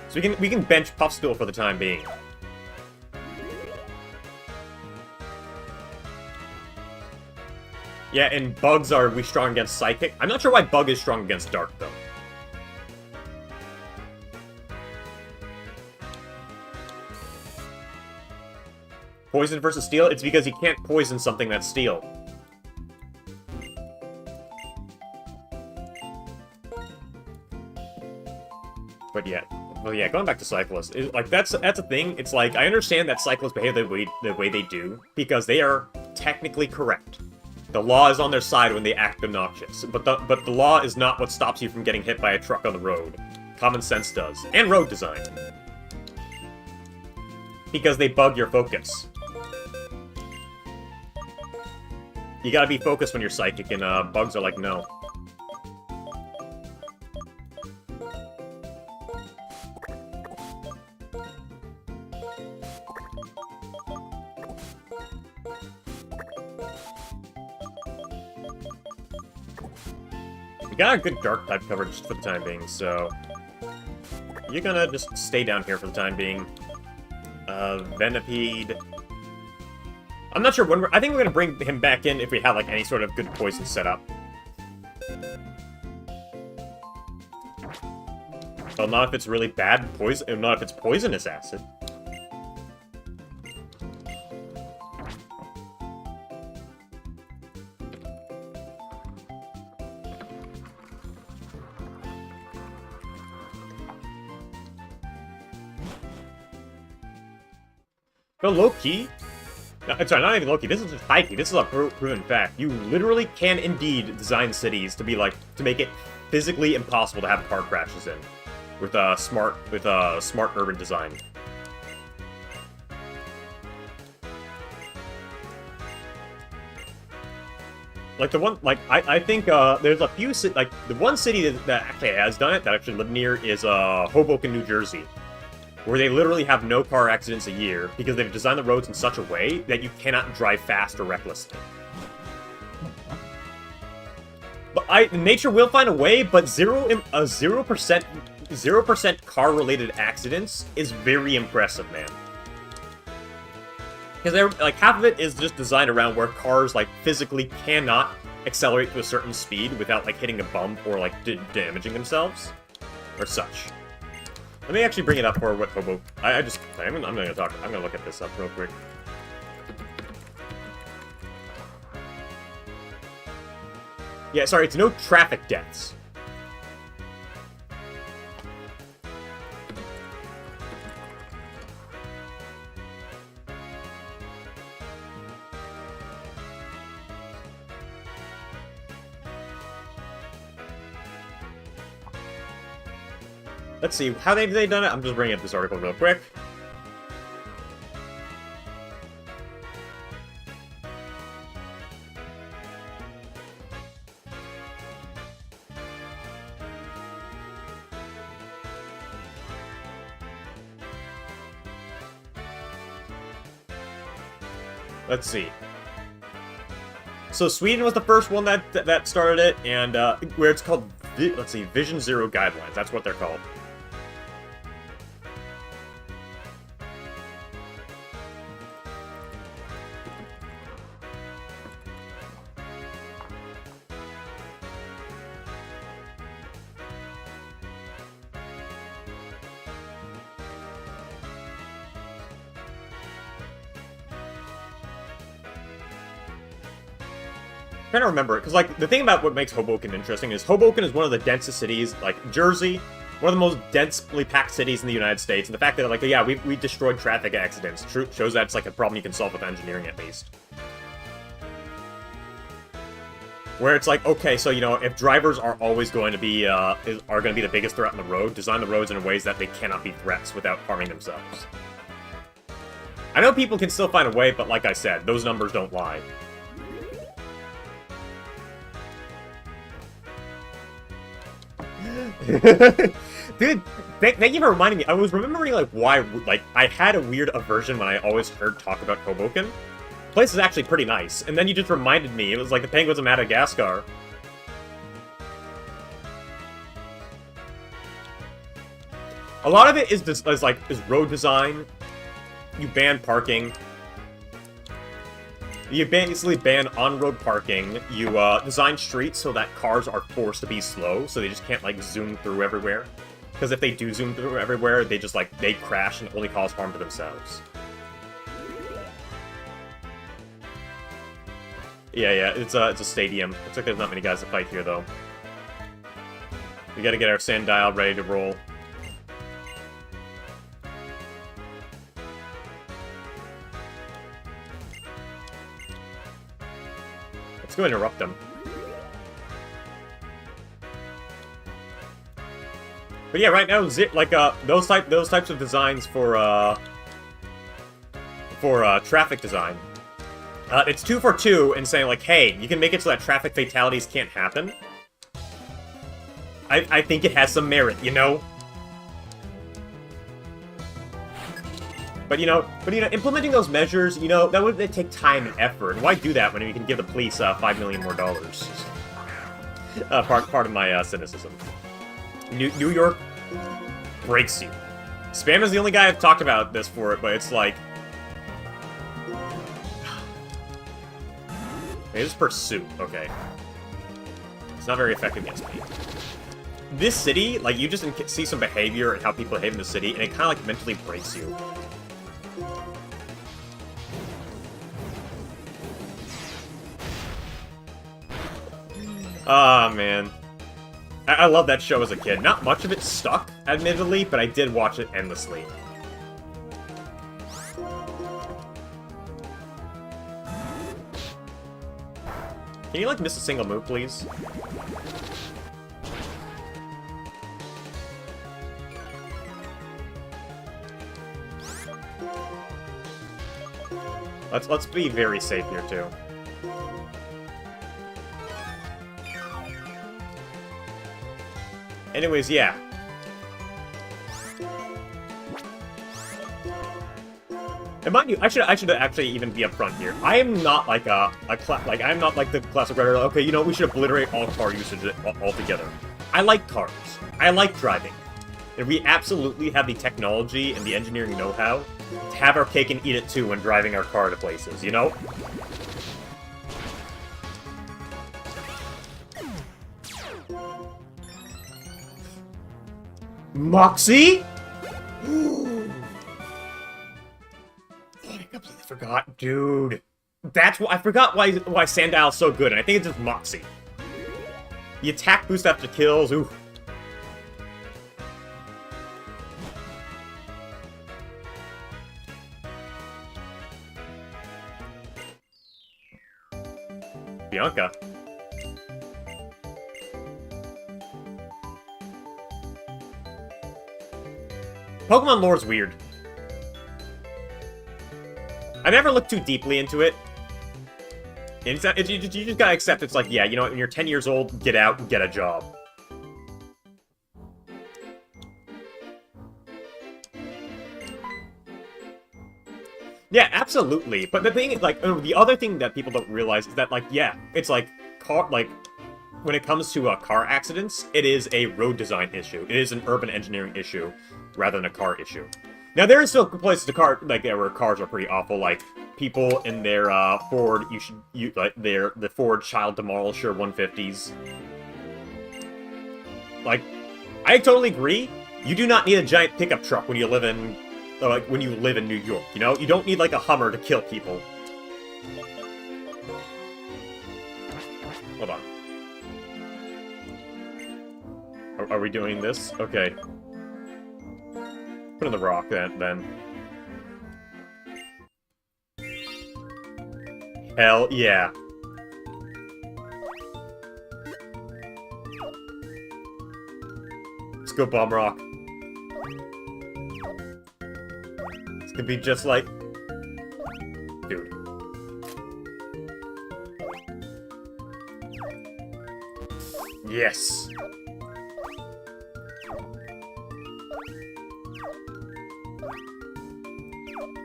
So we can bench Puffstool for the time being. Yeah, and Bugs are we strong against Psychic? I'm not sure why Bug is strong against Dark, though. Poison versus Steel? It's because you can't poison something that's Steel. But yeah. Well, yeah, going back to Cyclists, like, that's a thing. It's like, I understand that Cyclists behave the way they do, because they are technically correct. The law is on their side when they act obnoxious, but the law is not what stops you from getting hit by a truck on the road. Common sense does. And road design. Because they bug your focus. You gotta be focused when you're Psychic, and Bugs are like, no. We got a good Dark type coverage for the time being, so... You're gonna just stay down here for the time being. Venipede... I'm not sure when I think we're gonna bring him back in if we have, like, any sort of good poison setup. Well, not if it's really bad poison, not if it's poisonous acid. Go low-key? No, sorry, not even low-key. This is just high-key. This is a proven fact. You literally can indeed design cities to be like, to make it physically impossible to have car crashes in. With smart urban design. Like the one, like I think there's a few like the one city that actually has done it that I actually live near is Hoboken, New Jersey, where they literally have no car accidents a year because they've designed the roads in such a way that you cannot drive fast or recklessly. But nature will find a way, but 0% car-related accidents is very impressive, man. Because like half of it is just designed around where cars like physically cannot accelerate to a certain speed without like hitting a bump or like damaging themselves or such. Let me actually bring it up for what Hobo. I'm gonna look at this up real quick. Yeah, sorry, it's no traffic deaths. Let's see, how have they done it? I'm just bringing up this article real quick. Let's see. So Sweden was the first one that started it, and where it's called, let's see, Vision Zero Guidelines. That's what they're called. I'm trying to remember it, because, like, the thing about what makes Hoboken interesting is Hoboken is one of the densest cities, like, Jersey, one of the most densely packed cities in the United States, and the fact that, like, yeah, we destroyed traffic accidents shows that it's, like, a problem you can solve with engineering, at least. Where it's like, okay, so, you know, if drivers are always going to be, the biggest threat on the road, design the roads in ways that they cannot be threats without harming themselves. I know people can still find a way, but like I said, those numbers don't lie. Dude, thank you for reminding me. I was remembering, like, why, like, I had a weird aversion when I always heard talk about Hoboken. The place is actually pretty nice, and then you just reminded me. It was like the Penguins of Madagascar. A lot of it is road design. You ban parking. You basically ban on-road parking. You design streets so that cars are forced to be slow, so they just can't, like, zoom through everywhere. Because if they do zoom through everywhere, they just, like, they crash and only cause harm to themselves. Yeah, it's a stadium. Looks like there's not many guys to fight here, though. We gotta get our sand dial ready to roll. Go interrupt them. But yeah, right now, like those types of designs for traffic design. It's 2 for 2 and saying like, hey, you can make it so that traffic fatalities can't happen. I think it has some merit, you know. But you know, implementing those measures, you know, that would take time and effort. And why do that when you can give the police $5 million more dollars? Part of my cynicism. New York breaks you. Spam is the only guy I've talked about this for it, but it's like, maybe it's pursuit. Okay, it's not very effective against me. This city, like, you just see some behavior and how people behave in the city, and it kind of like mentally breaks you. Ah, man. I love that show as a kid. Not much of it stuck, admittedly, but I did watch it endlessly. Can you, like, miss a single move, please? Let's be very safe here, too. Anyways, yeah. And mind you, I should actually even be upfront here. I am not like I'm not like the classic writer. Okay, you know, we should obliterate all car usage altogether. I like cars. I like driving. And we absolutely have the technology and the engineering know-how to have our cake and eat it too when driving our car to places, you know? Moxie? Oh, I completely forgot, dude. That's why I forgot why Sandal's so good, and I think it's just Moxie. The attack boost after kills, ooh. Bianca. Pokemon lore is weird. I never looked too deeply into it. And you just gotta accept it's like, yeah, you know what, when you're 10 years old, get out and get a job. Yeah, absolutely. But the thing is, like, the other thing that people don't realize is that, like, yeah, it's like, when it comes to car accidents, it is a road design issue. It is an urban engineering issue, rather than a car issue. Now, there is still places to where cars are pretty awful, like, people in their, the Ford Child Demolisher 150s. Like, I totally agree. You do not need a giant pickup truck when you live in New York, you know? You don't need, like, a Hummer to kill people. Hold on. Are we doing this? Okay. Put in the rock, then. Hell yeah. Let's go, Bomb Rock. It's gonna be just like... Dude. Yes!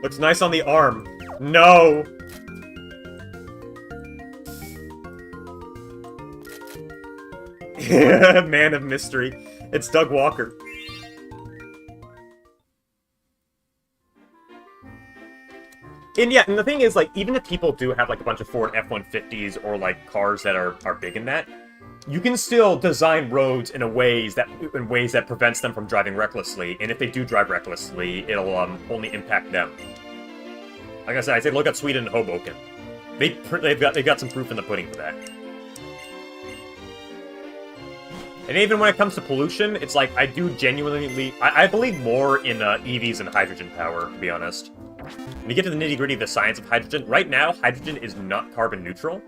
Looks nice on the arm. No! Man of mystery. It's Doug Walker. And yeah, and the thing is, like, even if people do have, like, a bunch of Ford F-150s or, like, cars that are big in that, you can still design roads in ways that prevents them from driving recklessly, and if they do drive recklessly, it'll only impact them. Like I said, I say look at Sweden and Hoboken. They've got some proof in the pudding for that. And even when it comes to pollution, it's like I do genuinely I believe more in EVs and hydrogen power, to be honest. When you get to the nitty-gritty of the science of hydrogen, right now hydrogen is not carbon neutral when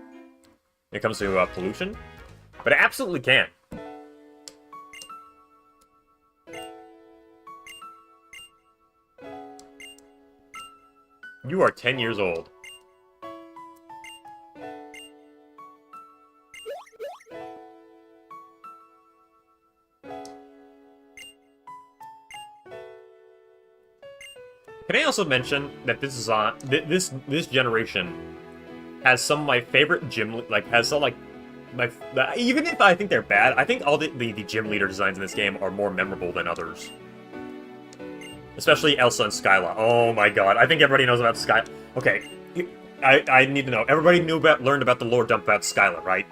it comes to pollution. But it absolutely can. You are 10 years old. Can I also mention that this is this generation has some of my favorite gym, like, has some, like, even if I think they're bad, I think all the gym leader designs in this game are more memorable than others. Especially Elsa and Skyla. Oh my god, I think everybody knows about Skyla. Okay, I need to know. Everybody learned about the lore dump about Skyla, right?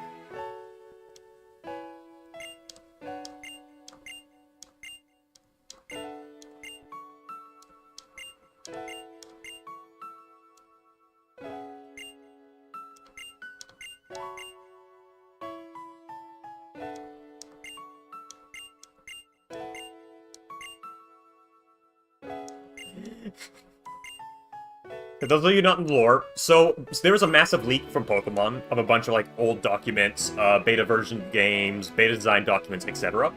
For those of you not in the lore, so there was a massive leak from Pokemon of a bunch of like old documents, beta version games, beta design documents, etc.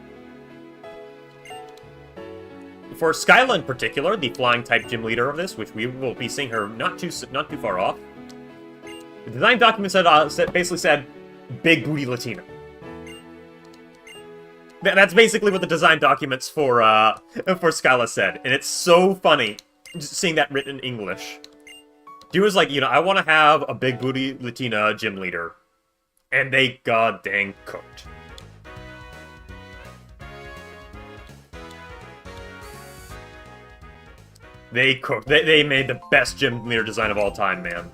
For Skyla in particular, the flying type gym leader of this, which we will be seeing her not too far off, the design document basically said, "Big booty Latina." That's basically what the design documents for Skyla said, and it's so funny just seeing that written in English. He was like, I want to have a big booty Latina gym leader. And they god dang cooked. They cooked. They made the best gym leader design of all time, man.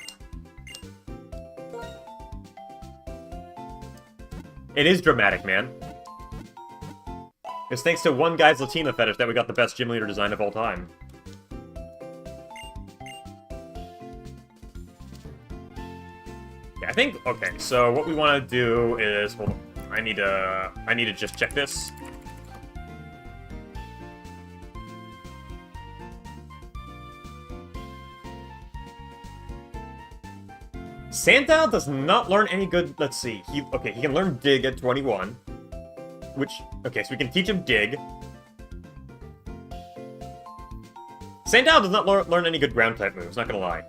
It is dramatic, man. It's thanks to one guy's Latina fetish that we got the best gym leader design of all time. I think, okay, so what we want to do is, hold on, I need to just check this. Sandile does not learn any good, let's see, he can learn Dig at 21, which, okay, so we can teach him Dig. Sandile does not learn any good ground type moves, not gonna lie.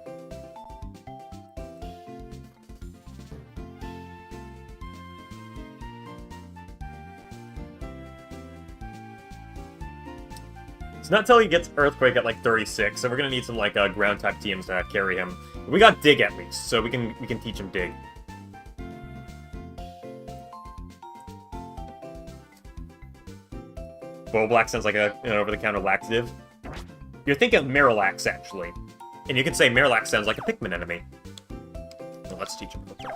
It's not until he gets Earthquake at like 36, so we're gonna need some like ground type teams to carry him. We got Dig at least, so we can teach him Dig. Bulblax sounds like an over-the-counter laxative. You're thinking Marillax actually, and you can say Marillax sounds like a Pikmin enemy. Well, let's teach him real quick.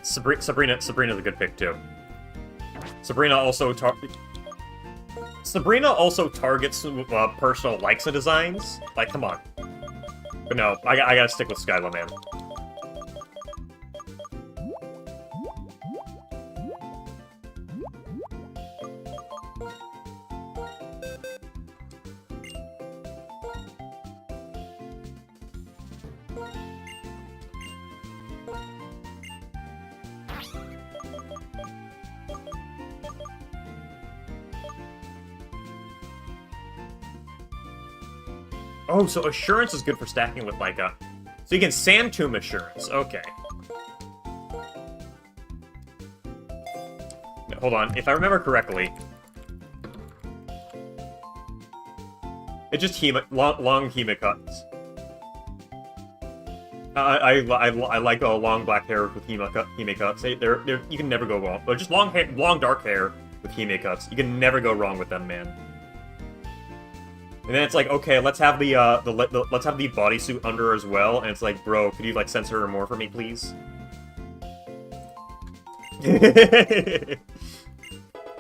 Sabrina's a good pick too. Sabrina also targets personal likes and designs. Like, come on. But no, I gotta stick with Skyla, man. Oh, so Assurance is good for stacking with, like, a... So you can Sand Tomb Assurance. Okay. No, hold on. If I remember correctly... It's just long Hemacuts. I like long black hair with Hemacuts. You can never go wrong. But just long dark hair with Hemacuts. You can never go wrong with them, man. And then it's like, okay, let's have the bodysuit under as well. And it's like, bro, could you like censor her more for me, please?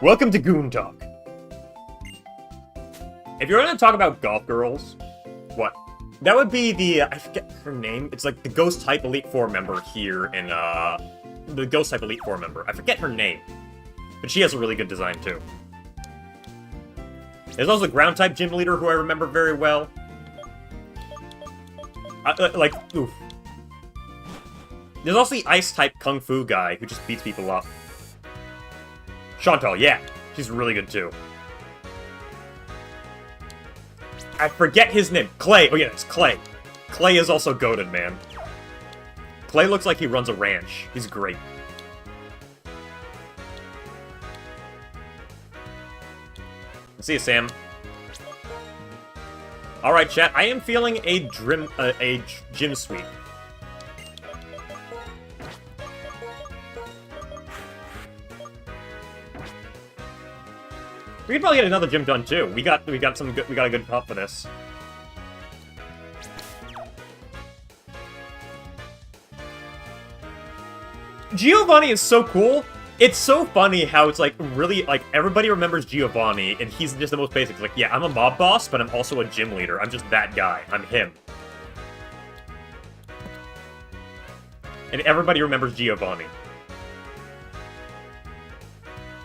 Welcome to Goon Talk. If you're gonna talk about golf girls, what? That would be the I forget her name. It's like the Ghost Type Elite Four member here in the Ghost Type Elite Four member. I forget her name, but she has a really good design too. There's also the Ground-type gym leader, who I remember very well. Oof. There's also the Ice-type Kung Fu guy, who just beats people up. Chantal, yeah. She's really good, too. I forget his name. Clay. Oh, yeah, it's Clay. Clay is also goated, man. Clay looks like he runs a ranch. He's great. See you, Sam. Alright, chat. I am feeling a gym sweep. We could probably get another gym done too. We got a good comp for this. Giovanni is so cool. It's so funny how it's like really like everybody remembers Giovanni and he's just the most basic. It's like, yeah, I'm a mob boss, but I'm also a gym leader. I'm just that guy. I'm him. And everybody remembers Giovanni.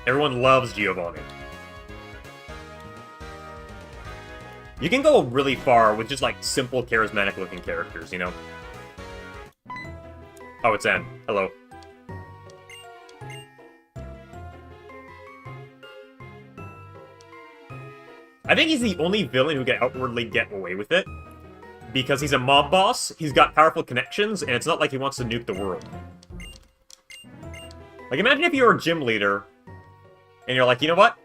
Everyone loves Giovanni. You can go really far with just, like, simple, charismatic-looking characters, you know? Oh, it's Anne. Hello. I think he's the only villain who can outwardly get away with it. Because he's a mob boss, he's got powerful connections, and it's not like he wants to nuke the world. Like, imagine if you were a gym leader, and you're like, you know what?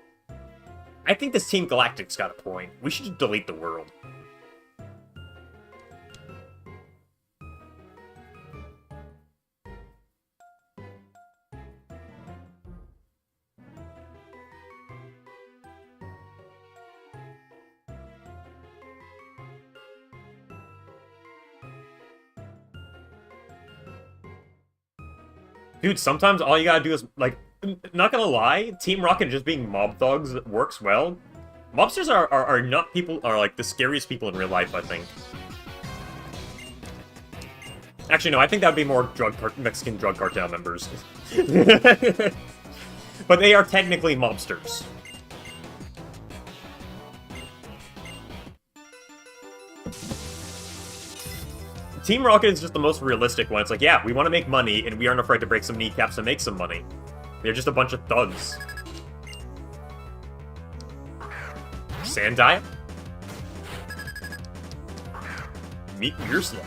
I think this Team Galactic's got a point. We should just delete the world. Dude, sometimes all you gotta do is, like, not gonna lie, Team Rocket just being mob thugs works well. Mobsters are not people, are like the scariest people in real life, I think. Actually, no, I think that would be more Mexican drug cartel members. But they are technically mobsters. Team Rocket is just the most realistic one. It's like, yeah, we want to make money, and we aren't afraid to break some kneecaps to make some money. They're just a bunch of thugs. Sand diet? Meet your slug.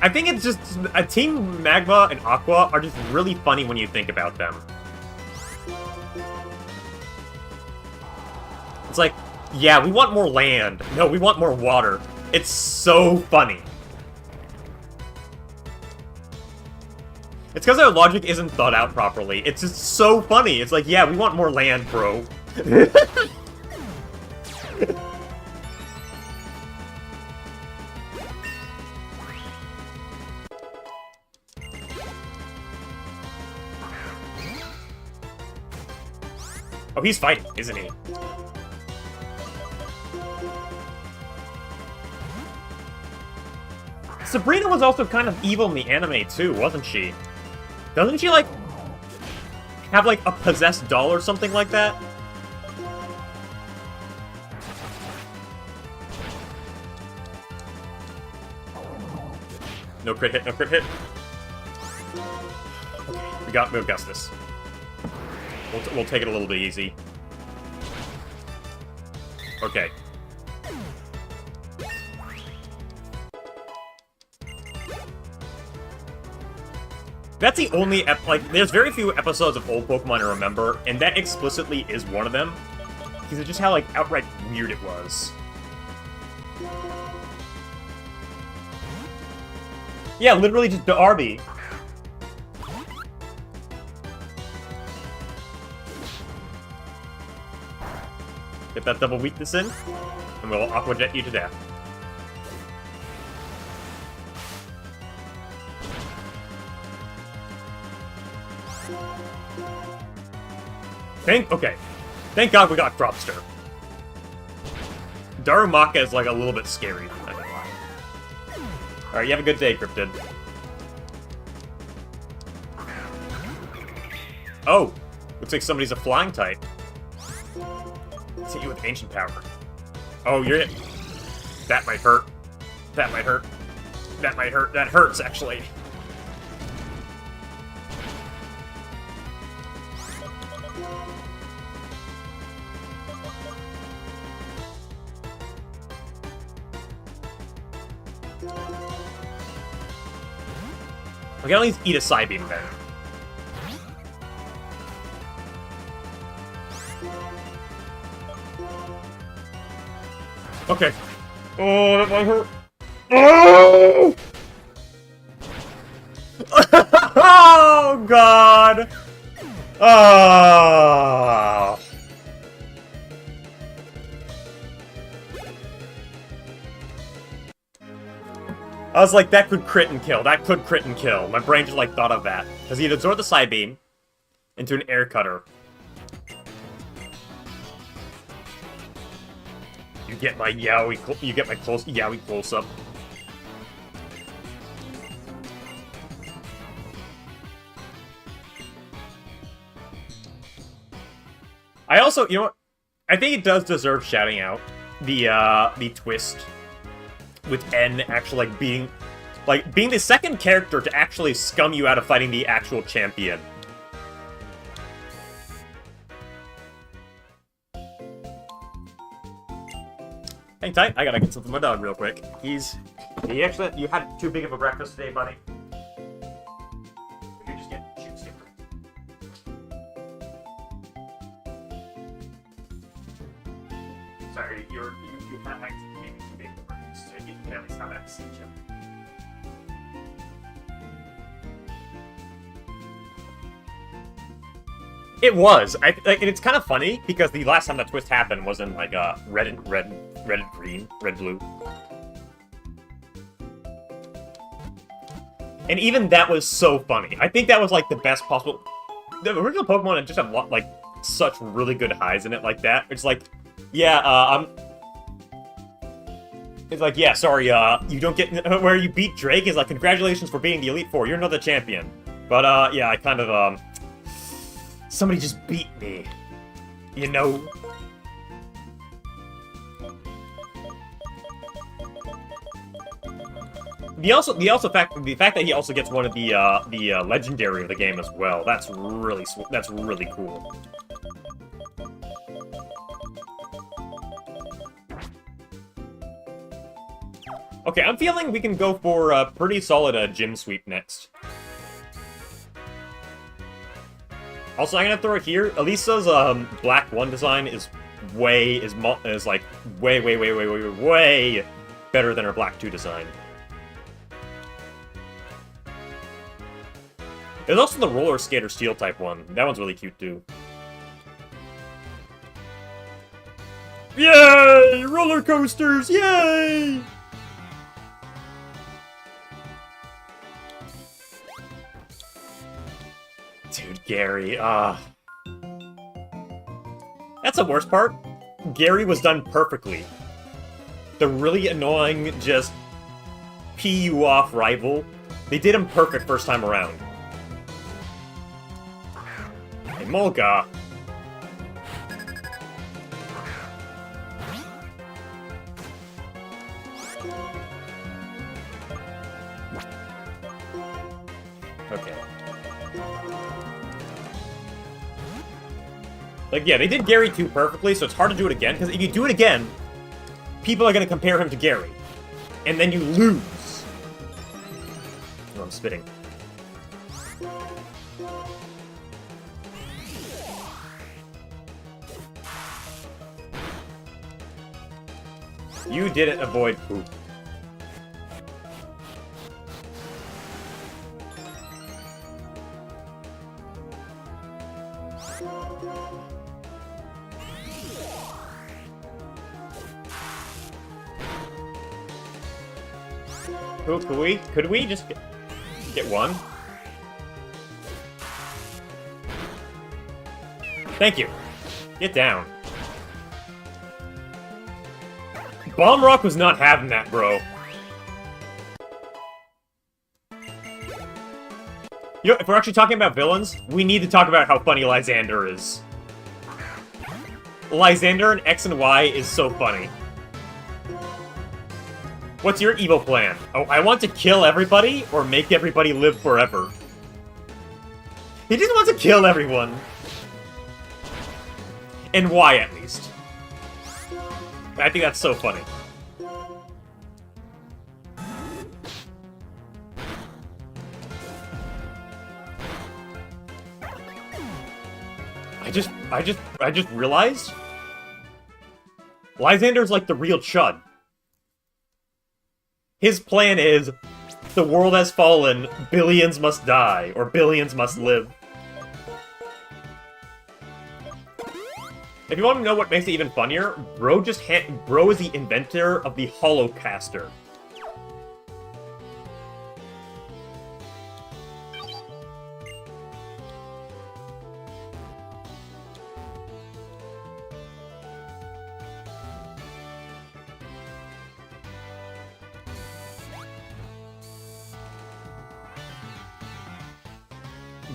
I think it's just a Team Magma and Aqua are just really funny when you think about them. It's like, yeah, we want more land. No, we want more water. It's so funny. It's because their logic isn't thought out properly. It's just so funny. It's like, yeah, we want more land, bro. Oh, he's fighting, isn't he? Sabrina was also kind of evil in the anime, too, wasn't she? Doesn't she, like, have, like, a possessed doll or something like that? No crit hit, no crit hit. We got this. We'll take it a little bit easy. Okay. That's the only like, there's very few episodes of old Pokemon I remember, and that explicitly is one of them. Because it's just how, like, outright weird it was. Yeah, literally just the Arby. Get that double weakness in, and we'll Aqua Jet you to death. Okay. Thank God we got Cropster. Darumaka is, like, a little bit scary, I'm not gonna lie. Alright, you have a good day, Cryptid. Oh! Looks like somebody's a flying type. Let's hit you with ancient power. Oh, you're hit. That might hurt. That might hurt. That might hurt. That hurts, actually. We can at least eat a Psybeam then. Okay. Oh, that might hurt. Oh! Oh, God! Oh! I was like, that could crit and kill. That could crit and kill. My brain just, like, thought of that. Because he'd absorb the Psybeam into an air cutter. You get my Yowie, you get my Yowie close up. I also, you know what? I think it does deserve shouting out the twist with N actually being the second character to actually scum you out of fighting the actual champion. Hang tight, I gotta get something for my dog real quick. You had too big of a breakfast today, buddy. You just get shoot skipper. Sorry, you had maybe too big of a breakfast, so you can at least have that seat, Jim. It was. And it's kind of funny because the last time that twist happened was in like red and green, red blue, and even that was so funny. I think that was like the best possible. The original Pokemon just have like such really good highs in it like that. It's like, yeah, It's like, yeah, sorry, you don't get where you beat Drake is like, congratulations for beating the Elite Four. You're another champion. But yeah, I kind of somebody just beat me, you know. The fact that he also gets one of the legendary of the game as well. That's really cool. Okay, I'm feeling we can go for a pretty solid gym sweep next. Also, I'm gonna throw it here. Elisa's Black 1 design is way better than her Black 2 design. There's also the Roller Skater Steel type one. That one's really cute too. Yay! Roller coasters! Yay! Dude, Gary, that's the worst part. Gary was done perfectly. The really annoying, just pee you off rival, they did him perfect first time around. Hey, Molga. Okay. Like, yeah, they did Gary 2 perfectly, so it's hard to do it again, because if you do it again, people are going to compare him to Gary. And then you lose. Oh, I'm spitting. You didn't avoid poop. Could we just get one? Thank you. Get down. Bomb Rock was not having that, bro. You know, if we're actually talking about villains, we need to talk about how funny Lysander is. Lysander in X and Y is so funny. What's your evil plan? Oh, I want to kill everybody or make everybody live forever. He just wants to kill everyone. And why, at least? I think that's so funny. I just realized Lysander's like the real Chud. His plan is, the world has fallen, billions must die, or billions must live. If you want to know what makes it even funnier, Bro is the inventor of the Holocaster.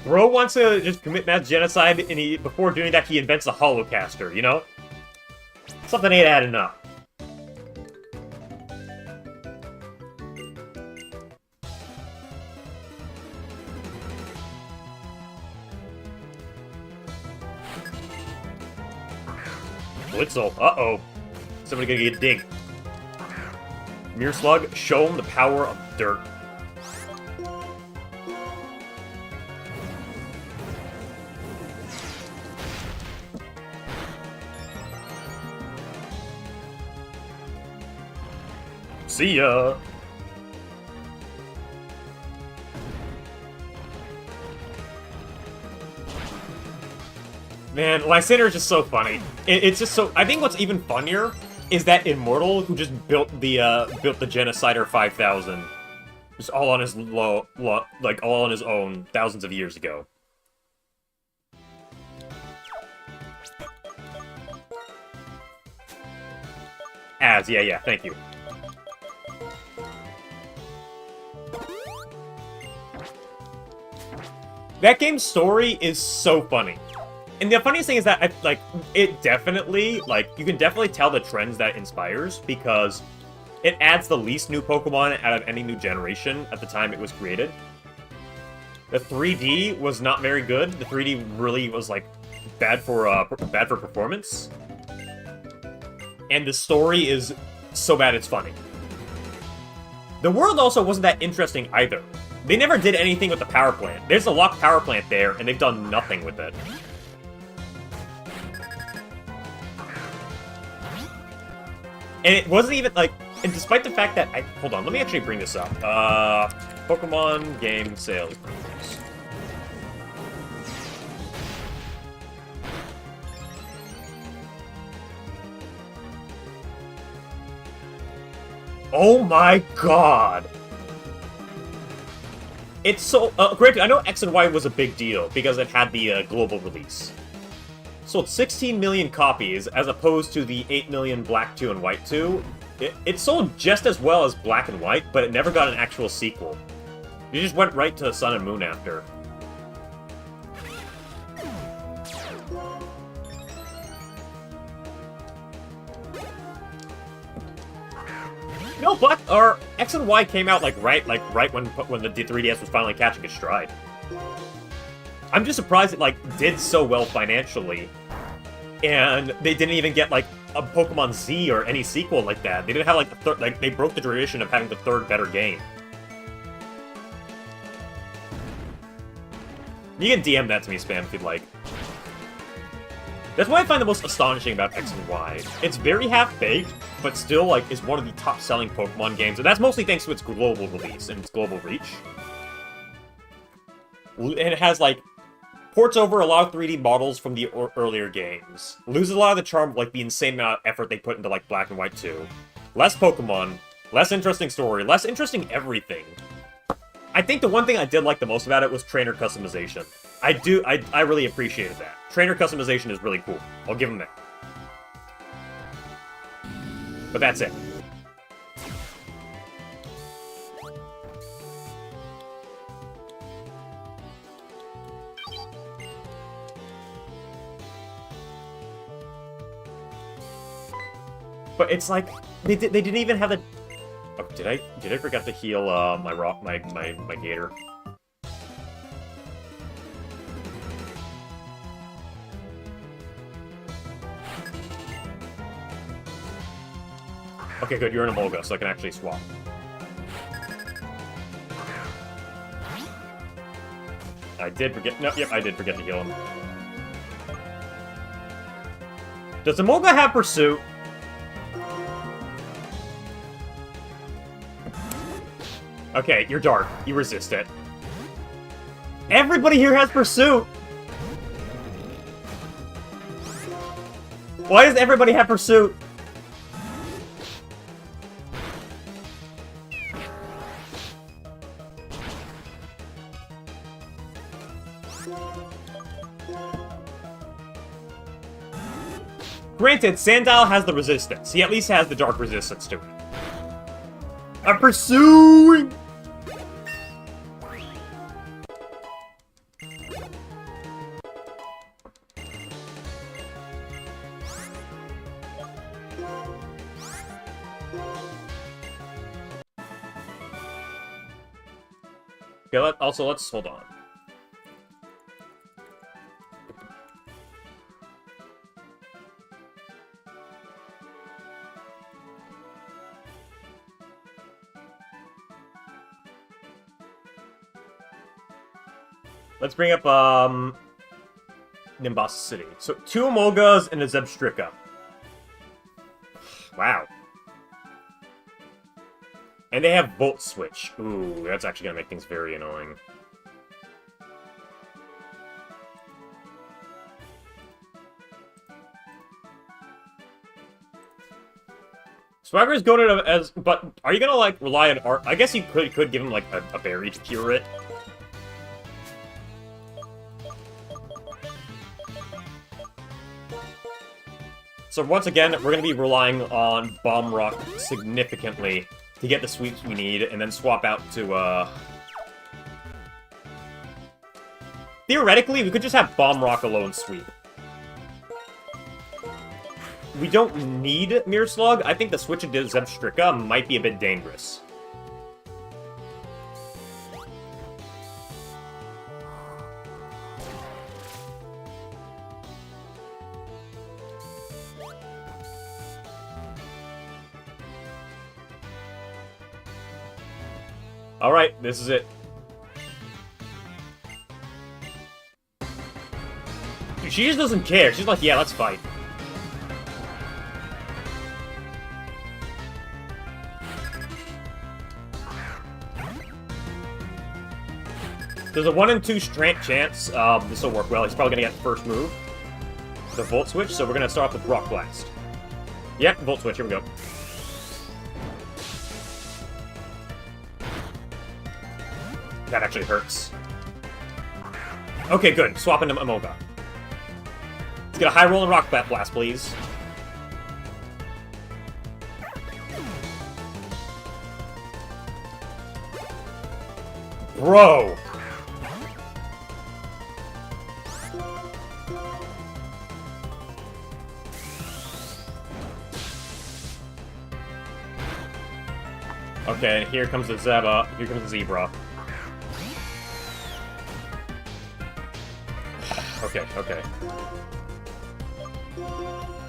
Bro wants to just commit mass genocide, and before doing that, he invents a holocaster, you know? Something ain't adding up. Blitzel, uh-oh. Somebody gonna get digged. Mirror Slug, show him the power of dirt. See ya! Man, Lysander is just so funny. It's just so... I think what's even funnier is that Immortal, who just built the Genocider 5000, just all on his all on his own, thousands of years ago. Yeah, thank you. That game's story is so funny. And the funniest thing is that, it definitely, you can definitely tell the trends that it inspires, because it adds the least new Pokemon out of any new generation at the time it was created. The 3D was not very good. The 3D really was, bad for performance. And the story is so bad it's funny. The world also wasn't that interesting either. They never did anything with the power plant. There's a locked power plant there, and they've done nothing with it. And it wasn't even, and despite the fact that hold on, let me actually bring this up. Pokemon game sales. Oh my god! It's so... granted, I know X and Y was a big deal, because it had the global release. Sold 16 million copies, as opposed to the 8 million Black 2 and White 2. It sold just as well as Black and White, but it never got an actual sequel. You just went right to Sun and Moon after. No, Black or X and Y came out right when the 3DS was finally catching its stride. I'm just surprised it did so well financially, and they didn't even get a Pokemon Z or any sequel like that. They didn't have the third, they broke the tradition of having the third better game. You can DM that to me, Spam, if you'd like. That's what I find the most astonishing about X and Y. It's very half-baked, but still, is one of the top-selling Pokemon games, and that's mostly thanks to its global release and its global reach. And it has, ports over a lot of 3D models from the earlier games. Loses a lot of the charm of, the insane amount of effort they put into, Black and White 2. Less Pokemon, less interesting story, less interesting everything. I think the one thing I did like the most about it was trainer customization. I really appreciated that. Trainer customization is really cool. I'll give them that. But that's it. But it's they didn't even have the... Oh, did I forget to heal my Gator? Okay, good, you're in a Volga, so I can actually swap. I did forget... No, yep, I did forget to heal him. Does the Molga have Pursuit? Okay, you're dark. You resist it. Everybody here has Pursuit! Why does everybody have Pursuit? Granted, Sandile has the resistance. He at least has the dark resistance to it. I'm pursuing! Okay, let's hold on. Let's bring up, Nimbus City. So, 2 Emolgas and a Zebstrika. Wow. And they have Volt Switch. Ooh, that's actually gonna make things very annoying. Swagger's goaded as, but are you gonna, like, rely on art? I guess you could give him, like, a berry to cure it. So once again, we're gonna be relying on Bomb Rock significantly to get the sweeps we need, and then swap out to, Theoretically, we could just have Bomb Rock alone sweep. We don't need Mirror Slug. I think the switch into Zebstrika might be a bit dangerous. Alright, this is it. Dude, she just doesn't care. She's like, yeah, let's fight. There's a 1 in 2 strength chance this will work well. He's probably going to get the first move. The Volt Switch, so we're going to start off with Rock Blast. Yep, Volt Switch, here we go. That actually hurts. Okay, good. Swap into Emolga. Let's get a high roll and Rock Blast, please. Bro! Okay, here comes the Zeba. Here comes the Zebra. Okay, okay.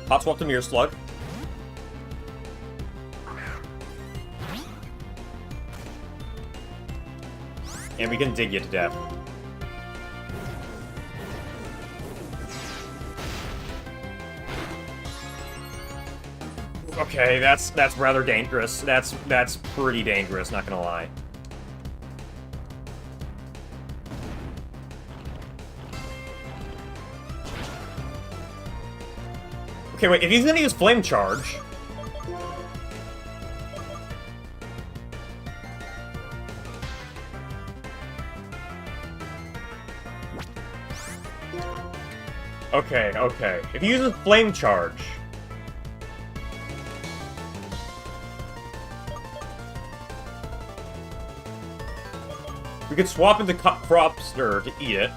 Hot swap to Mirror Slug. And we can dig you to death. Okay, that's rather dangerous. That's pretty dangerous, not gonna lie. Okay, wait, if he's gonna use Flame Charge... Okay, okay. If he uses Flame Charge... we could swap into Cropster to eat it.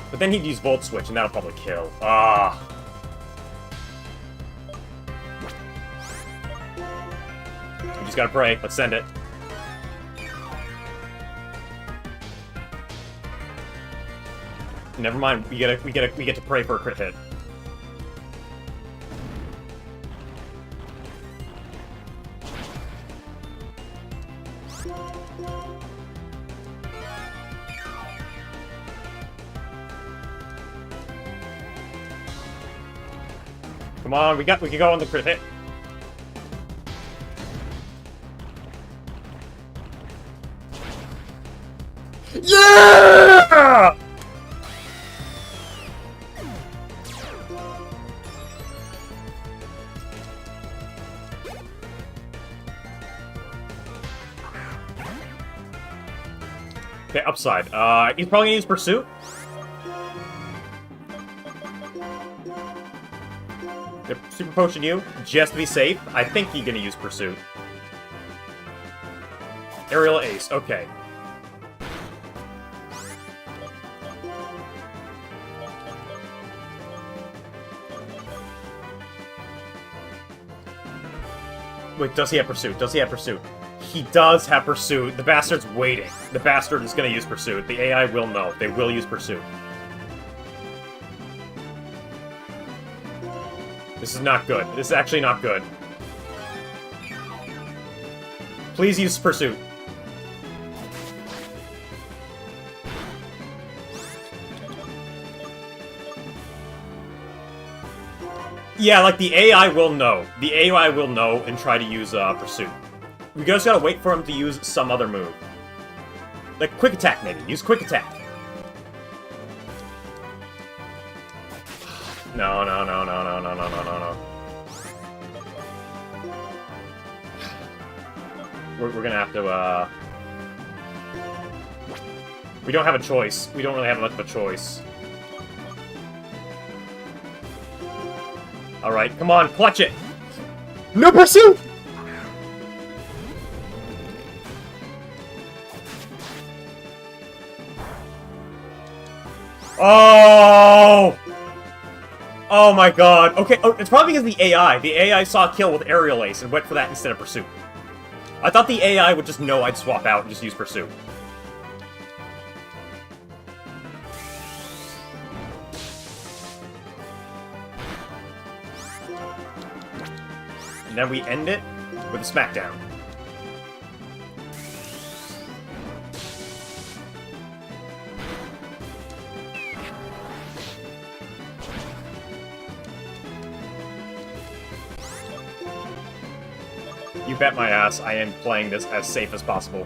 But then he'd use Volt Switch, and that'll probably kill. Ah... We just gotta pray. Let's send it. Never mind. We get to pray for a crit hit. Come on, we can go on the crit hit. Yeah! Okay, upside. He's probably gonna use Pursuit. Super Potion you, just to be safe. I think he's gonna use Pursuit. Aerial Ace, okay. Wait, does he have Pursuit? Does he have Pursuit? He does have Pursuit. The bastard's waiting. The bastard is going to use Pursuit. The AI will know. They will use Pursuit. This is not good. This is actually not good. Please use Pursuit. Yeah, like, the AI will know. The AI will know and try to use Pursuit. We just gotta wait for him to use some other move. Like, Quick Attack, maybe. Use Quick Attack. No. We're gonna have to, We don't have a choice. We don't really have much of a choice. Alright, come on, clutch it! No Pursuit! Oh! Oh my god. Okay, oh, it's probably because of the AI. The AI saw a kill with Aerial Ace and went for that instead of Pursuit. I thought the AI would just know I'd swap out and just use Pursuit. And then we end it with a Smackdown. You bet my ass I am playing this as safe as possible.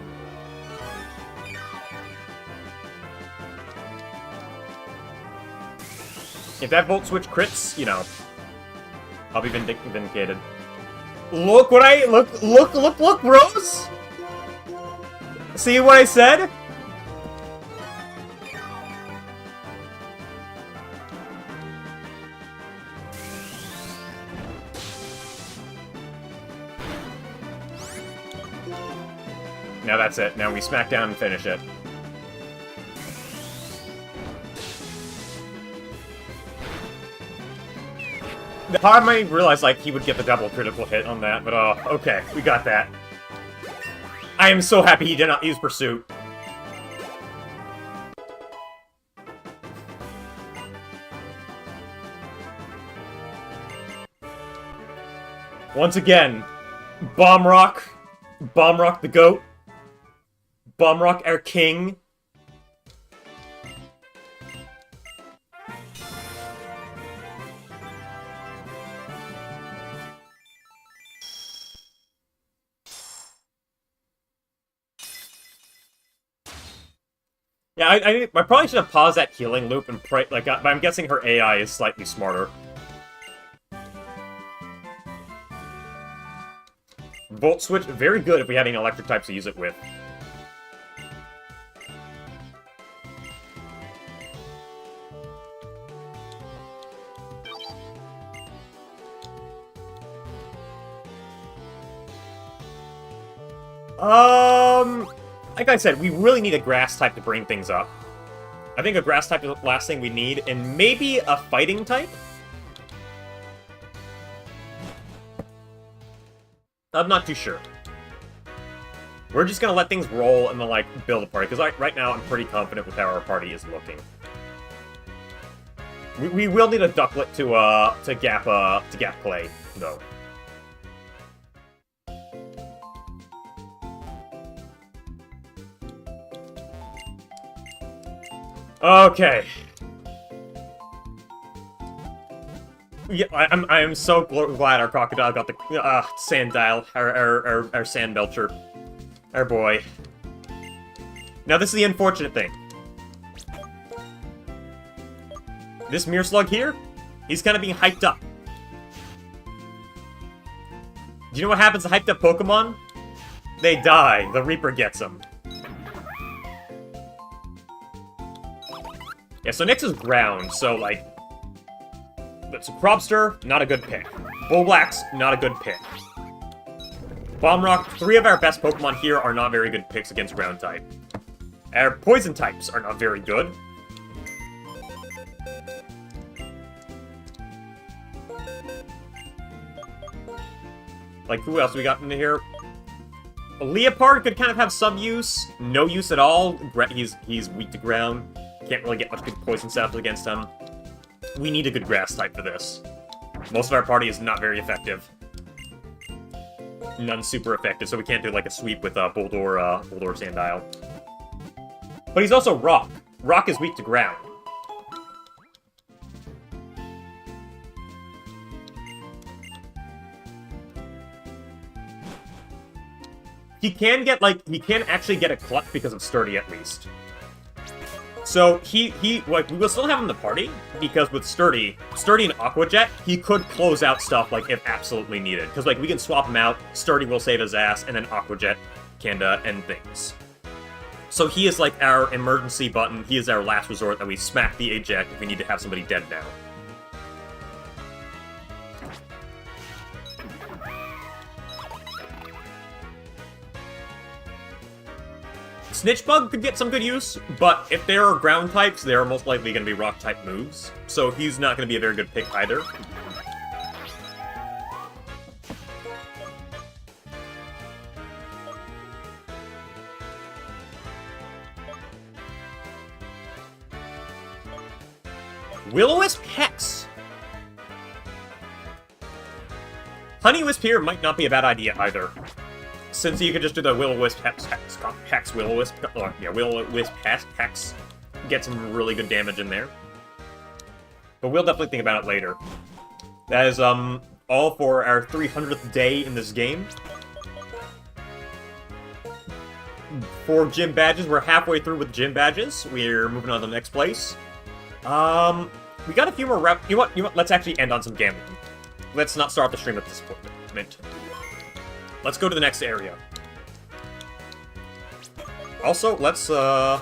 If that Volt Switch crits, you know, I'll be vindicated. Look what I... Look, bros! See what I said? Now that's it. Now we smack down and finish it. The part might realize, like, he would get the double critical hit on that, but, okay, we got that. I am so happy he did not use Pursuit. Once again, Bomb Rock the GOAT. Bomb Rock, our king. Yeah, I probably should have paused that healing loop and pray, like, but I'm guessing her AI is slightly smarter. Volt Switch, very good if we had any electric types to use it with. Like I said, we really need a grass type to bring things up. I think a grass type is the last thing we need, and maybe a fighting type? I'm not too sure. We're just gonna let things roll and then, like, build a party, because right now I'm pretty confident with how our party is looking. We will need a Ducklet to gap play, though. Okay. Yeah, I am so glad our crocodile got the Sandile, our Sand Belcher, our boy. Now this is the unfortunate thing. This Mirror Slug here, he's kind of being hyped up. Do you know what happens to hyped up Pokemon? They die. The Reaper gets them. Yeah, so next is ground, so, like... So Crobster, not a good pick. Bullblax, not a good pick. Bomb Rock, 3 of our best Pokemon here are not very good picks against ground type. Our poison types are not very good. Like, who else we got in here? Leopard could kind of have some use, no use at all. He's weak to ground. Can't really get much good poison setups against him. We need a good grass type for this. Most of our party is not very effective. None super effective, so we can't do like a sweep with Boldor Sandile. But he's also rock. Rock is weak to ground. He can actually get a clutch because of Sturdy at least. So we will still have him in the party, because with Sturdy and Aqua Jet, he could close out stuff, like, if absolutely needed. Because, like, we can swap him out, Sturdy will save his ass, and then Aqua Jet can end things. So he is, like, our emergency button, he is our last resort that we smack the eject if we need to have somebody dead now. Snitchbug could get some good use, but if there are ground types, they are most likely going to be rock-type moves, so he's not going to be a very good pick either. Will-O-Wisp Hex! Honey-Wisp here might not be a bad idea either. Since you could just do the Will-O-Wisp Hex Will-O-Wisp, Will-O-Wisp Hex, get some really good damage in there. But we'll definitely think about it later. That is, all for our 300th day in this game. For gym badges, we're halfway through with gym badges. We're moving on to the next place. We got a few more You know what, let's actually end on some gambling. Let's not start the stream at this point. Let's go to the next area. Also, let's, yeah!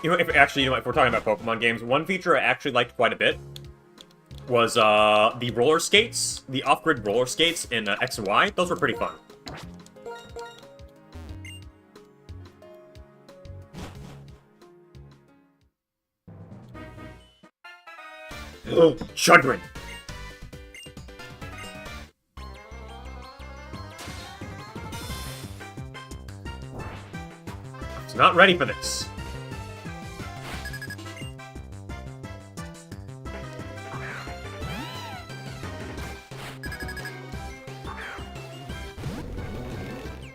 If we're talking about Pokemon games, one feature I actually liked quite a bit was the roller skates, the off-grid roller skates in X and Y. Those were pretty fun. Oh, Chudrin! I was not ready for this.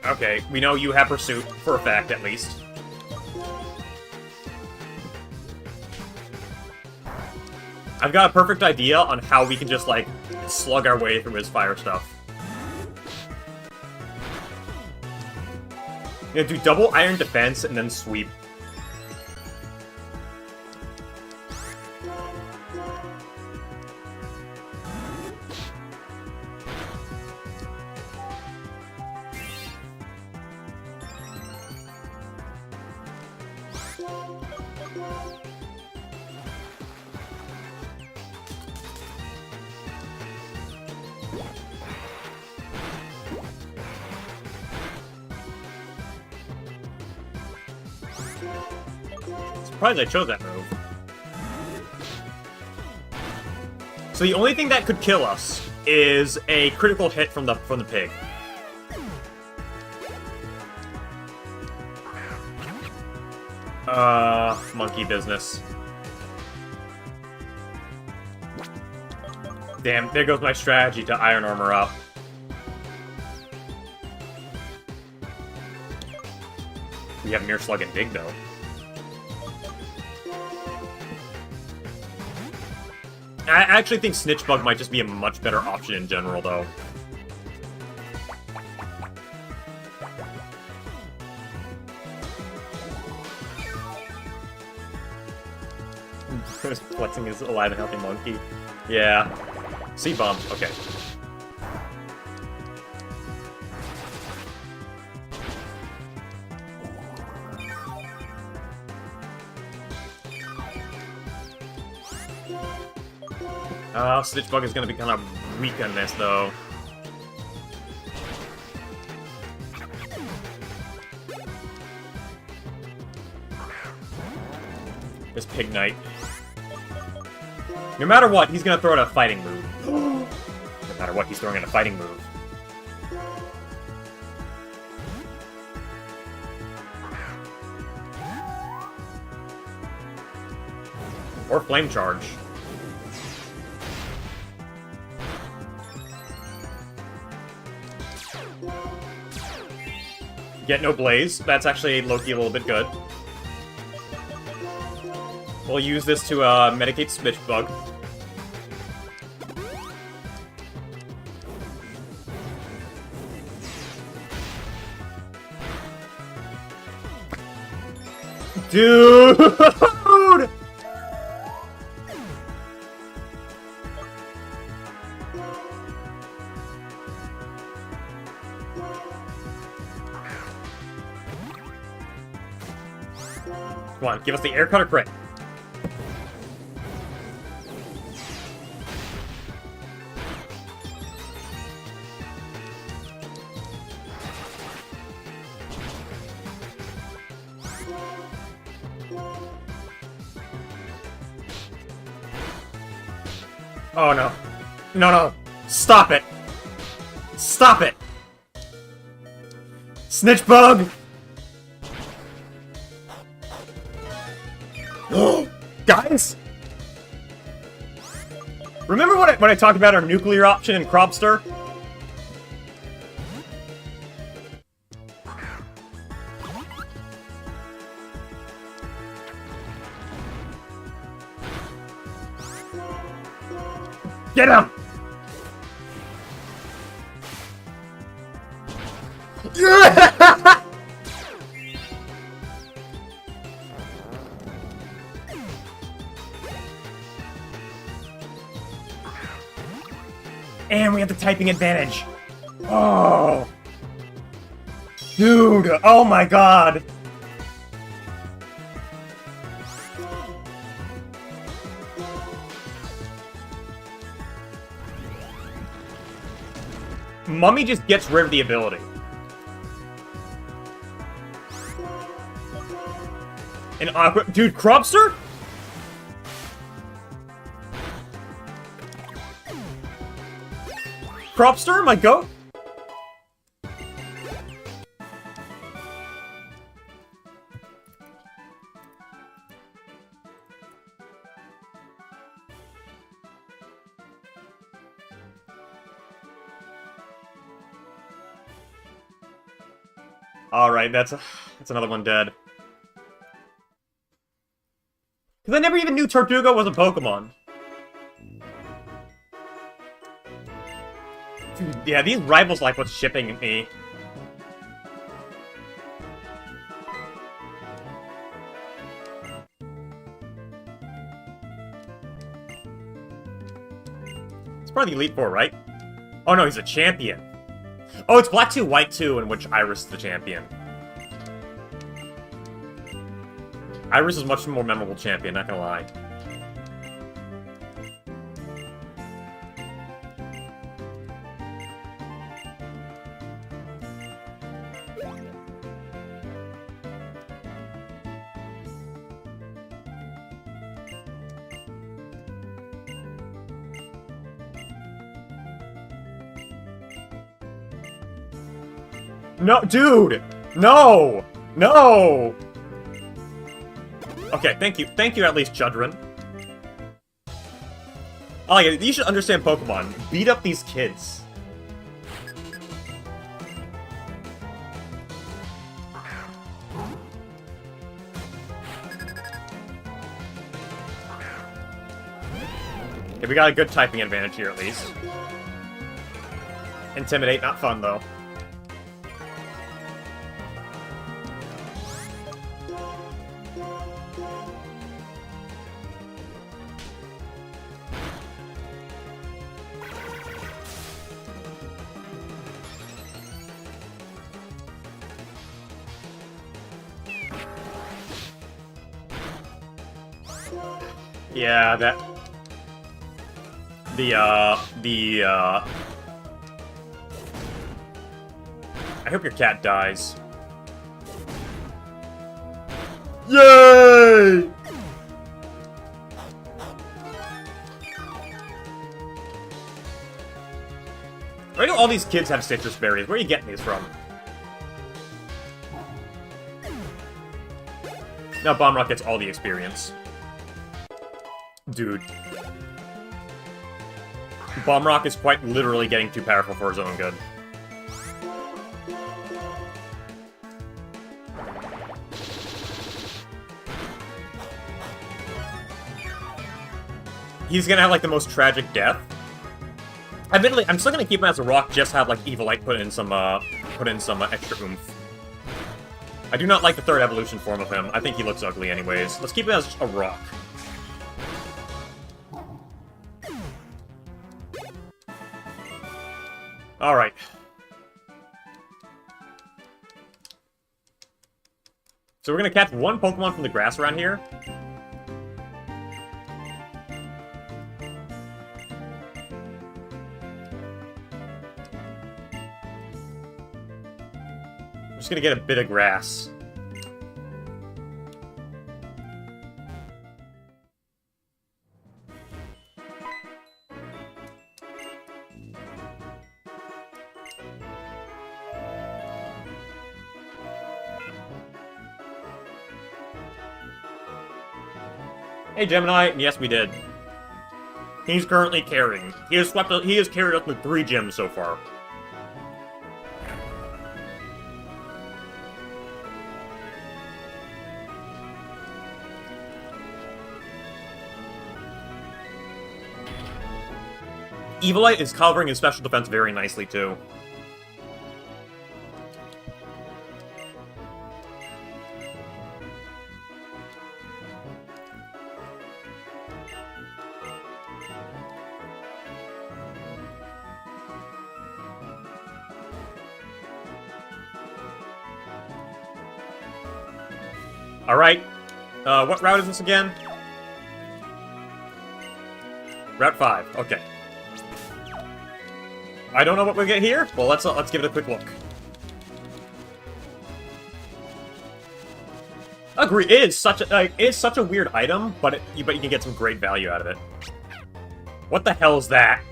Okay, we know you have Pursuit, for a fact, at least. I've got a perfect idea on how we can just, like, slug our way through his fire stuff. You know, do double Iron Defense and then sweep. Surprised I chose that move. So the only thing that could kill us is a critical hit from the pig. Monkey business. Damn, there goes my strategy to Iron Armor up. We have Mirror Slug and Dig, though. I actually think Snitchbug might just be a much better option in general, though. Flexing his alive and healthy monkey. Yeah. C-bomb. Okay. Snitchbug is gonna be kind of weak on this, though. This Pig Knight. No matter what, he's gonna throw out a fighting move. No matter what, he's throwing in a fighting move. Or Flame Charge. Get no Blaze. That's actually low-key a little bit good. We'll use this to medicate Snitch Bug. Dude! Come on, give us the air cutter crit. Oh no. No, no. Stop it. Stop it. Snitch Bug! Guys? Remember when I talked about our nuclear option in Cropster? Get him! Yeah! And we have the typing advantage. Oh. Dude, oh my god. Mummy just gets rid of the ability. An Aqua... Dude, Cropster? Cropster, my goat? Alright, that's another one dead. Because I never even knew Tortuga was a Pokemon. Dude, yeah, these rivals like what's shipping me. It's probably the Elite Four, right? Oh no, he's a champion. Oh, it's Black 2, White 2, in which Iris is the champion. Iris is a much more memorable champion, not gonna lie. No, dude! No! No! Okay, thank you at least, Chudrin. Oh yeah, you should understand Pokemon. Beat up these kids. Okay, we got a good typing advantage here at least. Intimidate, not fun though. Yeah, that... the, I hope your cat dies. Yay! Why do all these kids have citrus berries? Where are you getting these from? Now Bomb Rock gets all the experience. Dude. Bomb Rock is quite literally getting too powerful for his own good. He's gonna have, like, the most tragic death. Admittedly, I'm still gonna keep him as a rock, just have, like, Evil Light put in some extra oomph. I do not like the third evolution form of him. I think he looks ugly anyways. Let's keep him as a rock. Alright. So we're gonna catch one Pokemon from the grass around here. I'm just gonna get a bit of grass. Hey, Gemini, yes, we did. He's currently carrying. He has carried us with 3 gems so far. Evilite is covering his special defense very nicely, too. Alright. What route is this again? Route 5. Okay. I don't know what we'll get here. Well, let's give it a quick look. Agree. It is such a weird item, but you can get some great value out of it. What the hell is that?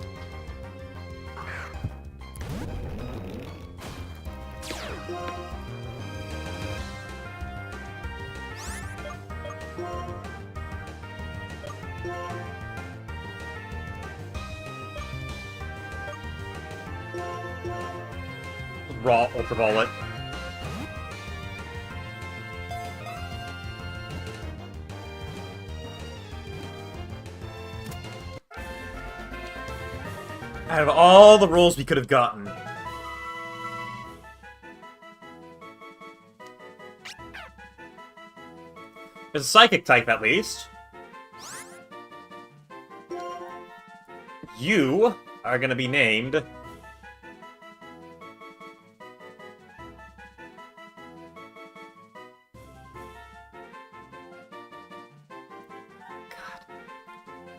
Raw Ultraviolet. Out of all the rolls we could have gotten. It's a psychic type, at least. You are gonna be named...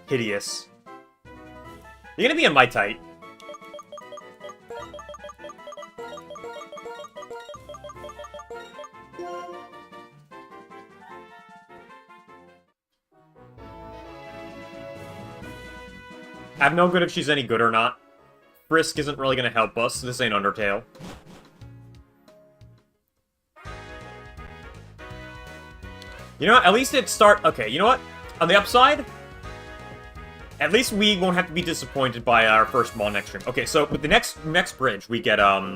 Hideous. You're gonna be a my type. I have no good if she's any good or not. Frisk isn't really gonna help us. This ain't Undertale. You know what? At least it start... Okay, you know what? On the upside... At least we won't have to be disappointed by our first Mon next stream. Okay, so with the next bridge, we get Ducklet,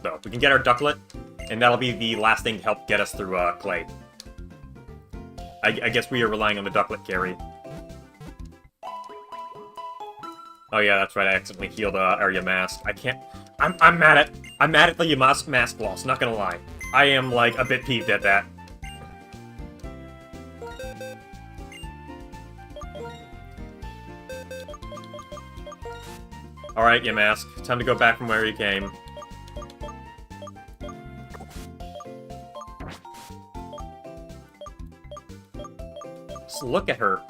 though. We can get our Ducklet, and that'll be the last thing to help get us through, Clay. I guess we are relying on the Ducklet carry. Oh yeah, that's right, I accidentally healed, Area Mask. I can't... I'm mad at the Yamask Mask loss, not gonna lie. I am, like, a bit peeved at that. Alright, Yamask. Time to go back from where you came. Just look at her.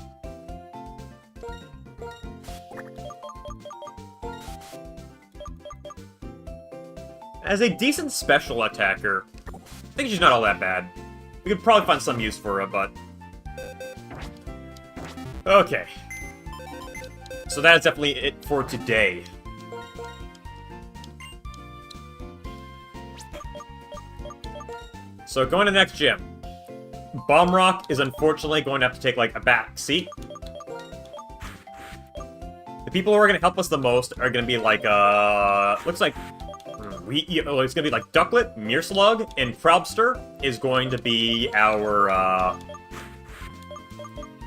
As a decent special attacker, I think she's not all that bad. We could probably find some use for her, but... Okay. So that is definitely it for today. So going to the next gym. Bomb Rock is unfortunately going to have to take, like, a back seat. The people who are going to help us the most are going to be, like, looks like... it's going to be, like, Ducklet, Mearslug, and Crobster is going to be our,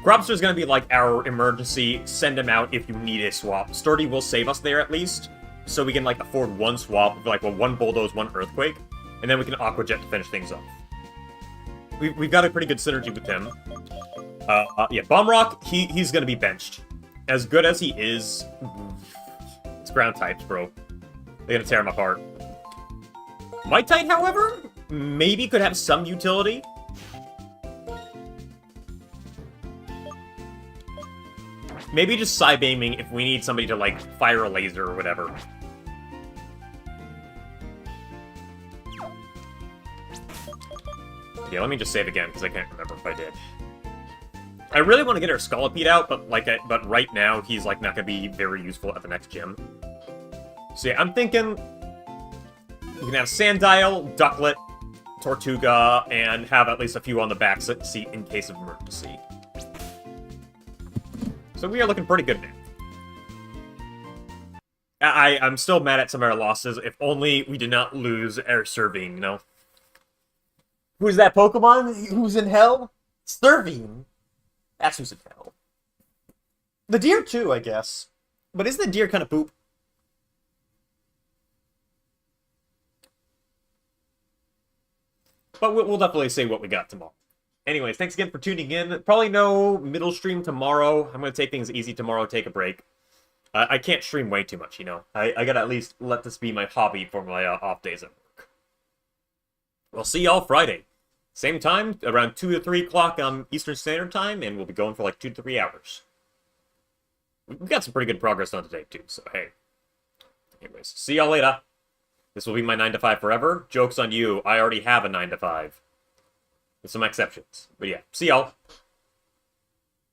Crobster is going to be, like, our emergency, send him out if you need a swap. Sturdy will save us there, at least, so we can, like, afford one swap, with, like, well, one Bulldoze, one Earthquake, and then we can Aqua Jet to finish things off. We've got a pretty good synergy with him. Yeah, Bomb Rock, he's going to be benched. As good as he is, it's ground types, bro. They're going to tear him apart. Mytite, however, maybe could have some utility. Maybe just Psybeaming if we need somebody to, like, fire a laser or whatever. Yeah, let me just save again, because I can't remember if I did. I really want to get our Scolipede out, but but right now, he's, like, not going to be very useful at the next gym. So yeah, I'm thinking we can have Sandile, Ducklet, Tortuga, and have at least a few on the back seat in case of emergency. So we are looking pretty good now. I'm still mad at some of our losses. If only we did not lose our Servine, you know? Who's that Pokemon? Who's in hell? Servine. That's who's in hell. The deer, too, I guess. But isn't the deer kind of poop? But we'll definitely say what we got tomorrow. Anyways, thanks again for tuning in. Probably no middle stream tomorrow. I'm going to take things easy tomorrow, take a break. I can't stream way too much, you know. I gotta at least let this be my hobby for my off days at work. We'll see y'all Friday. Same time, around 2 to 3 o'clock Eastern Standard Time, and we'll be going for like 2 to 3 hours. We've got some pretty good progress done today, too, so hey. Anyways, see y'all later. This will be my 9 to 5 forever. Joke's on you, I already have a 9 to 5. With some exceptions. But yeah, see y'all.